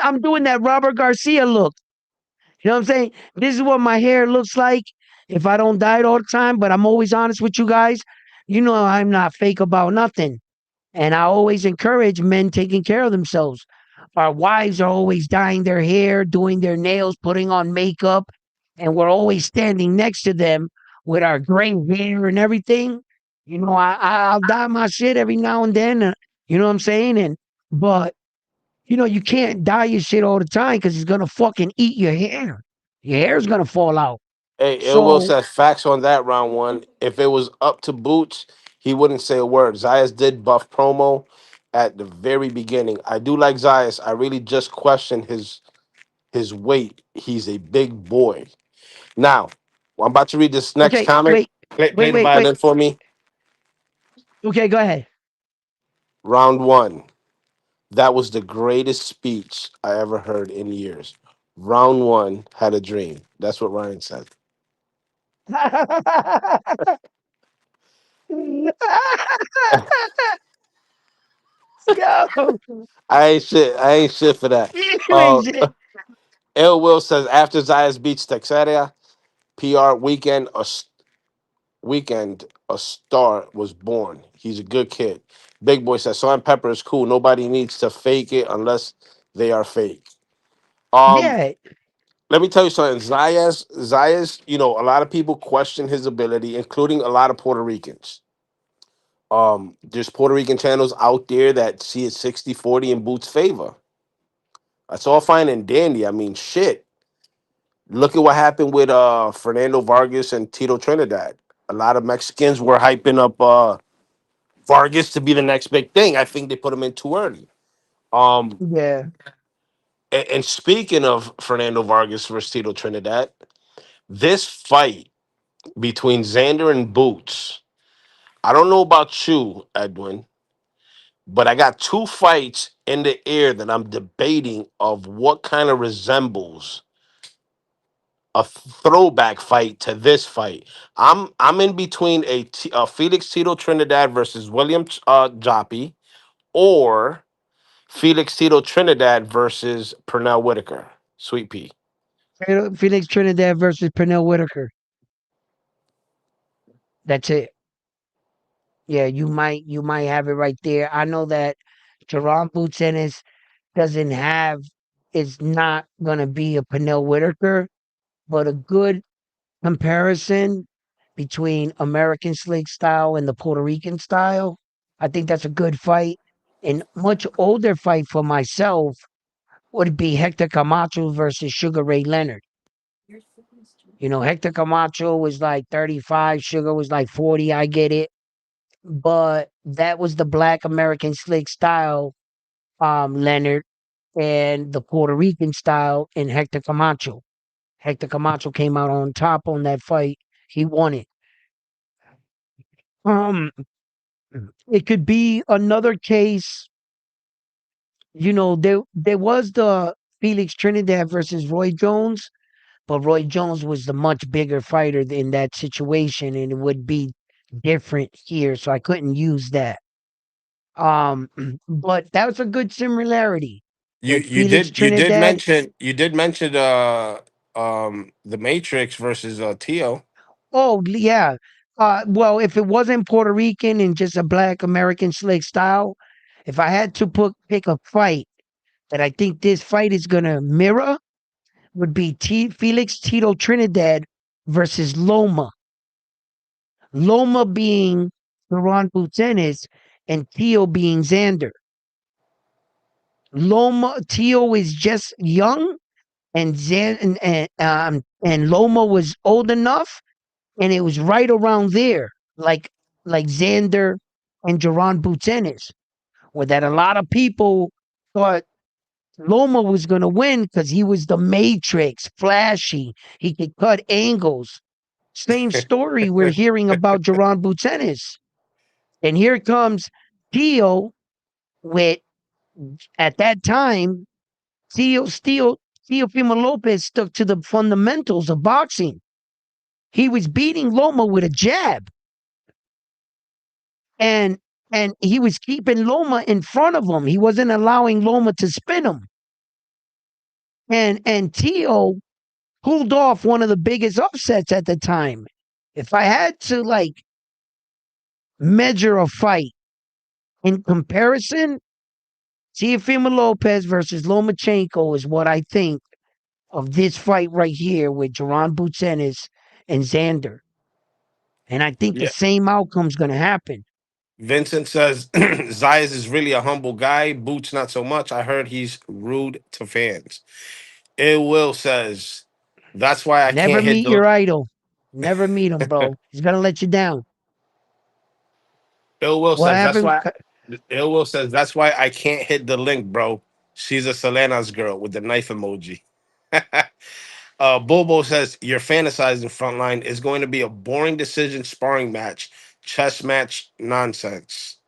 I'm doing that Robert Garcia look. You know what I'm saying? This is what my hair looks like if I don't dye it all the time, but I'm always honest with you guys. You know I'm not fake about nothing. And I always encourage men taking care of themselves. Our wives are always dyeing their hair, doing their nails, putting on makeup, and we're always standing next to them with our gray hair and everything. You know, I'll dye my shit every now and then. You know what I'm saying? But you can't dye your shit all the time because it's gonna fucking eat your hair. Your hair's gonna fall out. Hey, Ill Will So says facts on that round one. If it was up to Boots, he wouldn't say a word. Zayas did buff promo at the very beginning. I do like Zayas. I really just question his weight. He's a big boy. Now, I'm about to read this next okay, comment. wait, Play wait, the wait, wait. violin for me. Okay, go ahead. Round one. That was the greatest speech I ever heard in years. Round one had a dream. That's what Ryan said. Yo, I ain't shit. I ain't shit for that. you Uh, ain't shit. Ill Will says after Zayas beats Texeria, PR weekend a star was born. He's a good kid. Big Boy says Salt and Pepper is cool. Nobody needs to fake it unless they are fake. Um, Yeah, Let me tell you something. Zayas, a lot of people question his ability, including a lot of Puerto Ricans. There's Puerto Rican channels out there that see it 60-40 in Boots' favor. That's all fine and dandy. I mean, shit. Look at what happened with Fernando Vargas and Tito Trinidad. A lot of Mexicans were hyping up Vargas to be the next big thing. I think they put him in too early. Um, yeah. and speaking of Fernando Vargas versus Tito Trinidad, this fight between Xander and Boots, I don't know about you, Edwin, but I got two fights in the air that I'm debating of what kind of resembles a throwback fight to this fight. I'm in between a Felix Tito Trinidad versus William Joppy, or Felix Tito Trinidad versus Pernell Whitaker. Sweet Pea. Felix Trinidad versus Pernell Whitaker. That's it. Yeah, you might have it right there. I know that Jerron Boots Ennis doesn't have is not gonna be a Pernell Whitaker, but a good comparison between American Slick style and the Puerto Rican style. I think that's a good fight. And much older fight for myself would be Hector Camacho versus Sugar Ray Leonard. Hector Camacho was like 35, Sugar was like 40. I get it. But that was the black American Slick style, Leonard, and the Puerto Rican style in Hector Camacho. Hector Camacho came out on top on that fight. He won it. Um, it could be another case. There was the Felix Trinidad versus Roy Jones, but Roy Jones was the much bigger fighter in that situation, and it would be different here, so I couldn't use that. Um, but that was a good similarity You with you Felix did you did Trinidad. mention you did mention the Matrix versus Tio. Oh yeah. Well, if it wasn't Puerto Rican and just a black American slick style, if I had to pick a fight that I think this fight is gonna mirror, would be Felix Tito Trinidad versus Loma. Loma being Duran Butenis and Tio being Xander. Tio is just young, and and Loma was old enough, and it was right around there, like Xander and Duran Butenis, where that a lot of people thought Loma was going to win because he was the Matrix, flashy. He could cut angles. Same story we're hearing about Duran Butenis. And here comes Tio with, at that time, Teofimo Lopez stuck to the fundamentals of boxing. He was beating Loma with a jab, and and he was keeping Loma in front of him. He wasn't allowing Loma to spin him. And Tio pulled off one of the biggest upsets at the time. If I had to measure a fight in comparison, Teofimo Lopez versus Lomachenko is what I think of this fight right here with Jerron Butzenis and Xander. And I think the Yeah. same outcome's going to happen. Vincent says Zayas is really a humble guy. Boots not so much. I heard he's rude to fans. It Will says That's why I Never can't hit meet the your idol. Never meet him, bro. He's gonna let you down. Ill Will What says that's happened? why Ill Will says that's why I can't hit the link, bro. She's a Selena's girl with the knife emoji. Bobo says you're fantasizing frontline is going to be a boring decision sparring match, chess match nonsense.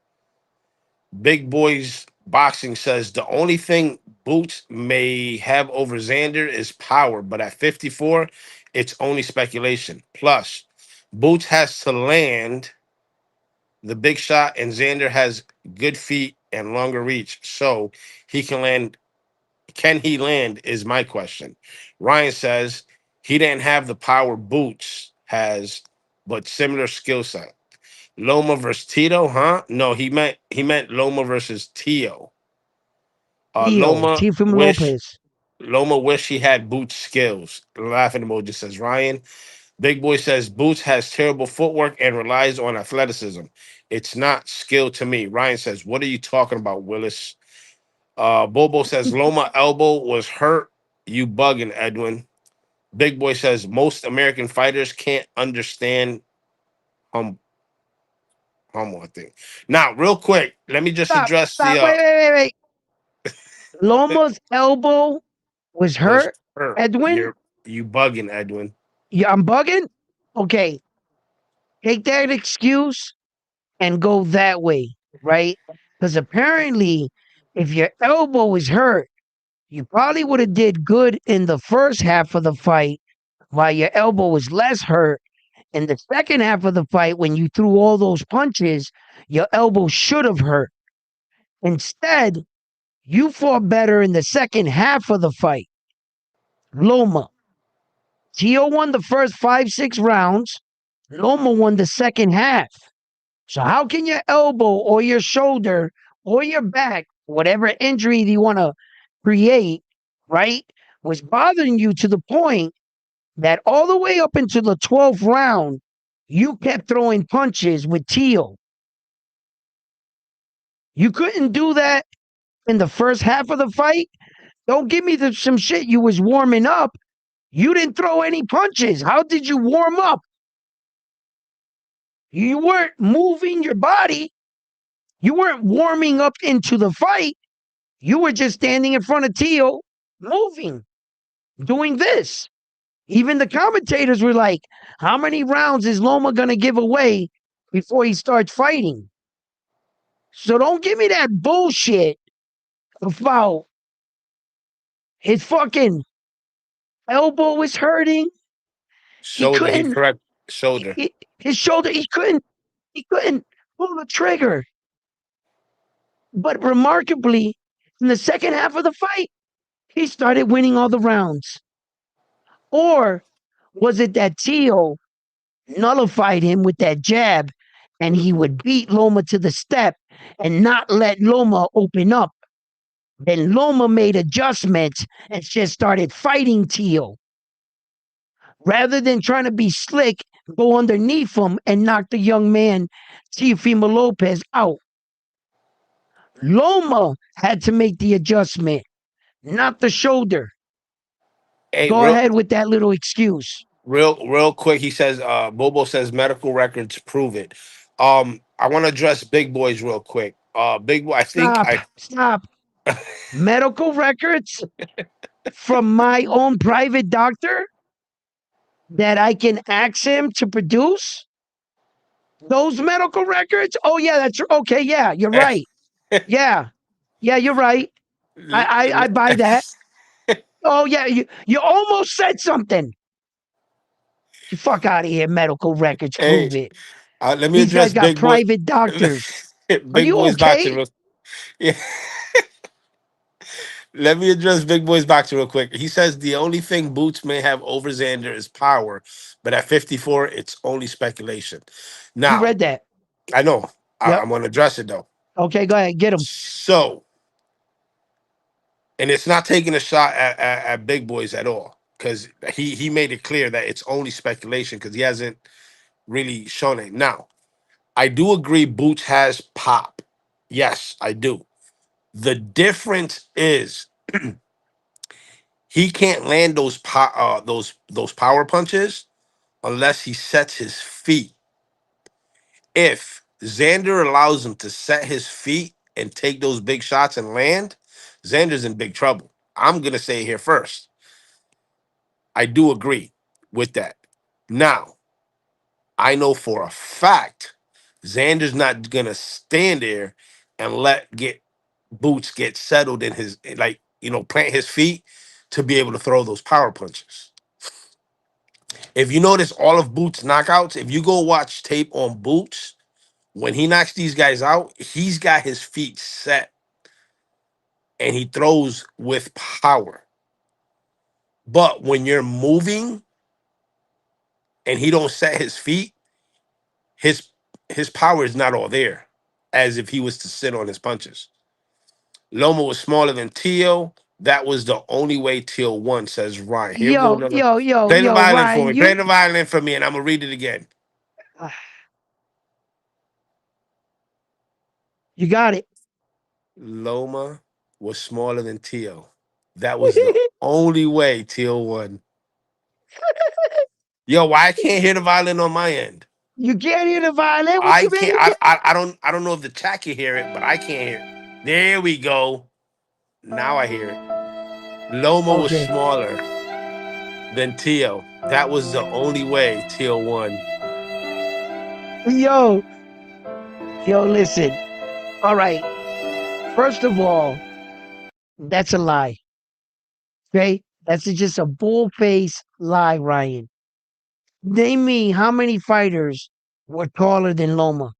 Big Boys Boxing says the only thing Boots may have over Xander is power, but at 54, it's only speculation. Plus, Boots has to land the big shot, and Xander has good feet and longer reach, so he can land. Can he land? Is my question. Ryan says he didn't have the power Boots has, but similar skill set. Loma versus Tito, huh? No, he meant Loma versus Tio. Theo, Teofimo Wish Lopez. Loma wish he had Boots skills. Laughing emoji says Ryan. Big Boy says Boots has terrible footwork and relies on athleticism. It's not skill to me. Ryan says, "What are you talking about, Willis?" Bobo says Loma elbow was hurt. You bugging, Edwin. Big Boy says most American fighters can't understand hum I think. Now, real quick, let me just Stop, address the stop. Wait. Loma's elbow was was hurt. hurt. Edwin, You bugging, Edwin. yeah, I'm bugging. Okay, take that excuse and go that way, right? Because apparently, if your elbow was hurt, you probably would have did good in the first half of the fight, while your elbow was less hurt. In the second half of the fight, when you threw all those punches, your elbow should have hurt. Instead, you fought better in the second half of the fight. Loma. Tio won the first 5, 6 rounds. Loma won the second half. So how can your elbow or your shoulder or your back, whatever injury you want to create, right, was bothering you to the point that all the way up into the 12th round, you kept throwing punches with Teal. You couldn't do that in the first half of the fight. Don't give me some shit you was warming up. You didn't throw any punches. How did you warm up? You weren't moving your body. You weren't warming up into the fight. You were just standing in front of Teal, moving, doing this. Even the commentators were like, how many rounds is Loma going to give away before he starts fighting? So don't give me that bullshit about his fucking elbow was hurting. He Shoulder, he couldn't, correct shoulder. his shoulder, he couldn't pull the trigger. But remarkably, in the second half of the fight, he started winning all the rounds. Or was it that Teal nullified him with that jab and he would beat Loma to the step and not let Loma open up? Then Loma made adjustments and just started fighting Teal. Rather than trying to be slick, go underneath him and knock the young man, Teofimo Lopez, out. Loma had to make the adjustment, not the shoulder. Hey, Go ahead with that little excuse. real quick, he says, Bobo says medical records prove it. I want to address Big Boys real quick. Big Boy, I think Stop, stop. Medical records from my own private doctor that I can ask him to produce those medical records. Oh, yeah, that's okay. Yeah, you're right. Yeah, yeah, you're right. I buy that. Oh, yeah, you almost said something. You fuck out of here. Medical records hey, prove it. let me These guys address got Big Boy. private doctors. Are Big you Boy's boxing okay? real. Yeah, let me address Big Boy's boxing real quick. He says the only thing Boots may have over Xander is power, but at 54, it's only speculation. You Now, read that. I know Yep. I'm going to address it though. Okay, go ahead. Get him. So, and it's not taking a shot at Big Boys at all because he made it clear that it's only speculation because he hasn't really shown it. Now, I do agree Boots has pop. Yes, I do. The difference is He can't land those power punches unless he sets his feet. If Xander allows him to set his feet and take those big shots and land, Xander's in big trouble. I'm gonna say it here first. I do agree with that. Now, I know for a fact Xander's not gonna stand there and let get Boots get settled in his plant his feet to be able to throw those power punches. If you notice all of Boots knockouts, if you go watch tape on Boots, when he knocks these guys out, he's got his feet set and he throws with power. But when you're moving and he don't set his feet, his his power is not all there, as if he was to sit on his punches. Loma was smaller than Tio. That was the only way Tio won, says Ryan. Here go Yo, another. yo, yo, Play the yo, violin for Ryan, me. Play the violin for me, and I'm gonna read it again. you got it. Loma was smaller than Tio. That was the only way Tio won. Yo, why I can't hear the violin on my end? You can't hear the violin. What I you mean? can't. You can't? I don't know if the chat can hear it, but I can't hear it. There we go. Now I hear it. Loma was Okay. smaller than Tio. That was the only way Tio won. Yo, yo, listen. All right. First of all, that's a lie. Okay? That's just a bull face lie, Ryan. Name me how many fighters were taller than Loma.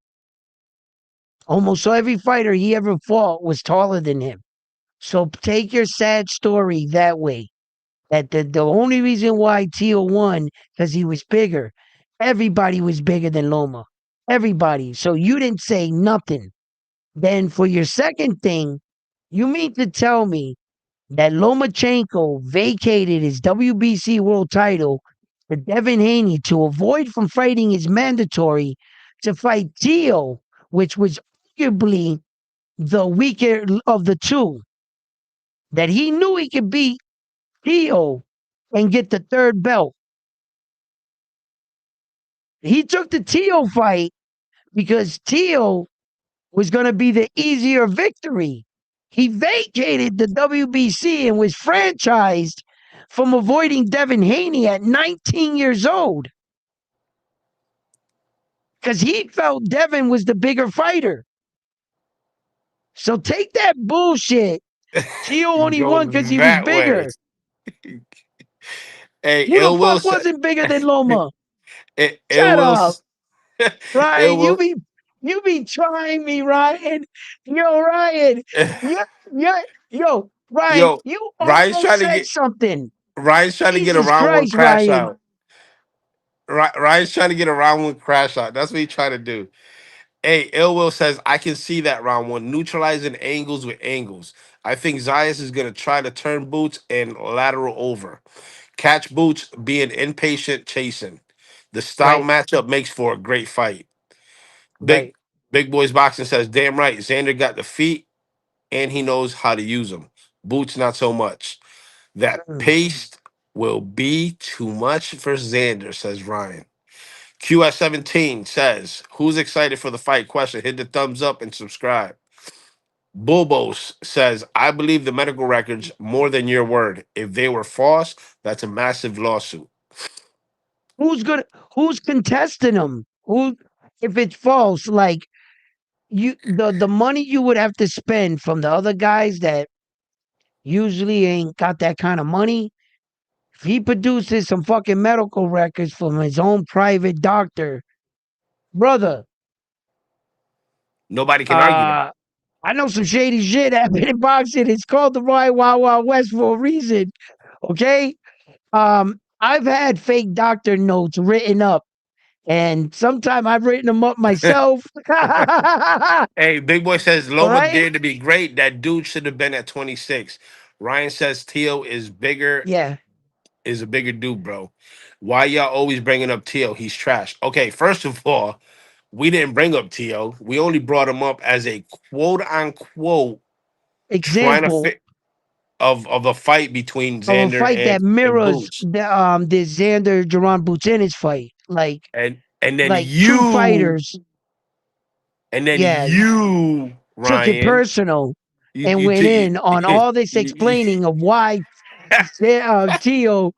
Almost every fighter he ever fought was taller than him. So take your sad story that way. That the only reason why Tio won because he was bigger. Everybody was bigger than Loma. Everybody. So you didn't say nothing. Then for your second thing, you mean to tell me that Lomachenko vacated his WBC world title to Devin Haney to avoid from fighting his mandatory to fight Tio, which was arguably the weaker of the two. That he knew he could beat Tio and get the third belt. He took the Tio fight because Tio was going to be the easier victory. He vacated the WBC and was franchised from avoiding Devin Haney at 19 years old because he felt Devin was the bigger fighter. So take that bullshit. Tio only Go won because he was that way. bigger. Hey, Who the Ill Will fuck said. wasn't bigger than Loma? Ill Shut Will. up, Ill Ryan. Will. You be trying me, Ryan. Yo, Ryan. You, you, yo, Ryan. Yo, You Ryan's almost trying to said get. something. Ryan's trying to get a Jesus round one Christ, crash Ryan. out. Ryan's trying to get a round one crash out. That's what he's trying to do. Hey, Ill Will says, I can see that round one, neutralizing angles with angles. I think Zayas is going to try to turn Boots and lateral over. Catch Boots being impatient, chasing. The style Right, matchup makes for a great fight. Big right. Big Boys Boxing says, damn right, Xander got the feet and he knows how to use them. Boots, not so much. That Mm. pace will be too much for Xander, says Ryan. QS17 says, who's excited for the fight? Question. Hit the thumbs up and subscribe. Bulbos says, I believe the medical records more than your word. If they were false, that's a massive lawsuit. Who's gonna? Who's contesting them? Who? If it's false, like the money you would have to spend from the other guys that usually ain't got that kind of money. If he produces some fucking medical records from his own private doctor, brother, Nobody can argue that. uh, I know some shady shit happening in boxing. It's called the Wild Wild West for a reason. Okay. I've had fake doctor notes written up, and sometimes I've written them up myself. All Hey, Big Boy says Loma right. dared to be great. That dude should have been at 26. Ryan says Tio is bigger, Yeah. is a bigger dude, bro. Why y'all always bringing up Tio? He's trash. Okay, first of all, we didn't bring up Tio. We only brought him up as a quote unquote trying to Example. fit. of the fight between of a Xander fight that and mirrors Boots, the Xander Jerron Butenis fight. and then Like true you fighters, and then yeah, you took it Ryan, personal you and you, went t- in on all this you explaining of why Tio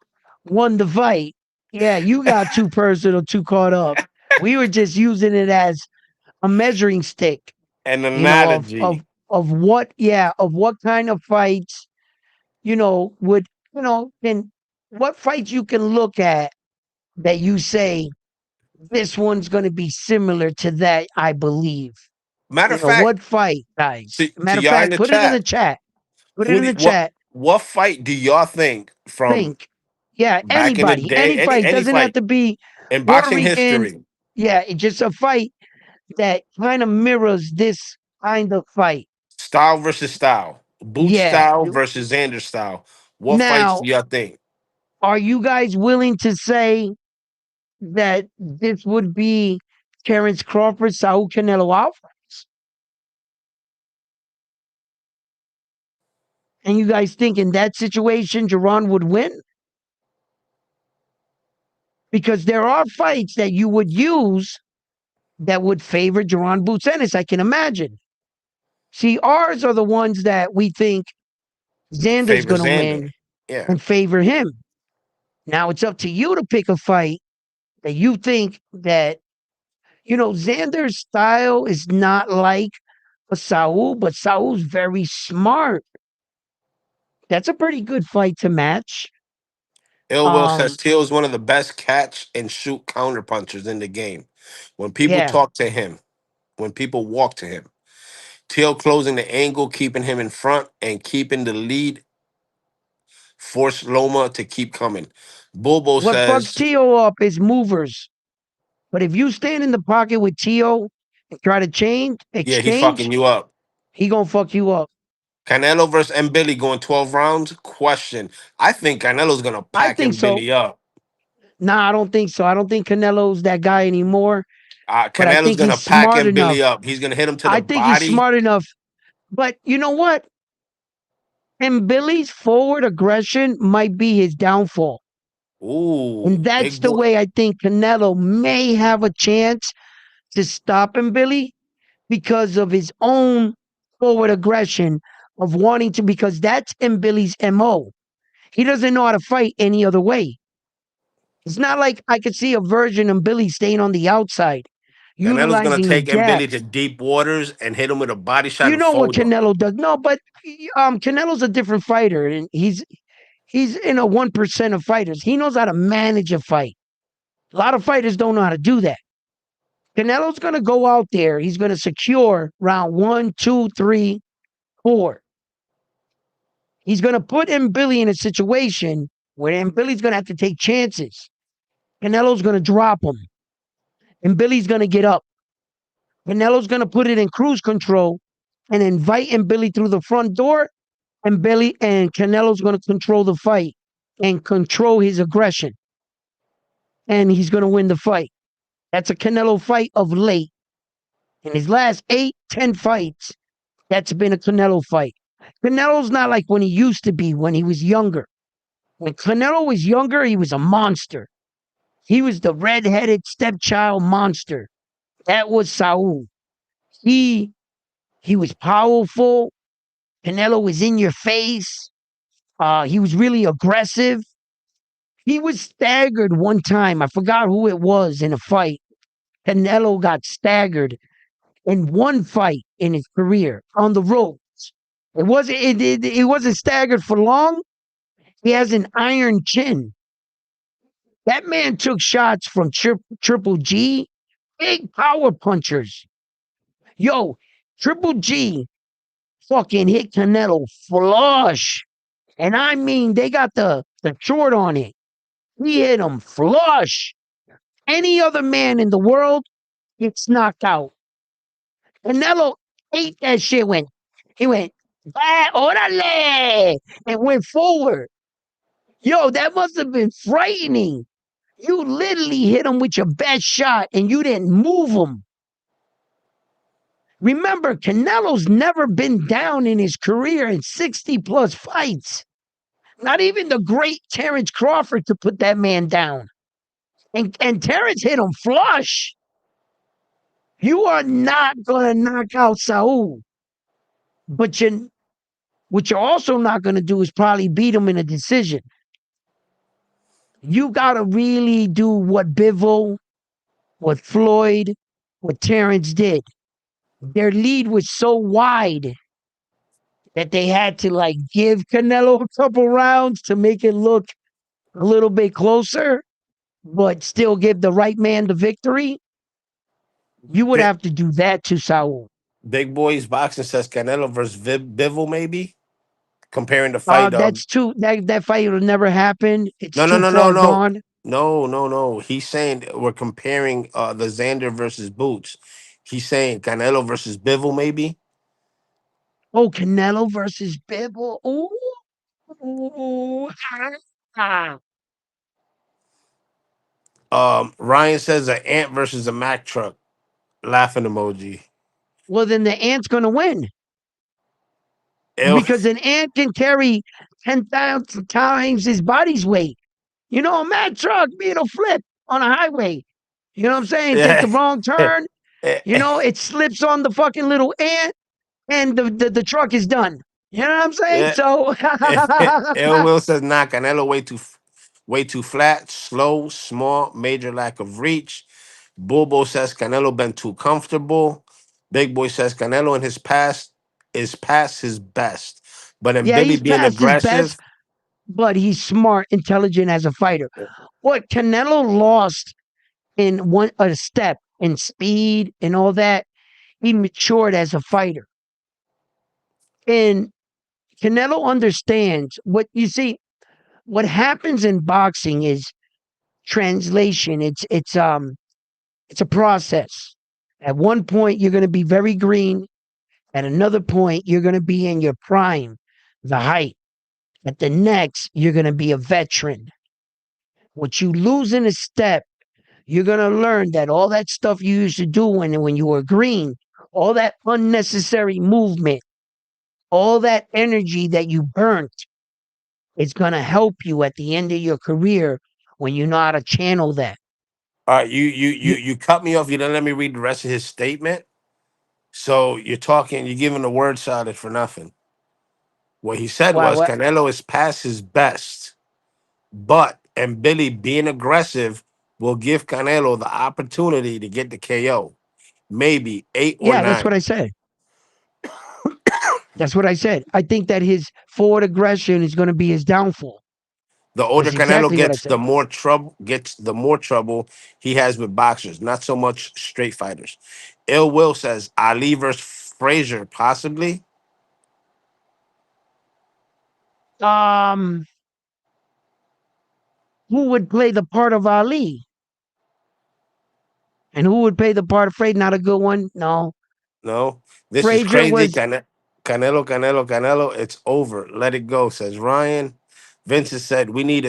won the fight. Yeah, you got too personal, too caught up. We were just using it as a measuring stick, an you know, of of analogy. of what, yeah, of what kind of fights, would, can what fights you can look at that you say this one's going to be similar to that, I believe. Matter of What fact, fight, guys? to Matter of y'all in fact, the put it in the chat, chat. Put it who in do the what chat. what fight do y'all think from Think. Yeah, back in the anybody, day, any fight any doesn't have fight to be in Puerto boxing Rican. history? Yeah, it's just a fight that kind of mirrors this kind of fight. Style versus style. Boot Yeah. style versus Xander style. What fights Now, do y'all think? are you guys willing to say that this would be Terrence Crawford, Saul Canelo Alvarez? And you guys think in that situation, Jerron would win? Because there are fights that you would use that would favor Jerron Boots Ennis, I can imagine. See, ours are the ones that we think Xander's Favor going to Xander. win Yeah. and favor him. Now it's up to you to pick a fight that you think that, Xander's style is not like a Saul, but Saul's very smart. That's a pretty good fight to match. Ill Will Um, says Teal is one of the best catch and shoot counter punchers in the game. When people yeah. talk to him, when people walk to him, Teal closing the angle, keeping him in front, and keeping the lead, force Loma to keep coming. Bobo What fucks says, Tio up is movers. But if you stand in the pocket with Tio and try to yeah, he fucking exchange, you up. he gonna fuck you up. Canelo versus M. Billy going 12 rounds? Question. I think Canelo's going to I pack think M. so. Billy up. Nah, I don't think so. I don't think Canelo's that guy anymore. But I Canelo's think going he's to pack smart M. enough. Billy up. He's going to hit him to the I think he's body. smart enough. But you know what? And Billy's forward aggression might be his downfall. Ooh, And that's big the boy. way I think Canelo may have a chance to stop him, Billy, because of his own forward aggression of wanting to, because that's in Billy's MO. He doesn't know how to fight any other way. It's not like I could see a version of Billy staying on the outside, Canelo's going to utilizing his take M. Billy jabs. to deep waters and hit him with a body shot You and know what fold him. Canelo does? No, but Canelo's a different fighter, and he's in a 1% of fighters. He knows how to manage a fight. A lot of fighters don't know how to do that. Canelo's going to go out there. He's going to secure round 1, 2, 3, 4. He's going to put Billy in a situation where Billy's going to have to take chances. Canelo's going to drop him, and Billy's going to get up. Canelo's going to put it in cruise control and invite Billy through the front door, and Billy and Canelo's going to control the fight and control his aggression, and he's going to win the fight. That's a Canelo fight of late. In his last 8, 10 fights, that's been a Canelo fight. Canelo's not like when he used to be when he was younger. When Canelo was younger, he was a monster. He was the red-headed stepchild monster. That was Saul. He he was powerful. Canelo was in your face. He was really aggressive. He was staggered one time. I forgot who it was in a fight. Canelo got staggered in one fight in his career on the ropes. It wasn't staggered for long. He has an iron chin. That man took shots from Triple G, big power punchers. Yo, Triple G fucking hit Canelo flush. And I mean, they got the short on it. He hit him flush. Any other man in the world gets knocked out. Canelo ate that shit. He went, ah, orale, and went forward. Yo, that must have been frightening. You literally hit him with your best shot and you didn't move him. Remember, Canelo's never been down in his career in 60 plus fights. Not even the great Terrence Crawford could put that man down. And Terrence hit him flush. You are not going to knock out Saul. But what you're also not going to do is probably beat him in a decision. You got to really do what Bivol, what Floyd, what Terrence did. Their lead was so wide that they had to like give Canelo a couple rounds to make it look a little bit closer, but still give the right man the victory. You would Big, have to do that to Saul. Big Boys Boxing says Canelo versus Bivol, maybe comparing the fight. That's too that fight will never happen. It's No, no, too no, no, far no, gone. no, no, no. He's saying we're comparing the Xander versus Boots. He's saying Canelo versus Bivol, maybe. Oh, Canelo versus Bivol. Ooh. Ooh. Ah. Ryan says an ant versus a Mack truck. Laughing emoji. Well, then the ant's going to win Ew. because an ant can carry 10,000 times his body's weight. You know, a Mack truck being a flip on a highway. You know what I'm saying? Take the Yeah. wrong turn. You know, it slips on the fucking little ant and the truck is done. You know what I'm saying? Yeah. So, Ill Will says nah, Canelo way too flat, slow, small, major lack of reach. Bobo says Canelo been too comfortable. Big Boy says Canelo in his past is past his best. But in yeah, Billy he's being past his best, aggressive, but he's smart, intelligent as a fighter. What Canelo lost in one a step in speed and all that, he matured as a fighter. And Canelo understands what you see. What happens in boxing is translation. It's a process. At one point, you're going to be very green. At another point, you're going to be in your prime, the height. At the next, you're going to be a veteran. What you lose in a step, you're going to learn that all that stuff you used to do when you were green, all that unnecessary movement, all that energy that you burnt is going to help you at the end of your career when you know how to channel that. all right, You, you cut me off. You didn't let me read the rest of his statement. So you're giving the word salad for nothing. What he said wow, was what? Canelo is past his best. But and Billy being aggressive will give Canelo the opportunity to get the KO. Maybe eight or Yeah, that's what nine. I said. That's what I said. I think that his forward aggression is going to be his downfall. The older That's Canelo exactly what I gets, said. the more trouble he has with boxers, not so much straight fighters. Ill Will says Ali versus Frazier, possibly. Um, who would play the part of Ali? And who would play the part of Frazier? Not a good one. No. No, this is Frazier crazy. was Canelo. It's over. Let it go, says Ryan. Vincent said we need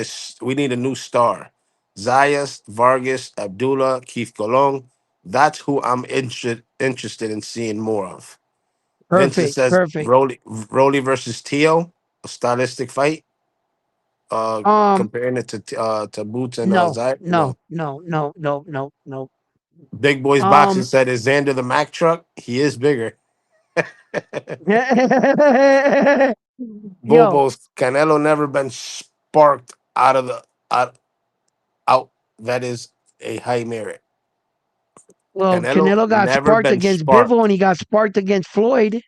a new star. Zayas, Vargas, Abdullah, Keith Colon. That's who I'm interested in seeing more of. Vincent perfect, says perfect. Rolly versus Tio, a stylistic fight. Um, Comparing it to Boots and no, Zayas. no, No. no, no, no, no, no. Big Boys Boxing Um, said is Xander the Mack truck. He is bigger. yo, Bobo's Canelo never been sparked out of the out. That is a high merit. well, Canelo Canelo got never sparked been against Bivol and sparked. he got sparked against Floyd.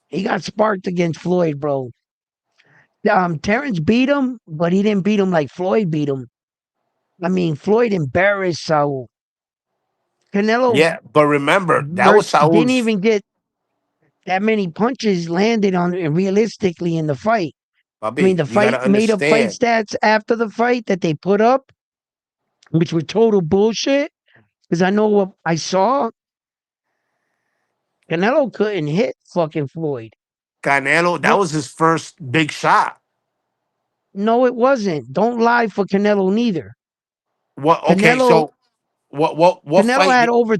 He got sparked against Floyd, bro. Terrence beat him, but he didn't beat him like Floyd beat him. I mean, Floyd embarrassed Saul. Canelo Yeah, but remember that was didn't Saul's. even get that many punches landed on realistically in the fight. I mean, Bobby, the you got to fight made up fight understand. stats after the fight that they put up, which were total bullshit. Because I know what I saw. Canelo couldn't hit fucking Floyd. Canelo, that What? was his first big shot. No, it wasn't. Don't lie for Canelo neither. What? Okay, Canelo so what Canelo fight? had over.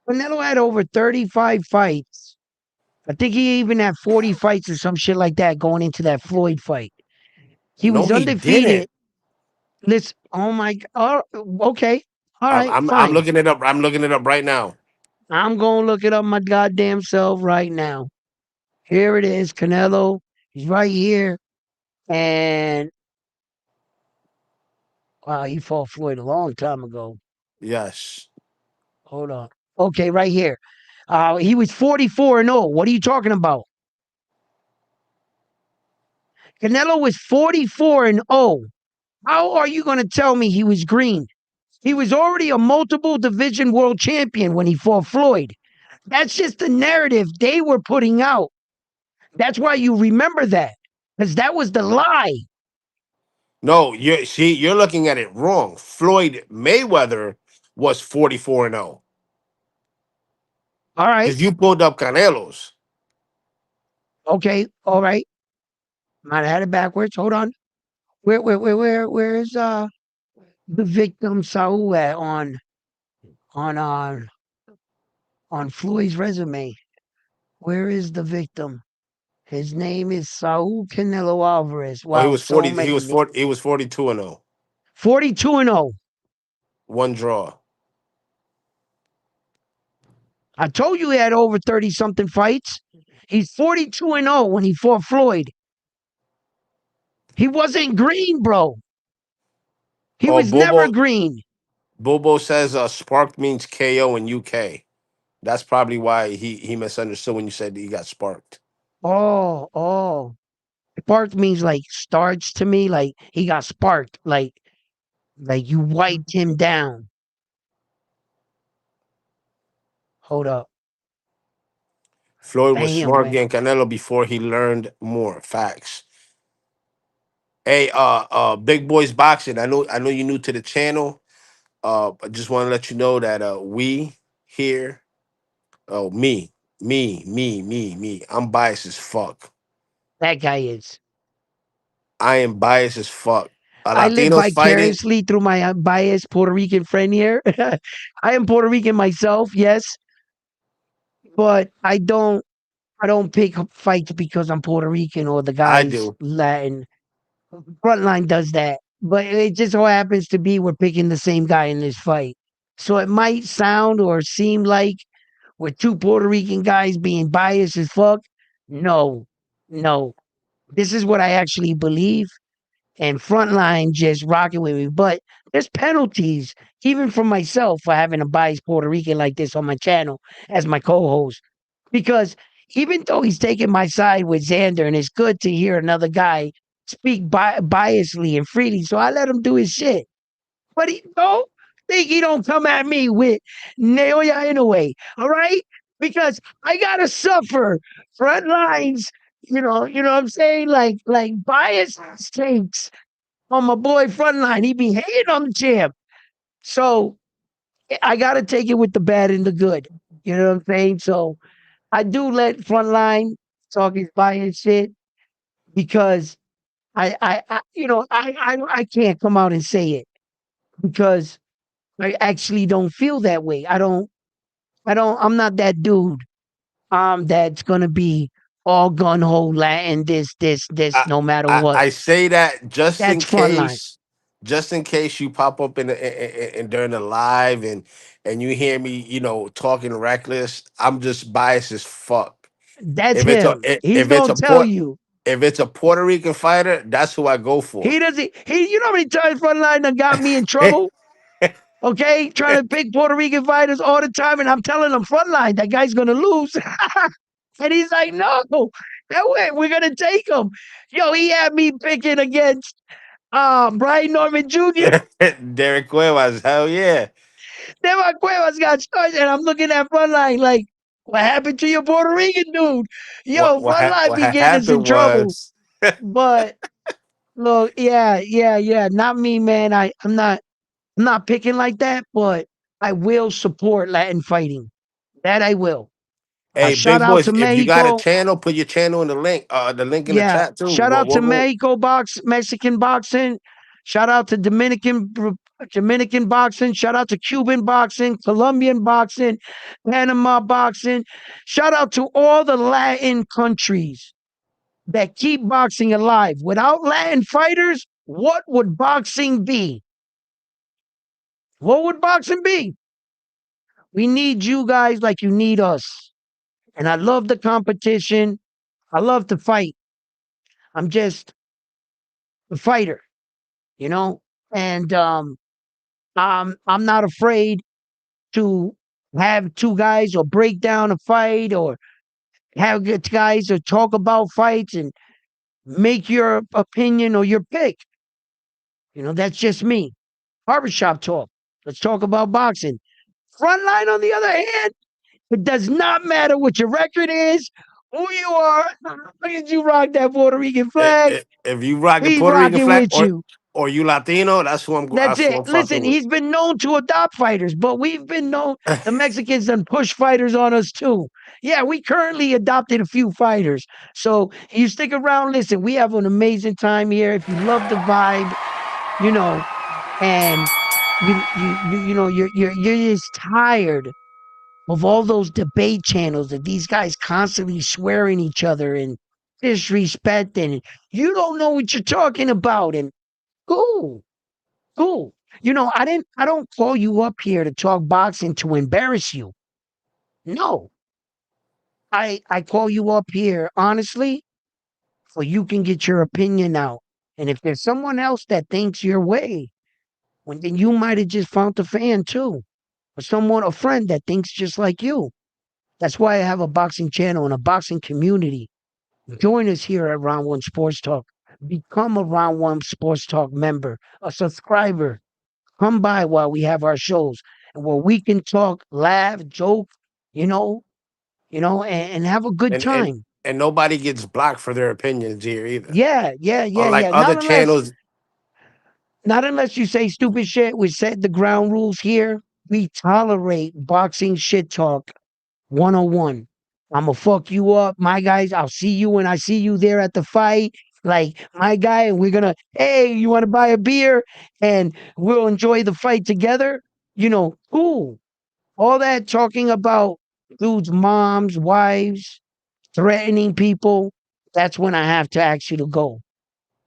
Canelo had over 35 fights. I think he even had 40 fights or some shit like that going into that Floyd fight. He No, was he undefeated. didn't. Listen, oh my, okay, all I'm, right, I'm I'm fine. looking it up. I'm looking it up right now. I'm gonna look it up my goddamn self right now. Here it is, Canelo. He's right here, and wow, he fought Floyd a long time ago. Yes. Hold on. Okay, right here. He was 44-0. What are you talking about? Canelo was 44-0. How are you going to tell me he was green? He was already a multiple division world champion when he fought Floyd. That's just the narrative they were putting out. That's why you remember that, because that was the lie. No, you're looking at it wrong. Floyd Mayweather was 44-0 All right. because you pulled up Canelo's. Okay. All right. Might have had it backwards. Hold on. Where is the victim Saul at on uh on Floyd's resume? Where is the victim? His name is Saul Canelo Alvarez. Oh, he Wow, was so 40. He many was 40. He was 42-0. 42-0. One draw. I told you he had over 30 something fights. He's 42-0 when he fought Floyd. He wasn't green, bro. He Oh, was never Bobo. green. Bobo says sparked means KO in UK. That's probably why he misunderstood when you said he got sparked. Oh. Sparked means like starts to me, like he got sparked, like you wiped him down. Hold up. Floyd was Damn, smart man. getting Canelo before he learned more. Facts. Hey, Big Boys Boxing. I know you're new to the channel. I just want to let you know that we here. Oh, me. I'm biased as fuck. That guy is. I am biased as fuck. I live Latinos fighting. vicariously through my biased Puerto Rican friend here. I am Puerto Rican myself, yes, but I don't pick fights because I'm Puerto Rican or the I guy's do. Latin. Frontline does that, but it just so happens to be we're picking the same guy in this fight. So it might sound or seem like we're two Puerto Rican guys being biased as fuck. No, no. This is what I actually believe, and Frontline just rocking with me. But there's penalties, even for myself, for having a biased Puerto Rican like this on my channel as my co-host. Because even though he's taking my side with Xander, and it's good to hear another guy speak biasly and freely, so I let him do his shit. But he don't think he don't come at me with Naoya Inoue, all right? Because I gotta suffer front lines, what I'm saying? Like bias takes on my boy Frontline. He be hating on the champ. So I gotta take it with the bad and the good. You know what I'm saying? So I do let Frontline talk his bias shit because I can't come out and say it because I actually don't feel that way. I'm not that dude. That's gonna be all gun ho Latin, this, I, no matter I what. I say that That's Frontline. just in case you pop up in during the live and you hear me, talking reckless. I'm just biased as fuck. That's If it's a him. He's if it's gonna a tell port you. if it's a Puerto Rican fighter, that's who I go He for. doesn't. You know how many times Frontline done got me in trouble? Okay, trying to pick Puerto Rican fighters all the time, and I'm telling him Frontline that guy's gonna lose, and he's like, no, that way we're gonna take him. Yo, he had me picking against Brian Norman Jr. Derek Cuevas, hell yeah. Then my Cuevas got started, and I'm looking at Frontline like, what happened to your Puerto Rican dude? Yo, Frontline What be getting us in happened trouble. was But look, yeah, not me, man. I'm not picking like that, but I will support Latin fighting. That I will. hey, Shout big out boys, to if you got a Mexico. channel, put your channel in the link in the Yeah, chat too. shout We'll, out to we'll go. Mexico Mexican boxing. Shout out to Dominican Dominican boxing. Shout out to Cuban boxing, Colombian boxing, Panama boxing. Shout out to all the Latin countries that keep boxing alive. Without Latin fighters, what would boxing be? What would boxing be? We need you guys like you need us. And I love the competition. I love to fight. I'm just a fighter, you know? And I'm not afraid to have two guys or break down a fight or have guys or talk about fights and make your opinion or your pick. That's just me. Barbershop talk. Let's talk about boxing. Frontline, on the other hand, it does not matter what your record is, who you are. Look at you rock that Puerto Rican flag. If you rocking We Puerto Rican rocking flag with you. or you Latino, That's that's who it. I'm fucking Listen, with. he's been known to adopt fighters, but we've been known, the Mexicans done push fighters on us too. Yeah, we currently adopted a few fighters. So you stick around, listen, we have an amazing time here. If you love the vibe, you know, and you're just tired of all those debate channels that these guys constantly swearing each other and disrespecting. And you don't know what you're talking about. And cool, cool. I don't call you up here to talk boxing to embarrass you. No. I call you up here honestly so you can get your opinion out. And if there's someone else that thinks your way, well, then you might have just found a fan too. Or someone, a friend that thinks just like you. That's why I have a boxing channel and a boxing community. Join us here at Round One Sports Talk. Become a Round One Sports Talk member, a subscriber. Come by while we have our shows and where we can talk, laugh, joke, you know, and have a good and and time. and nobody gets blocked for their opinions here either. Yeah, yeah, yeah, Unlike yeah. other channels, Not unless you say stupid shit. We set the ground rules here. We tolerate boxing shit talk 101. I'm gonna fuck you up, my guys. I'll see you when I see you there at the fight. Like my guy, and we're gonna, hey, you wanna buy a beer? And we'll enjoy the fight together. Cool. All that talking about dudes' moms, wives, threatening people, that's when I have to ask you to go.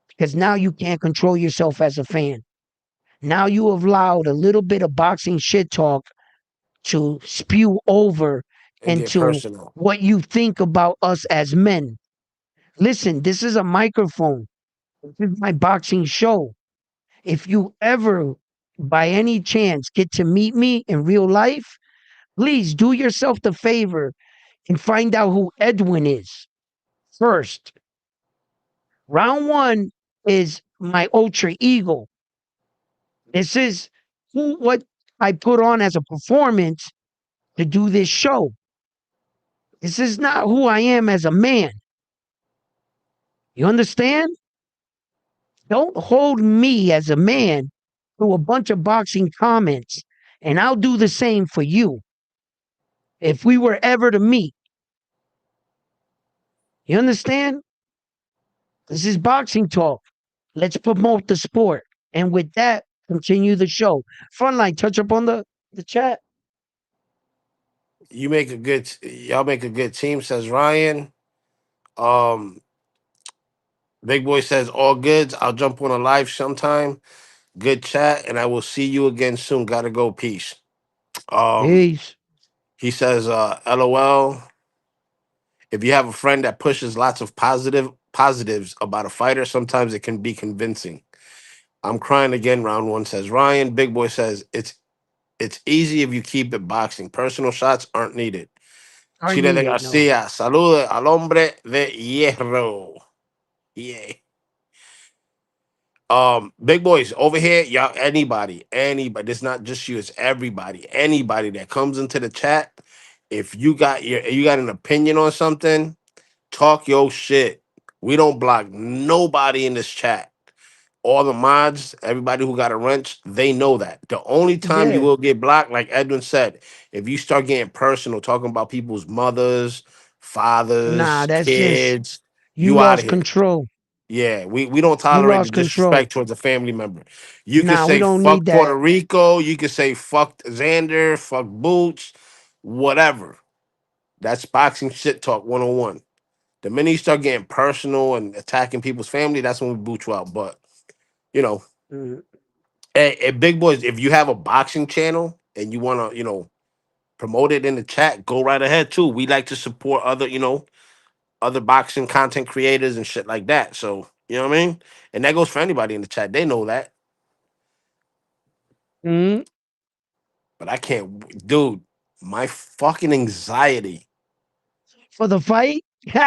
Because now you can't control yourself as a fan. Now you have allowed a little bit of boxing shit talk to spew over and get into personal. what you think about us as men. Listen, this is a microphone. This is my boxing show. If you ever, by any chance, get to meet me in real life, please do yourself the favor and find out who Edwin is first. Round one is my ultra ego. This is what I put on as a performance to do this show. This is not who I am as a man. You understand? Don't hold me as a man to a bunch of boxing comments, and I'll do the same for you if we were ever to meet. You understand? This is boxing talk. Let's promote the sport. And with that, continue the show. Frontline, touch up on the chat. Y'all make a good team, says Ryan. Um, Big Boy says all goods. I'll jump on a live sometime. Good chat, and I will see you again soon. Gotta go. Peace. Um, Peace. he says, LOL. If you have a friend that pushes lots of positives about a fighter, sometimes it can be convincing. I'm crying again. Round one, says Ryan. Big Boy says it's easy if you keep it boxing. Personal shots aren't needed. Are Chile de needed. No. Garcia, salude al hombre de hierro. Yeah. Big boys over here, y'all. Anybody. It's not just you. It's everybody. Anybody that comes into the chat. If you got an opinion on something, talk your shit. We don't block nobody in this chat. All the mods, everybody who got a wrench, they know that. The only time you Yeah. will get blocked, like Edwin said, if you start getting personal, talking about people's mothers, Nah, fathers, that's just, kids, you you out of lost here. control. Yeah, we don't You tolerate the lost control. disrespect towards a family member. You can Nah, we say don't fuck need Puerto that. Rico, you can say fuck Xander, fuck Boots, whatever. That's boxing shit talk 101. The minute you start getting personal and attacking people's family, that's when we boot you out. But you know, Mhm. big boys, if you have a boxing channel and you wanna, promote it in the chat, go right ahead too. We like to support other, other boxing content creators and shit like that. So, you know what I mean? And that goes for anybody in the chat. They know that. Mhm. But I can't, dude, my fucking anxiety. For the fight.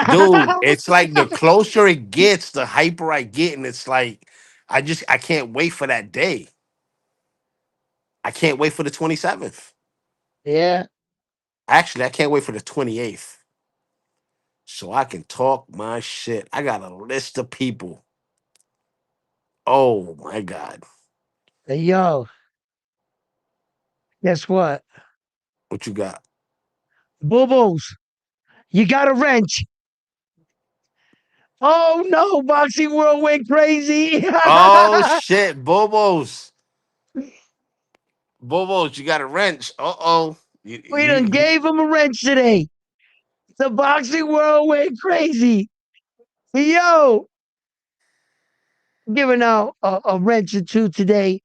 Dude, it's like the closer it gets, the hyper I get. And it's like, I can't wait for that day. I can't wait for the 27th. Yeah. Actually, I can't wait for the 28th. So I can talk my shit. I got a list of people. Oh my God. Hey, yo, guess what? What you got? Bubbles, you got a wrench. Oh no, Boxing World went crazy. Oh shit, Bobos. Bobos, you got a wrench. Uh-oh. We done gave him a wrench today. The Boxing World went crazy. Yo, giving out a wrench or two today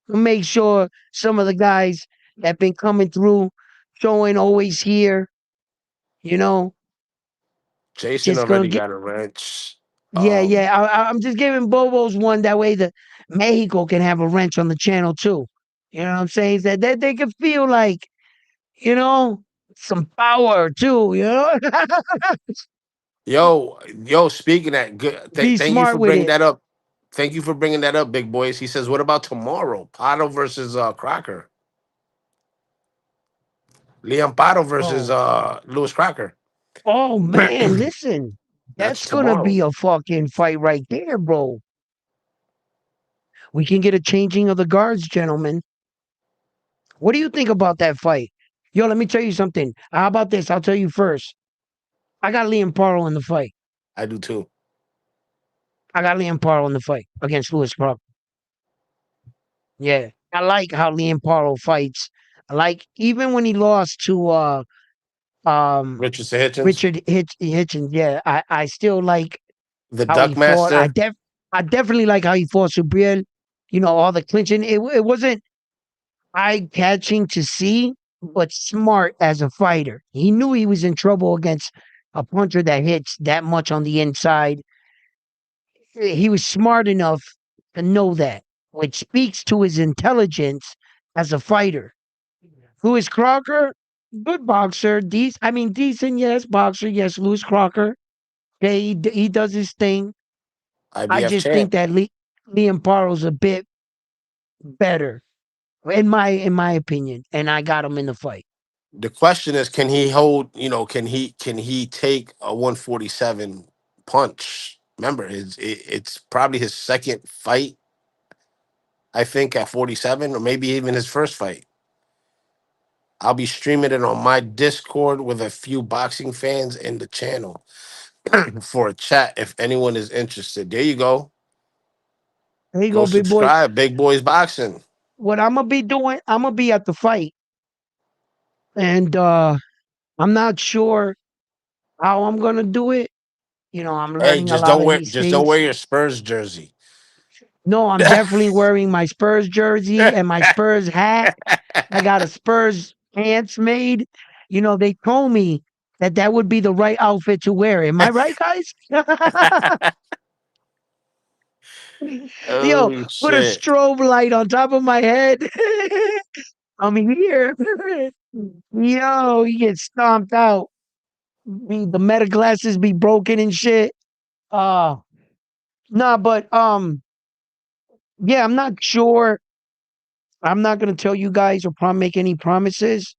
to make sure some of the guys that been coming through, showing always here, you know, Jason just gonna already get. got a wrench. Yeah, yeah. I'm just giving Bobo's one that way the Mexico can have a wrench on the channel too. You know what I'm saying? That they can feel like, you know, some power too, you know? Yo, speaking of that, good. Be Thank you smart for with bringing it. that up. Thank you for bringing that up, big boys. He says, "What about tomorrow? Pato versus Crocker. Liam Pato versus Oh. Lewis Crocker. Oh man, listen. That's That's gonna tomorrow. be a fucking fight right there, bro. We can get a changing of the guards, gentlemen. What do you think about that fight? Yo, let me tell you something. How about this? I'll tell you first. I got Liam Parle in the fight. I do too. I got Liam Parle in the fight against Lewis Crawford. Yeah. I like how Liam Parle fights. I like even when he lost to um Richardson Hitchens, Richard Hitchens, yeah, I still like the how he Duck fought. Master. I definitely like how he fought Subriel. You know, all the clinching. It wasn't eye catching to see, but smart as a fighter. He knew he was in trouble against a puncher that hits that much on the inside. He was smart enough to know that, which speaks to his intelligence as a fighter. Louis Crocker, good boxer. I mean, decent, yes, boxer, yes. Louis Crocker, okay, he does his thing. I IBF just champ. think that Liam Paro's a bit better, in my opinion, and I got him in the fight. The question is, can he hold? Can he take a 147 punch? Remember, it's probably his second fight. I think at 47, or maybe even his first fight. I'll be streaming it on my Discord with a few boxing fans in the channel for a chat if anyone is interested. There you go. There you Go go, big boy. subscribe. Big Boys Boxing. What I'm gonna be doing, I'm gonna be at the fight, and I'm not sure how I'm gonna do it. You know, I'm Hey, learning a lot of these just don't wear things. your Spurs jersey. No, I'm definitely wearing my Spurs jersey and my Spurs hat. I got a Spurs pants made. You know, they told me that that would be the right outfit to wear. Am I right, guys? Yo, Oh put a shit. strobe light on top of my head. I'm here. Yo, he gets stomped out. The meta glasses be broken and shit. Uh nah, but yeah, I'm not sure. I'm not gonna tell you guys or make any promises.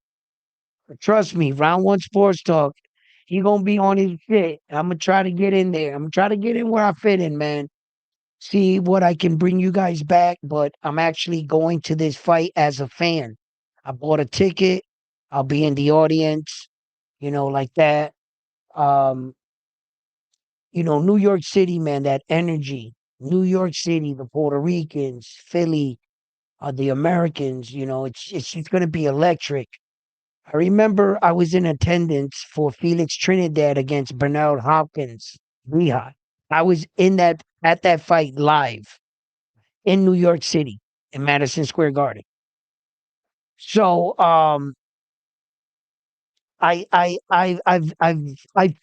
But trust me, round one sports talk. He gonna be on his shit. I'm gonna try to get in there. I'm gonna try to get in where I fit in, man. See what I can bring you guys back. But I'm actually going to this fight as a fan. I bought a ticket. I'll be in the audience, like that. Um, New York City, man, that energy. New York City, the Puerto Ricans, Philly, the Americans, it's going to be electric. I remember I was in attendance for Felix Trinidad against Bernard Hopkins, Lehigh. I was in that at that fight live in New York City in Madison Square Garden. So I've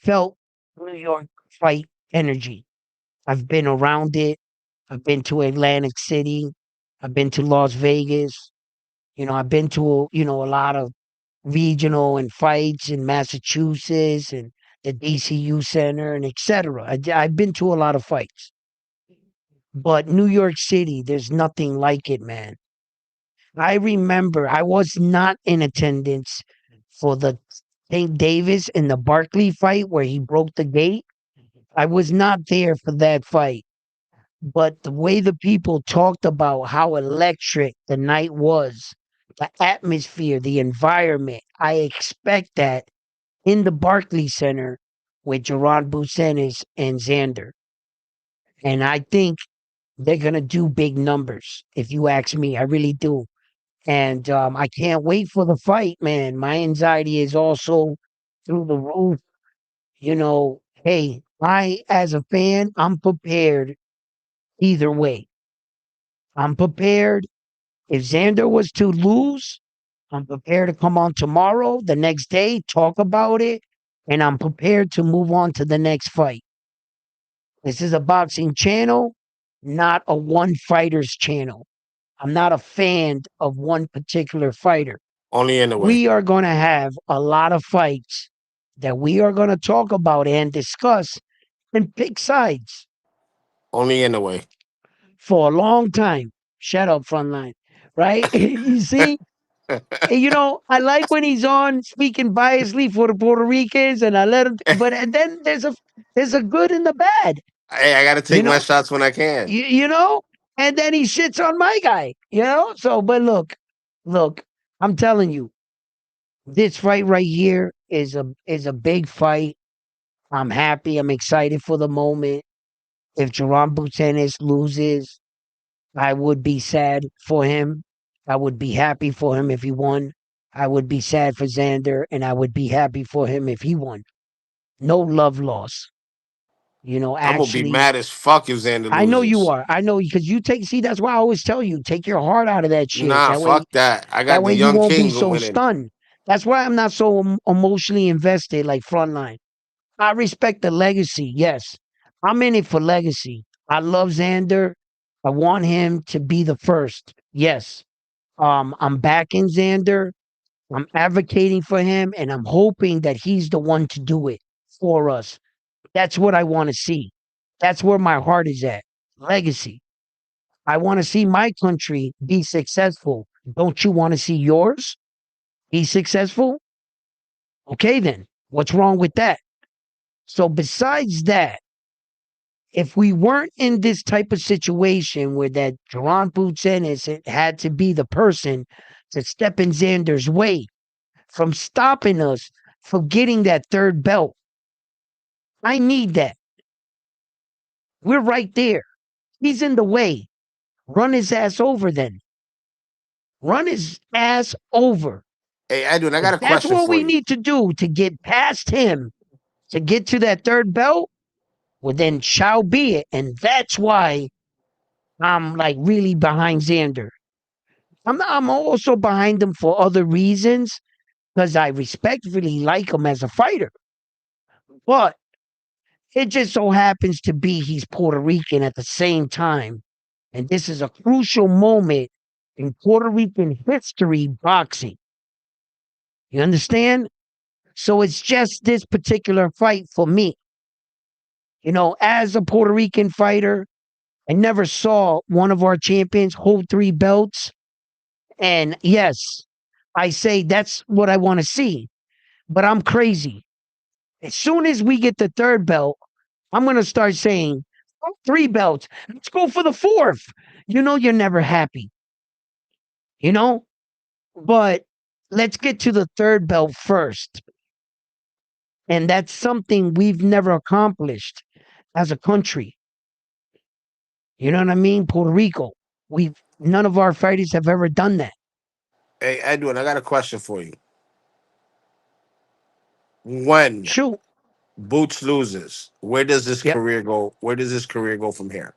felt New York fight energy. I've been around it. I've been to Atlantic City. I've been to Las Vegas. I've been to a lot of regional and fights in Massachusetts and the DCU Center and etc. I've been to a lot of fights, but New York City, there's nothing like it, man. I remember I was not in attendance for the St. Davis and the Barkley fight where he broke the gate. I was not there for that fight, but the way the people talked about how electric the night was, the atmosphere, the environment, I expect that in the Barclays Center with Jerron Busenis and Xander. And I think they're going to do big numbers, if you ask me. I really do. And I can't wait for the fight, man. My anxiety is also through the roof. Hey, as a fan, I'm prepared either way. I'm prepared. If Xander was to lose, I'm prepared to come on tomorrow, the next day, talk about it, and I'm prepared to move on to the next fight. This is a boxing channel, not a one fighter's channel. I'm not a fan of one particular fighter. Only in a way. We are going to have a lot of fights that we are going to talk about and discuss and pick sides Only in a way. for a long time. Shut up, frontline. Right? You see? And, I like when he's on speaking biasly for the Puerto Ricans, and I let him. But and then there's a good and the bad. Hey, I got to You take my know, shots when I can. you know, and then he shits on my guy. So but look, I'm telling you, this fight right here is a big fight. I'm happy. I'm excited for the moment. If Jerron Butenis loses, I would be sad for him. I would be happy for him if he won. I would be sad for Xander, and I would be happy for him if he won. No love loss. I'm gonna be Actually, mad as fuck if Xander I know you loses. are. I know because you take. See, that's why I always tell you, take your heart out of that shit. Nah, That way, fuck that. I that got the way you young won't be king so winning. stunned. That's why I'm not so emotionally invested like Frontline. I respect the legacy. Yes, I'm in it for legacy. I love Xander. I want him to be the first. Yes, I'm backing Xander. I'm advocating for him, and I'm hoping that he's the one to do it for us. That's what I want to see. That's where my heart is at. Legacy. I want to see my country be successful. Don't you want to see yours be successful? Okay, then. What's wrong with that? So, besides that, if we weren't in this type of situation where that Jerron Boots had to be the person to step in Xander's way from stopping us from getting that third belt, I need that. We're right there. He's in the way. Run his ass over then. Run his ass over. Hey, Edwin, I If got a that's question what for we you. need to do to get past him, to get to that third belt, well, then shall be it. And that's why I'm like really behind Xander. I'm also behind him for other reasons because I respectfully like him as a fighter. But it just so happens to be he's Puerto Rican at the same time. And this is a crucial moment in Puerto Rican history boxing. You understand? So it's just this particular fight for me. As a Puerto Rican fighter, I never saw one of our champions hold three belts. And yes, I say that's what I want to see. But I'm crazy. As soon as we get the third belt, I'm going to start saying, "Oh, three belts. Let's go for the fourth." You're never happy, you know? But let's get to the third belt first. And that's something we've never accomplished. as a country. You know what I mean? Puerto Rico. We've none of our fighters have ever done that. Hey, Edwin, I got a question for you. When Shoot. Boots loses, where does this Yep. career go? Where does this career go from here?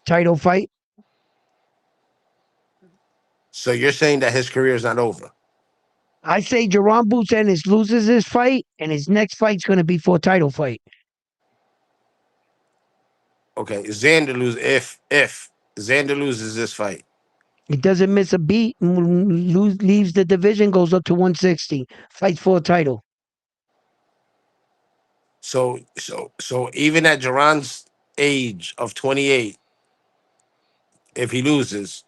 Title fight. So you're saying that his career is not over? I say Jerron Boots Ennis loses this fight, and his next fight's going to be for a title fight. Okay, Xander lose if Xander loses this fight. He doesn't miss a beat, leaves the division, goes up to 160, fights for a title. So even at Jerron's age of 28, if he loses,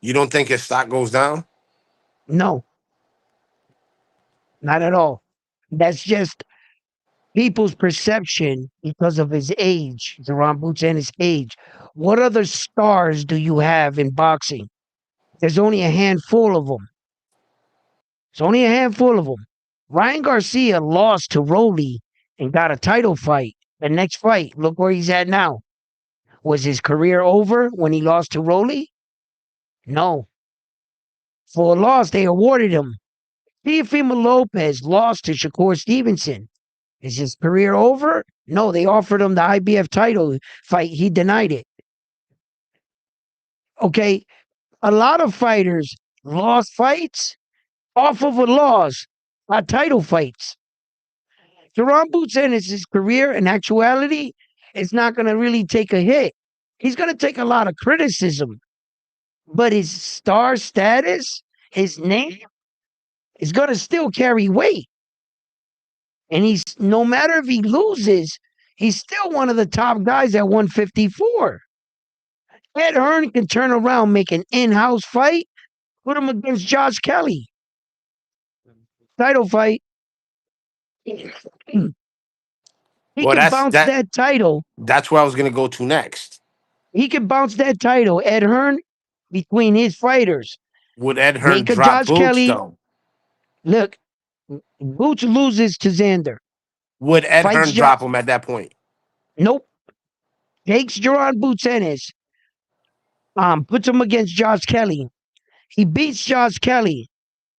you don't think his stock goes down? No, not at all. That's just people's perception because of his age, Jerron Boots and his age. What other stars do you have in boxing? There's only a handful of them. There's only a handful of them. Ryan Garcia lost to Rolly and got a title fight. The next fight, look where he's at now. Was his career over when he lost to Rolly? No. For a loss, they awarded him. Teofimo Lopez lost to Shakur Stevenson. Is his career over? No, they offered him the IBF title fight. He denied it. Okay, a lot of fighters lost fights off of a loss, title fights. Jerron Boots Ennis' career, in actuality, is not going to really take a hit. He's going to take a lot of criticism, but his star status, his name, is going to still carry weight. And he's no matter if he loses, he's still one of the top guys at 154. Ed Hearn can turn around, make an in-house fight, put him against Josh Kelly. Title fight. He Well, can bounce that title. that's where I was gonna go to next. He can bounce that title, Ed Hearn, between his fighters. Would Ed Hearn Make a drop Josh Boots Kelly. though? Look, Boots loses to Xander. Would Ed Fights Hearn drop him at that point? Nope. Takes Jerron Boots Ennis. Puts him against Josh Kelly. He beats Josh Kelly.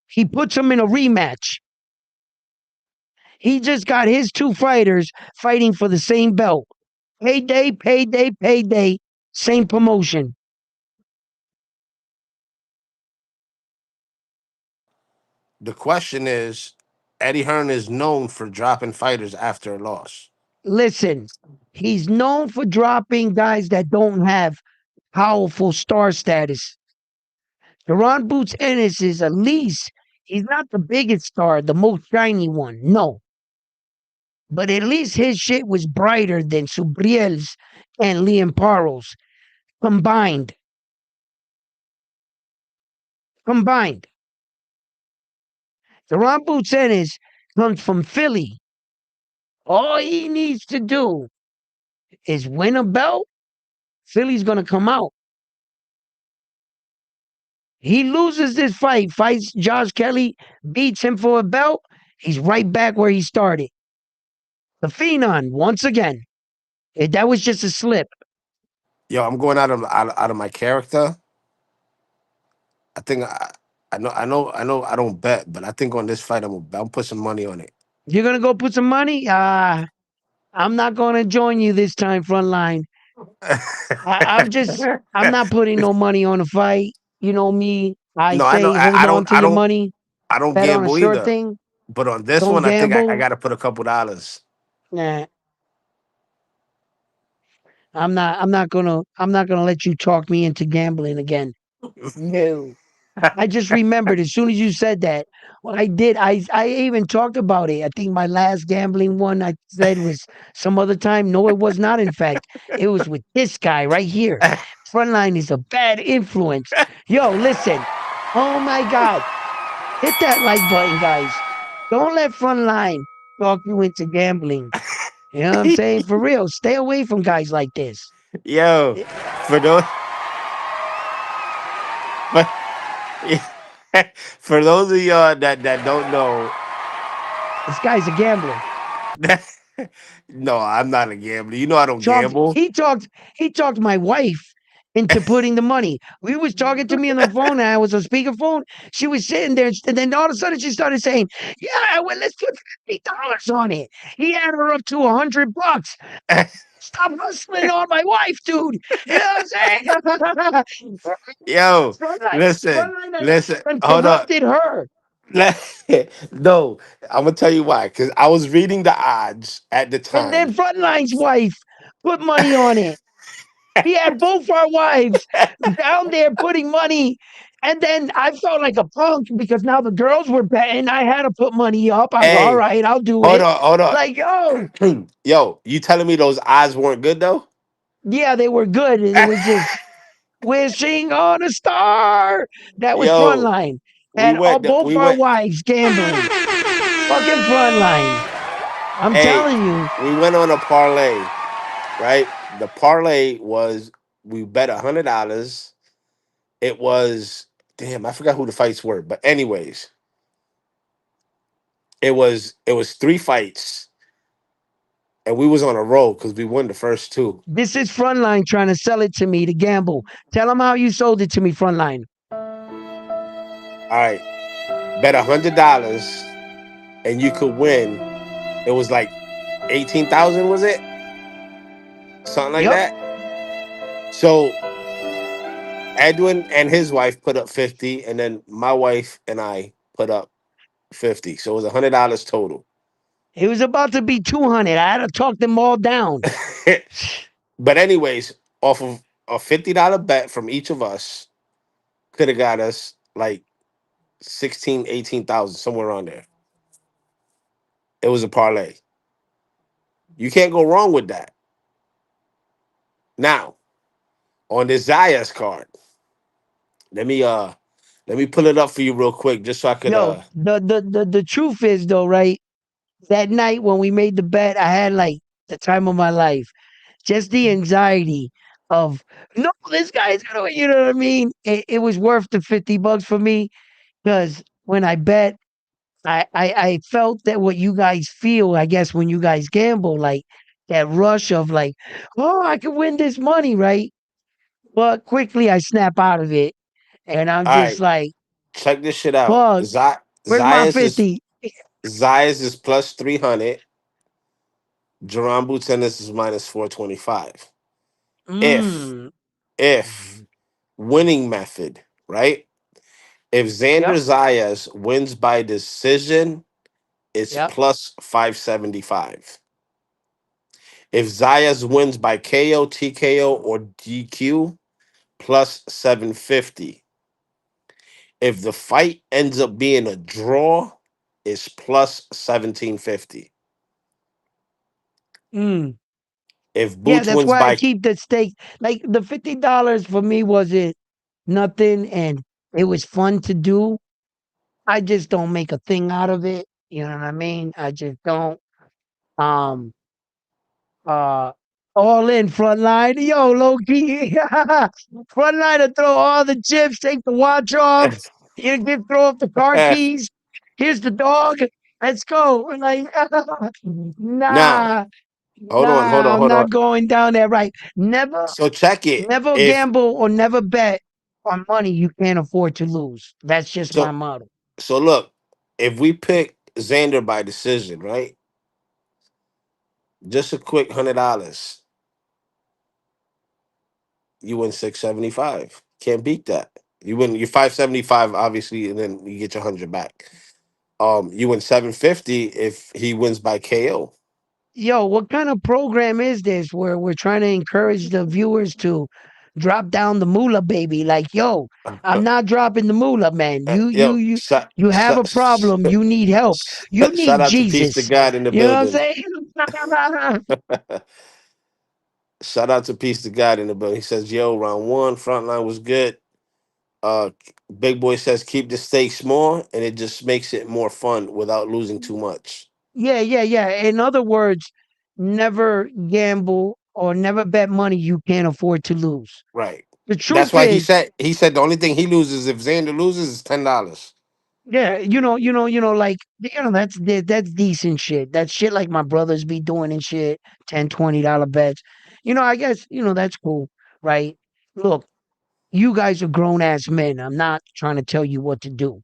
He puts him in a rematch. He just got his two fighters fighting for the same belt. Payday, payday, payday. Same promotion. The question is, Eddie Hearn is known for dropping fighters after a loss. Listen, he's known for dropping guys that don't have powerful star status. Jerron Boots Ennis is at least, he's not the biggest star, the most shiny one. No. But at least his shit was brighter than Subriel's and Liam Paro's combined. Combined. Jerron Boots Ennis comes from Philly. All he needs to do is win a belt. Philly's going to come out. He loses this fight, fights Josh Kelly, beats him for a belt. He's right back where he started. The Phenom, once again. That was just a slip. Yo, I'm going out of my character. I think I don't bet, but I think on this fight I'm put some money on it. You're going to go put some money? I'm not going to join you this time, Frontline. I'm not putting no money on a fight. You know me. I No, I know say hold on to I your don't money. I don't Bet on a gamble sure either. thing. But on this Don't one, I think I gamble. got to put a couple dollars. Nah, I'm not gonna let you talk me into gambling again. No. I just remembered as soon as you said that. What I did, I even talked about it. I think my last gambling one I said was some other time. No, it was not. In fact, it was with this guy right here. Frontline is a bad influence. Yo, listen. Oh my God. Hit that like button, guys. Don't let Frontline talk you into gambling. You know what I'm saying? For real. Stay away from guys like this. Yo, for those for, for those of y'all that don't know, This guy's a gambler. No, I'm not a gambler. You know I don't talked gamble. he talked he talked my wife into putting the money. We was talking to me on the phone, and I was on speakerphone. She was sitting there, and then all of a sudden she started saying, "Yeah, well, let's put $50 on it." He had her up to $100. Stop hustling on my wife, dude. You know what I'm saying? Yo, Frontline, listen, Frontline listen. and Hold on. corrupted her. No, I'm gonna tell you why. Because I was reading the odds at the And time. then Frontline's wife put money on it. He had both our wives down there putting money. And then I felt like a punk because now the girls were betting. I had to put money up. I go, all Hey, right, I'll do hold it. on, hold Like, yo, on. Yo, you telling me those odds weren't good though? yeah, they were good. And it was just wishing on a star. That was Yo, Frontline. we Had all went. both We our went. wives gambling. Fucking Frontline. I'm Hey, telling you. we went on a parlay. Right. The parlay was we bet $100. It was damn. I forgot who the fights were, but anyways, it was three fights, and we was on a roll because we won the first two. This is Frontline trying to sell it to me to gamble. Tell them how you sold it to me, Frontline. All right, bet $100 and you could win. It was like 18,000, was it? Something like Yep. that. So Edwin and his wife put up 50, and then my wife and I put up 50. So it was $100 total. It was about to be 200. I had to talk them all down. But anyways, off of a $50 bet from each of us could have got us like 16, 18,000 somewhere on there. It was a parlay. You can't go wrong with that. Now, on this Zayas card, let me let me pull it up for you real quick just so I could Yo, the truth is though, right? That night when we made the bet, I had like the time of my life. Just the anxiety of no, this guy's gonna, you know what I mean? It was worth the $50 for me because when I bet, I felt that what you guys feel, I guess, when you guys gamble, like that rush of like, oh, I could win this money, right? But quickly I snap out of it, and I'm all just right, like, check this shit out. fuck, where's my Zayas is 50? Zayas is plus 300. Jerome Tennis is minus 425. If Mm. if winning method, right? If Xander Yep. Zayas wins by decision, it's Yep. plus 575. If Zayas wins by KO, TKO, or DQ, plus 750. If the fight ends up being a draw, it's plus 1750. Mm. If Yeah, Boots that's wins why I by keep the stake. Like the $50 for me wasn't nothing, and it was fun to do. I just don't make a thing out of it. You know what I mean? I just don't. Um. Uh. All in front line, yo, low key. Front line to throw all the chips, take the watch off. You give throw up the car keys. Here's the dog. Let's go. Like, now, nah, hold on, hold on, I'm hold on. not going down there. Right? Never So check it. Never If gamble or never bet on money you can't afford to lose. That's just my so motto. so look, if we pick Xander by decision, right? Just a quick $100. You win 675. Can't beat that. You win your 575, obviously, and then you get your 100 back. You win 750 if he wins by KO. Yo, what kind of program is this where we're trying to encourage the viewers to drop down the moolah, baby? Like, yo, I'm not dropping the moolah, man. You, you, Yo, you, you have a problem. You need help. You shout need out to Peace to Jesus. God in the You know what I'm building. saying? Shout out to Peace to God in the building. He says, "Yo, round one, front line was good. Uh, Big Boy says keep the stakes small, and it just makes it more fun without losing too much." Yeah, yeah, yeah. In other words, never gamble or never bet money you can't afford to lose. Right. The That's truth why he is, said the only thing he loses if Xander loses is $10. Yeah, like that's decent shit. That's shit like my brothers be doing and shit. $10, $20 bets. I guess that's cool, right? Look, you guys are grown ass men. I'm not trying to tell you what to do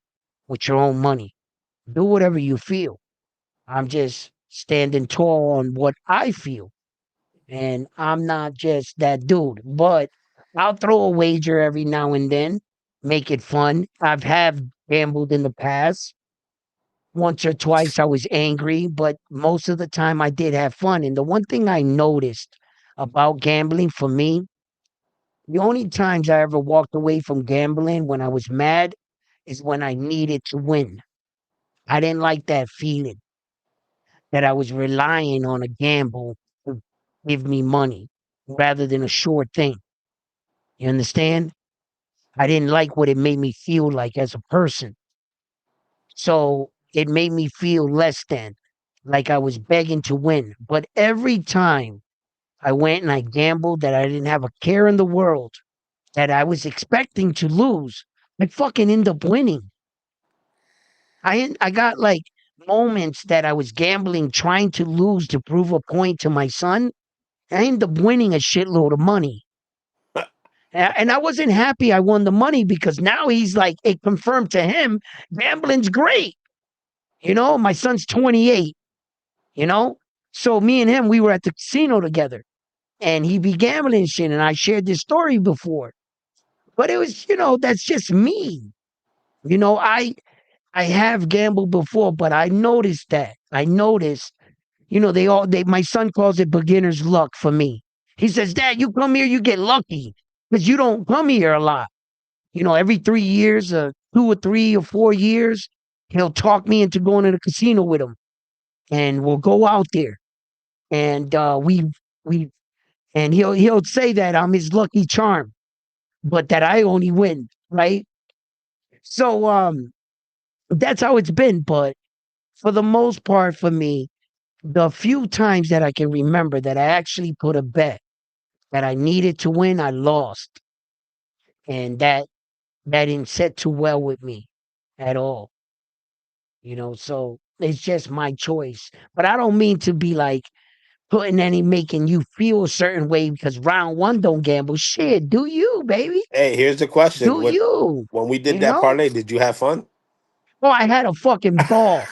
with your own money. Do whatever you feel. I'm just standing tall on what I feel, and I'm not just that dude. But I'll throw a wager every now and then, make it fun. I've have gambled in the past. Once or twice I was angry, but most of the time I did have fun. And the one thing I noticed about gambling for me, the only times I ever walked away from gambling when I was mad is when I needed to win. I didn't like that feeling that I was relying on a gamble to give me money rather than a sure thing. You understand? I didn't like what it made me feel like as a person. So it made me feel less than, like I was begging to win. But every time I went and I gambled that I didn't have a care in the world, that I was expecting to lose, I fucking end up winning. I got like moments that I was gambling, trying to lose to prove a point to my son. I ended up winning a shitload of money. And I wasn't happy I won the money because now he's like, it confirmed to him gambling's great. My son's 28, you know? So me and him, we were at the casino together and he be gambling and shit. And I shared this story before, but it was, that's just me. You know, I, I have gambled before, but I noticed that. I noticed, my son calls it beginner's luck for me. He says, Dad, you come here, you get lucky because you don't come here a lot. Every 3 years, 2 or 3 or 4 years, he'll talk me into going to the casino with him and we'll go out there. And we and he'll say that I'm his lucky charm, but that I only win, right? So that's how it's been. But for the most part, for me, the few times that I can remember that I actually put a bet that I needed to win, I lost, and that didn't set too well with me at all. So it's just my choice. But I don't mean to be like putting any making you feel a certain way because round one don't gamble. Shit, do you, baby? Hey, here's the question: Do you? when we did You that know? parlay, did you have fun? Oh, I had a fucking ball.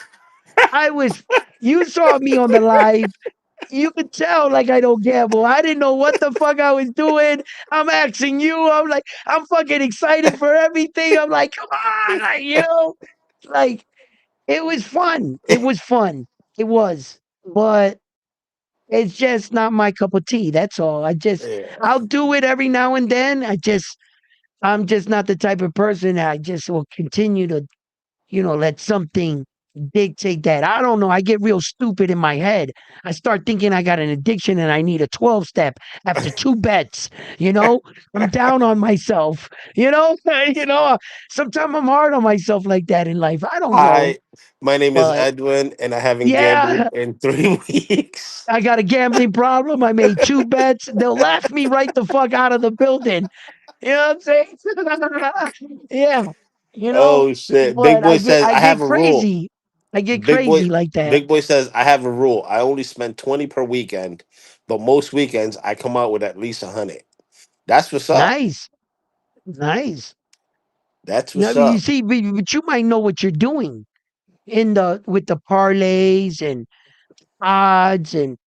I was you saw me on the live. You could tell like I don't gamble. I didn't know what the fuck I was doing. I'm asking you. I'm like, I'm fucking excited for everything. I'm like, come on, like it was fun. It was fun. It was. But it's just not my cup of tea. That's all. Yeah. I'll do it every now and then. I'm just not the type of person that I just will continue to, let something dictate that. I don't know. I get real stupid in my head. I start thinking I got an addiction and I need a 12 step after two bets. You know, I'm down on myself. Sometimes I'm hard on myself like that in life. I don't know. Hi, my name is But Edwin, and I haven't gambled yeah, in 3 weeks. I got a gambling problem. I made two bets. They'll laugh me right the fuck out of the building. You know what I'm saying? Yeah. Oh shit! Big But boy says I I have get a rule. crazy. I get Big boy, crazy like that. Big boy says I have a rule. I only spend 20 per weekend, but most weekends I come out with at least 100. That's what's up. Nice. Nice. That's Now what's you up. see, but you might know what you're doing in the with the parlays and odds and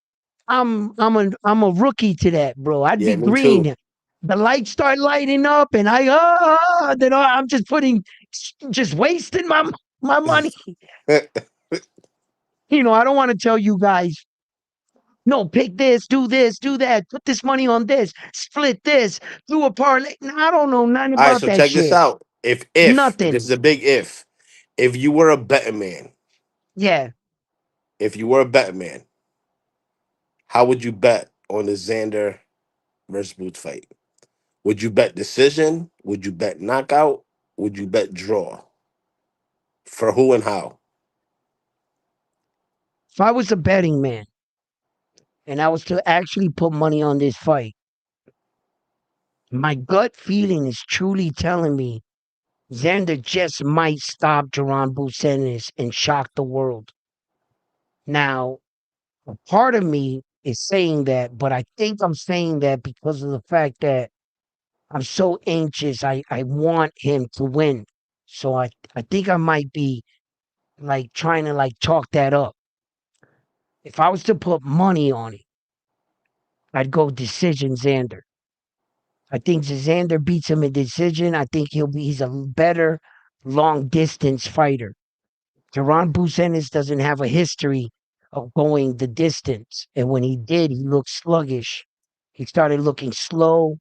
I'm a rookie to that, bro. I'd be Yeah, me too. green. The lights start lighting up, and then I'm just wasting my money. I don't want to tell you guys, no, pick this, do that, put this money on this, split this, do a parlay. No, I don't know nothing All right, about so that check this shit. out. If this Nothing. is a big if you were a betting man, Yeah. if you were a betting man, how would you bet on the Xander versus Boots fight? Would you bet decision? Would you bet knockout? Would you bet draw? For who and how? If I was a betting man and I was to actually put money on this fight, my gut feeling is truly telling me Xander just might stop Jerron Bucenis and shock the world. Now, a part of me is saying that, but I think I'm saying that because of the fact that I'm so anxious. I want him to win. So I think I might be like trying to like chalk that up. If I was to put money on it, I'd go decision Xander. I think Xander beats him in decision. I think he's a better long distance fighter. Jerron Bucenis doesn't have a history of going the distance. And when he did, he looked sluggish. He started looking slow.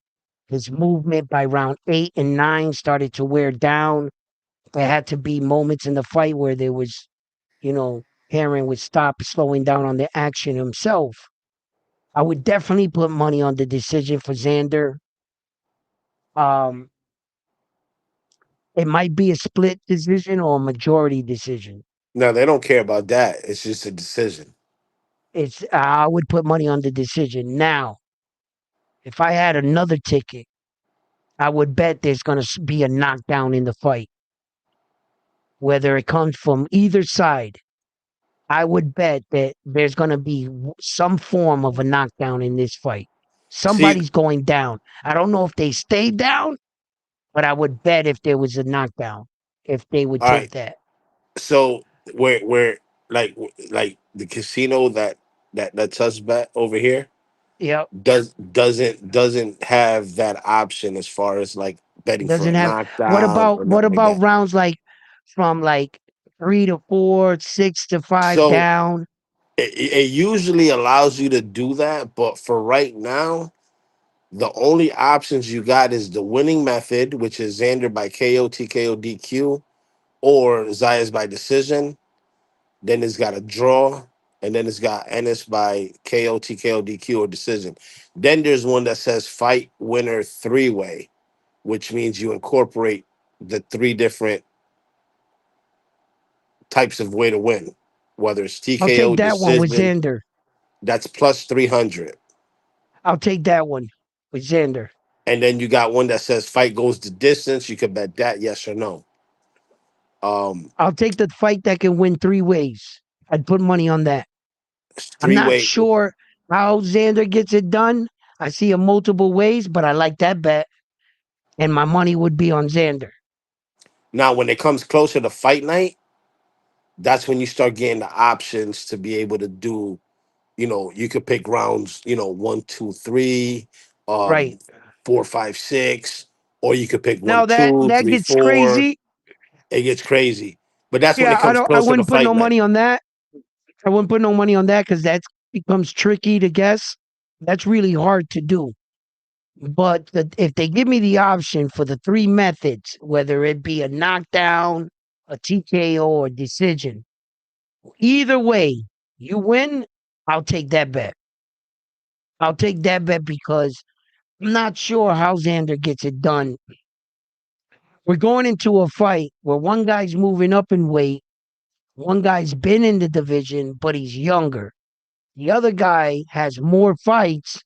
His movement by round 8 and 9 started to wear down. There had to be moments in the fight where there was, Herring would stop slowing down on the action himself. I would definitely put money on the decision for Xander. Um, it might be a split decision or a majority decision. No, they don't care about that. It's just a decision. It's I would put money on the decision. Now, if I had another ticket, I would bet there's going to be a knockdown in the fight, whether it comes from either side. I would bet that there's going to be some form of a knockdown in this fight. See, Somebody's going down. I don't know if they stay down, but I would bet if there was a knockdown, if they would all take right. that. So where like the casino that lets us bet over here Yep. doesn't have that option as far as like betting for Doesn't a have knockdown or what nothing like about that. rounds like from like 3 to 4, 6 to 5 So down? it usually allows you to do that, but for right now, the only options you got is the winning method, which is Xander by KO, TKO, DQ, or Zayas by decision. Then it's got a draw, and then it's got Ennis by KO, TKO, DQ, or decision. Then there's one that says fight winner three way, which means you incorporate the three different types of way to win, whether it's I'll take TKO, that one with decision. Xander. That's plus 300. I'll take that one with Xander. And then you got one that says fight goes the distance. You could bet that yes or no. Um, I'll take the fight that can win 3 ways. I'd put money on that. I'm three not way. sure how Xander gets it done. I see him multiple ways, but I like that bet, and my money would be on Xander. Now, when it comes closer to fight night, that's when you start getting the options to be able to do. You could pick rounds. 1, 2, 3, Right. 4, 5, 6, or you could pick one, Now that two, that three, gets four. crazy. It gets crazy, but that's when Yeah, it comes I closer to wouldn't put fight no night. money on that. I wouldn't put no money on that because that becomes tricky to guess. That's really hard to do. But if they give me the option for the 3 methods, whether it be a knockdown, a TKO, or decision, either way, you win, I'll take that bet. I'll take that bet because I'm not sure how Xander gets it done. We're going into a fight where one guy's moving up in weight, one guy's been in the division, but he's younger. The other guy has more fights,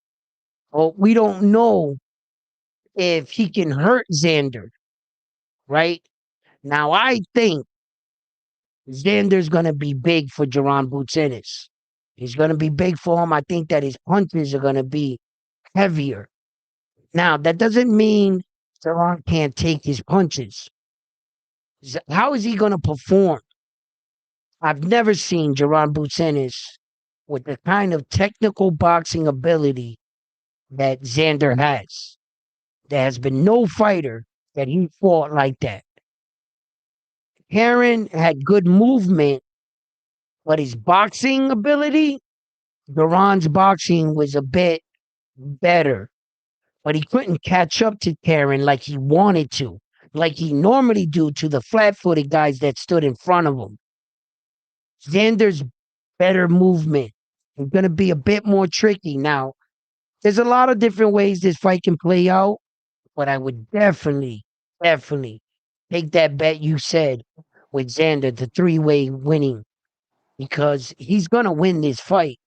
but we don't know if he can hurt Xander, right? Now, I think Xander's going to be big for Jerron Bucenis. He's going to be big for him. I think that his punches are going to be heavier. Now, that doesn't mean Jerron can't take his punches. How is he going to perform? I've never seen Jerron Bucenis with the kind of technical boxing ability that Xander has. There has been no fighter that he fought like that. Heron had good movement, but his boxing ability, Duran's boxing was a bit better, but he couldn't catch up to Karen like he wanted to, like he normally do to the flat-footed guys that stood in front of him. Xander's better movement is going to be a bit more tricky. Now, there's a lot of different ways this fight can play out, but I would definitely take that bet you said with Xander, the 3 way winning, because he's going to win this fight.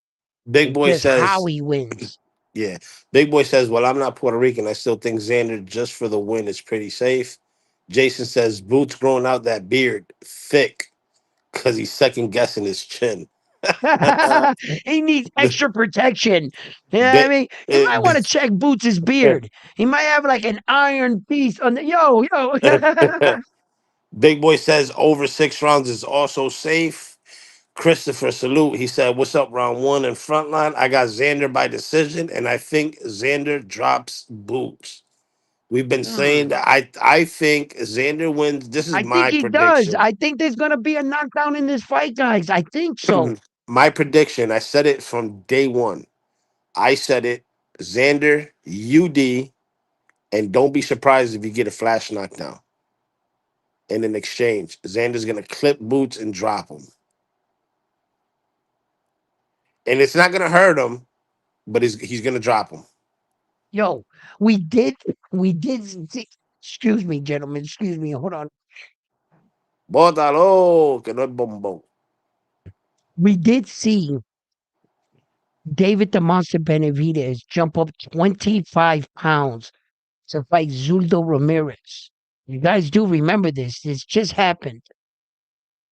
Big It's boy just how says, he wins. yeah. Big boy says, well, I'm not Puerto Rican. I still think Xander just for the win is pretty safe. Jason says Boots growing out that beard thick because he's second guessing his chin. He needs The- extra protection. You know what I Big, mean? You might want to check Boots' beard. He might have like an iron piece on the yo. Big Boy says over 6 rounds is also safe. Christopher salute. He said, "What's up, round one and frontline? I got Xander by decision, and I think Xander drops Boots." We've been saying that. I think Xander wins. This is I think my he does. prediction. I think there's gonna be a knockdown in this fight, guys. I think so. My prediction. I said it from day one. I said it. Xander, UD, and don't be surprised if you get a flash knockdown in an exchange. Xander's gonna clip Boots and drop him, and it's not gonna hurt him, but he's gonna drop him. Yo, we did we did see, excuse me, gentlemen, excuse me, hold on. Bótalo, que no es bombón. We did see David the Monster Benavidez jump up 25 pounds to fight Zuldo Ramirez. You guys do remember this. This just happened.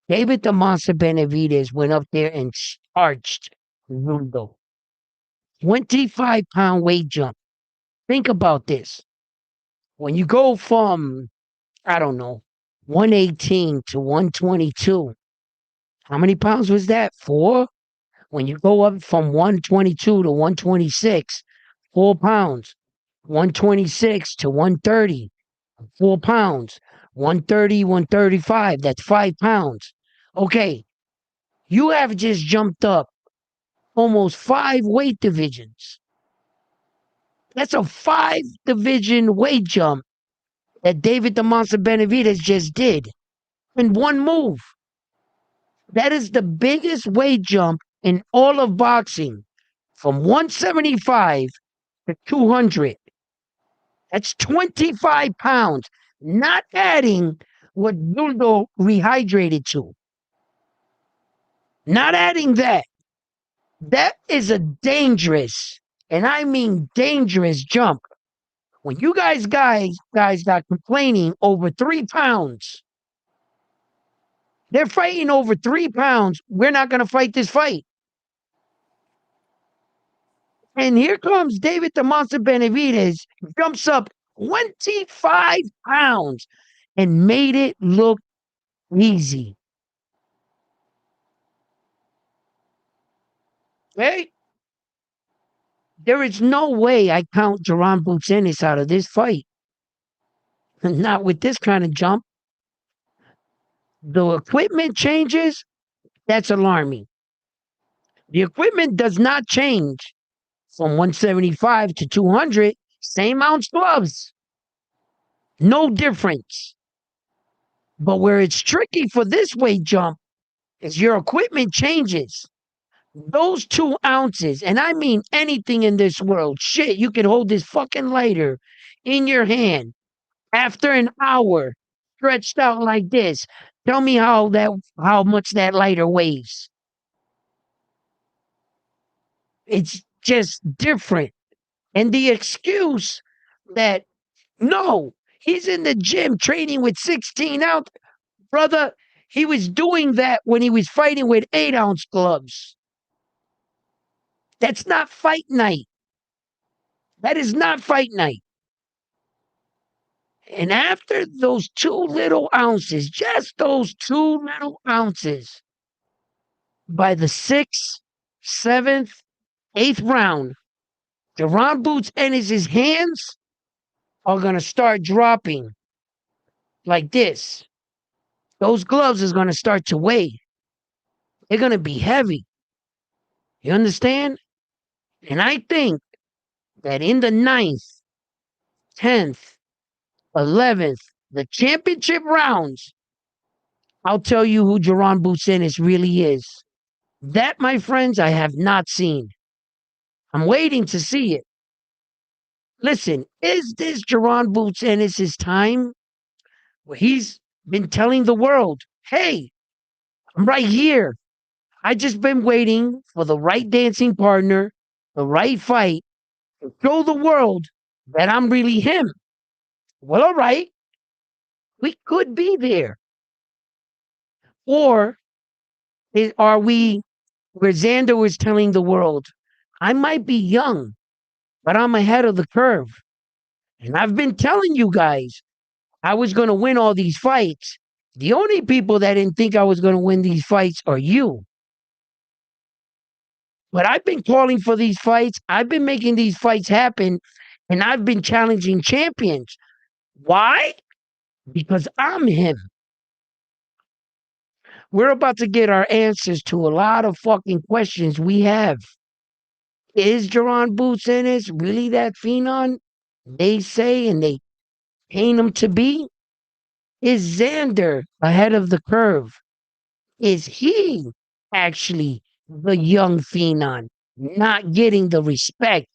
David the Monster Benavidez went up there and starched Zuldo. 25-pound weight jump. Think about this. When you go from, I don't know, 118 to 122, how many pounds was that? 4? When you go up from 122 to 126, 4 pounds. 126 to 130, 4 pounds. 130, 135, that's 5 pounds. Okay, you have just jumped up almost 5 weight divisions. That's a 5-division weight jump that David the Monster Benavidez just did in one move. That is the biggest weight jump in all of boxing from 175 to 200. That's 25 pounds, not adding what Duldo rehydrated to. Not adding that. That is a dangerous, and I mean dangerous jump. When you guys got complaining over 3 pounds, they're fighting over 3 pounds. We're not going to fight this fight. And here comes David the Monster Benavidez, jumps up 25 pounds and made it look easy. Hey, there is no way I count Jerron Boots Ennis out of this fight. Not with this kind of jump. The equipment changes, that's alarming. The equipment does not change from 175 to 200, same ounce gloves. No difference. But where it's tricky for this weight jump is your equipment changes. Those 2 ounces, and I mean anything in this world, shit, you could hold this fucking lighter in your hand after an hour stretched out like this. Tell me how much that lighter weighs. It's just different. And the excuse that no, he's in the gym training with 16 ounce, brother. He was doing that when he was fighting with 8-ounce gloves. That's not fight night. That is not fight night. And after those 2 little ounces, just those 2 little ounces, by the 6th, 7th, 8th round, Jerron Boots Ennis' hands are going to start dropping like this. Those gloves is going to start to weigh. They're going to be heavy. You understand? And I think that in the 9th, 10th, 11th, the championship rounds, I'll tell you who Jerron Boots Ennis really is. That, my friends, I have not seen. I'm waiting to see it. Listen, is this Jerron Boots Ennis' time where he's been telling the world, hey, I'm right here. I just been waiting for the right dancing partner, the right fight, to show the world that I'm really him. Well, all right. We could be there. Or are we where Xander was telling the world, I might be young, but I'm ahead of the curve. And I've been telling you guys I was going to win all these fights. The only people that didn't think I was going to win these fights are you. But I've been calling for these fights. I've been making these fights happen, and I've been challenging champions. Why? Because I'm him. We're about to get our answers to a lot of fucking questions we have. Is Jaron Boots Ennis really that phenom they say and they paint him to be? Is Xander ahead of the curve? Is he actually the young phenom not getting the respect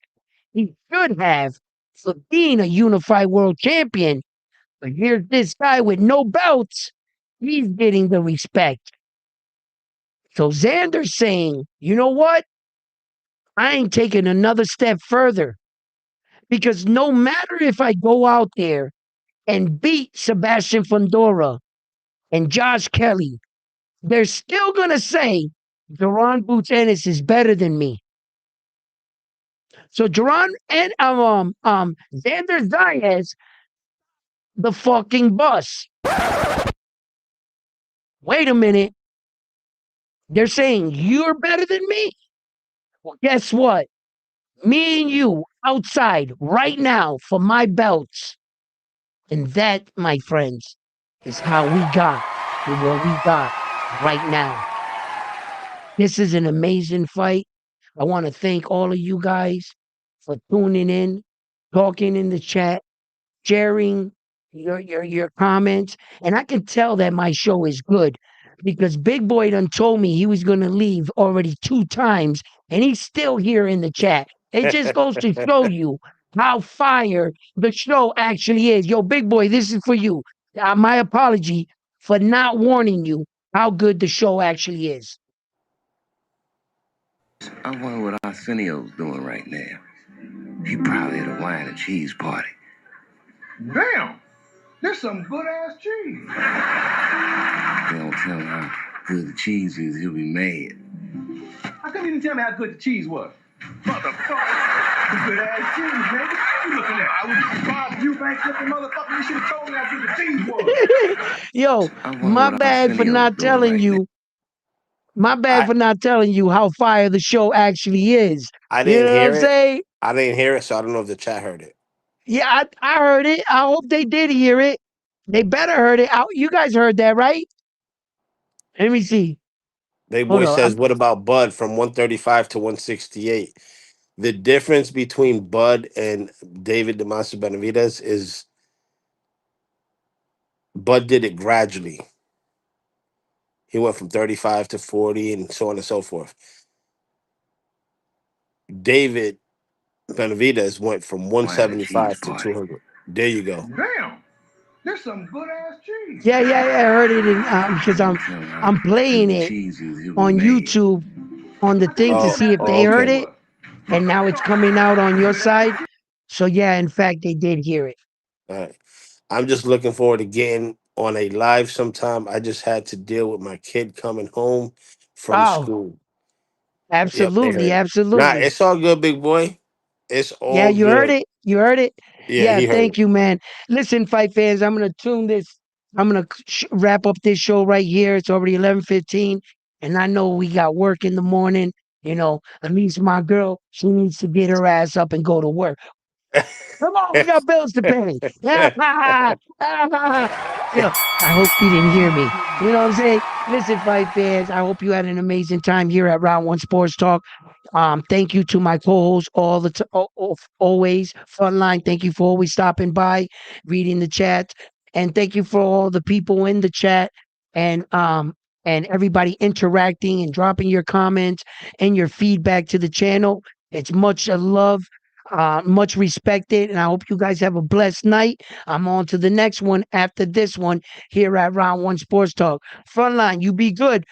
he should have for being a unified world champion? But here's this guy with no belts. He's getting the respect. So Xander's saying, you know what? I ain't taking another step further because no matter if I go out there and beat Sebastian Fundora and Josh Kelly, they're still going to say Jaron Boots Ennis is better than me. So Jaron and Xander Zayas, the fucking bus. Wait a minute. They're saying you're better than me? Well, guess what? Me and you outside right now for my belts. And that, my friends, is how we got to where we got right now. This is an amazing fight. I want to thank all of you guys for tuning in, talking in the chat, sharing your comments. And I can tell that my show is good because Big Boy done told me he was going to leave already 2 times, and he's still here in the chat. It just goes to show you how fire the show actually is. Yo, Big Boy, this is for you. My apology for not warning you how good the show actually is. I wonder what Arsenio's doing right now. He probably at a wine and cheese party. Damn, there's some good ass cheese. They don't tell him how good the cheese is, he'll be mad. I couldn't even tell me how good the cheese was. Motherfucker, good ass cheese, nigga. You looking at? I was surprised you bank flipping motherfucker. You should have told me how good the cheese was. Yo, my bad for not telling you. My bad I for not telling you how fire the show actually is. I You didn't know what I'm hear it. saying? I didn't hear it, so I don't know if the chat heard it. Yeah, I heard it. I hope they did hear it. They better heard it. You guys heard that, right? Let me see. Big Hold Boy on. says, "What about Bud from 135 to 168?" The difference between Bud and David DeMaster Benavidez is Bud did it gradually. He went from 35 to 40 and so on and so forth. David Benavidez went from Wine and cheese 175 to party. 200. There you go. Damn, there's some good ass cheese. Yeah, I heard it in because They don't tell him how I'm playing good the it cheese is, he'll be on mad. YouTube on the thing to see if they heard Okay. it, and now it's coming out on your side. So yeah, in fact, they did hear it. All right. I'm just looking forward to getting on a live sometime. I just had to deal with my kid coming home from Oh, school. Yep, they absolutely, heard it. Nah, absolutely. it's all good, big boy. It's Yeah, all you heard good. it. You heard it. Yeah, Yeah, he heard thank it. you, man. Listen, fight fans, I'm gonna tune this. I'm gonna wrap up this show right here. It's already 11:15, and I know we got work in the morning. You know, at least my girl, she needs to get her ass up and go to work. Come on, we got bills to pay. You know, I hope she didn't hear me. You know what I'm saying? Listen, fight fans, I hope you had an amazing time here at Round One Sports Talk. Thank you to my co-hosts always frontline. Thank you for always stopping by, reading the chat, and thank you for all the people in the chat and everybody interacting and dropping your comments and your feedback to the channel. It's much love, much respected, and I hope you guys have a blessed night. I'm on to the next one after this one here at Round One Sports Talk. Frontline, you be good.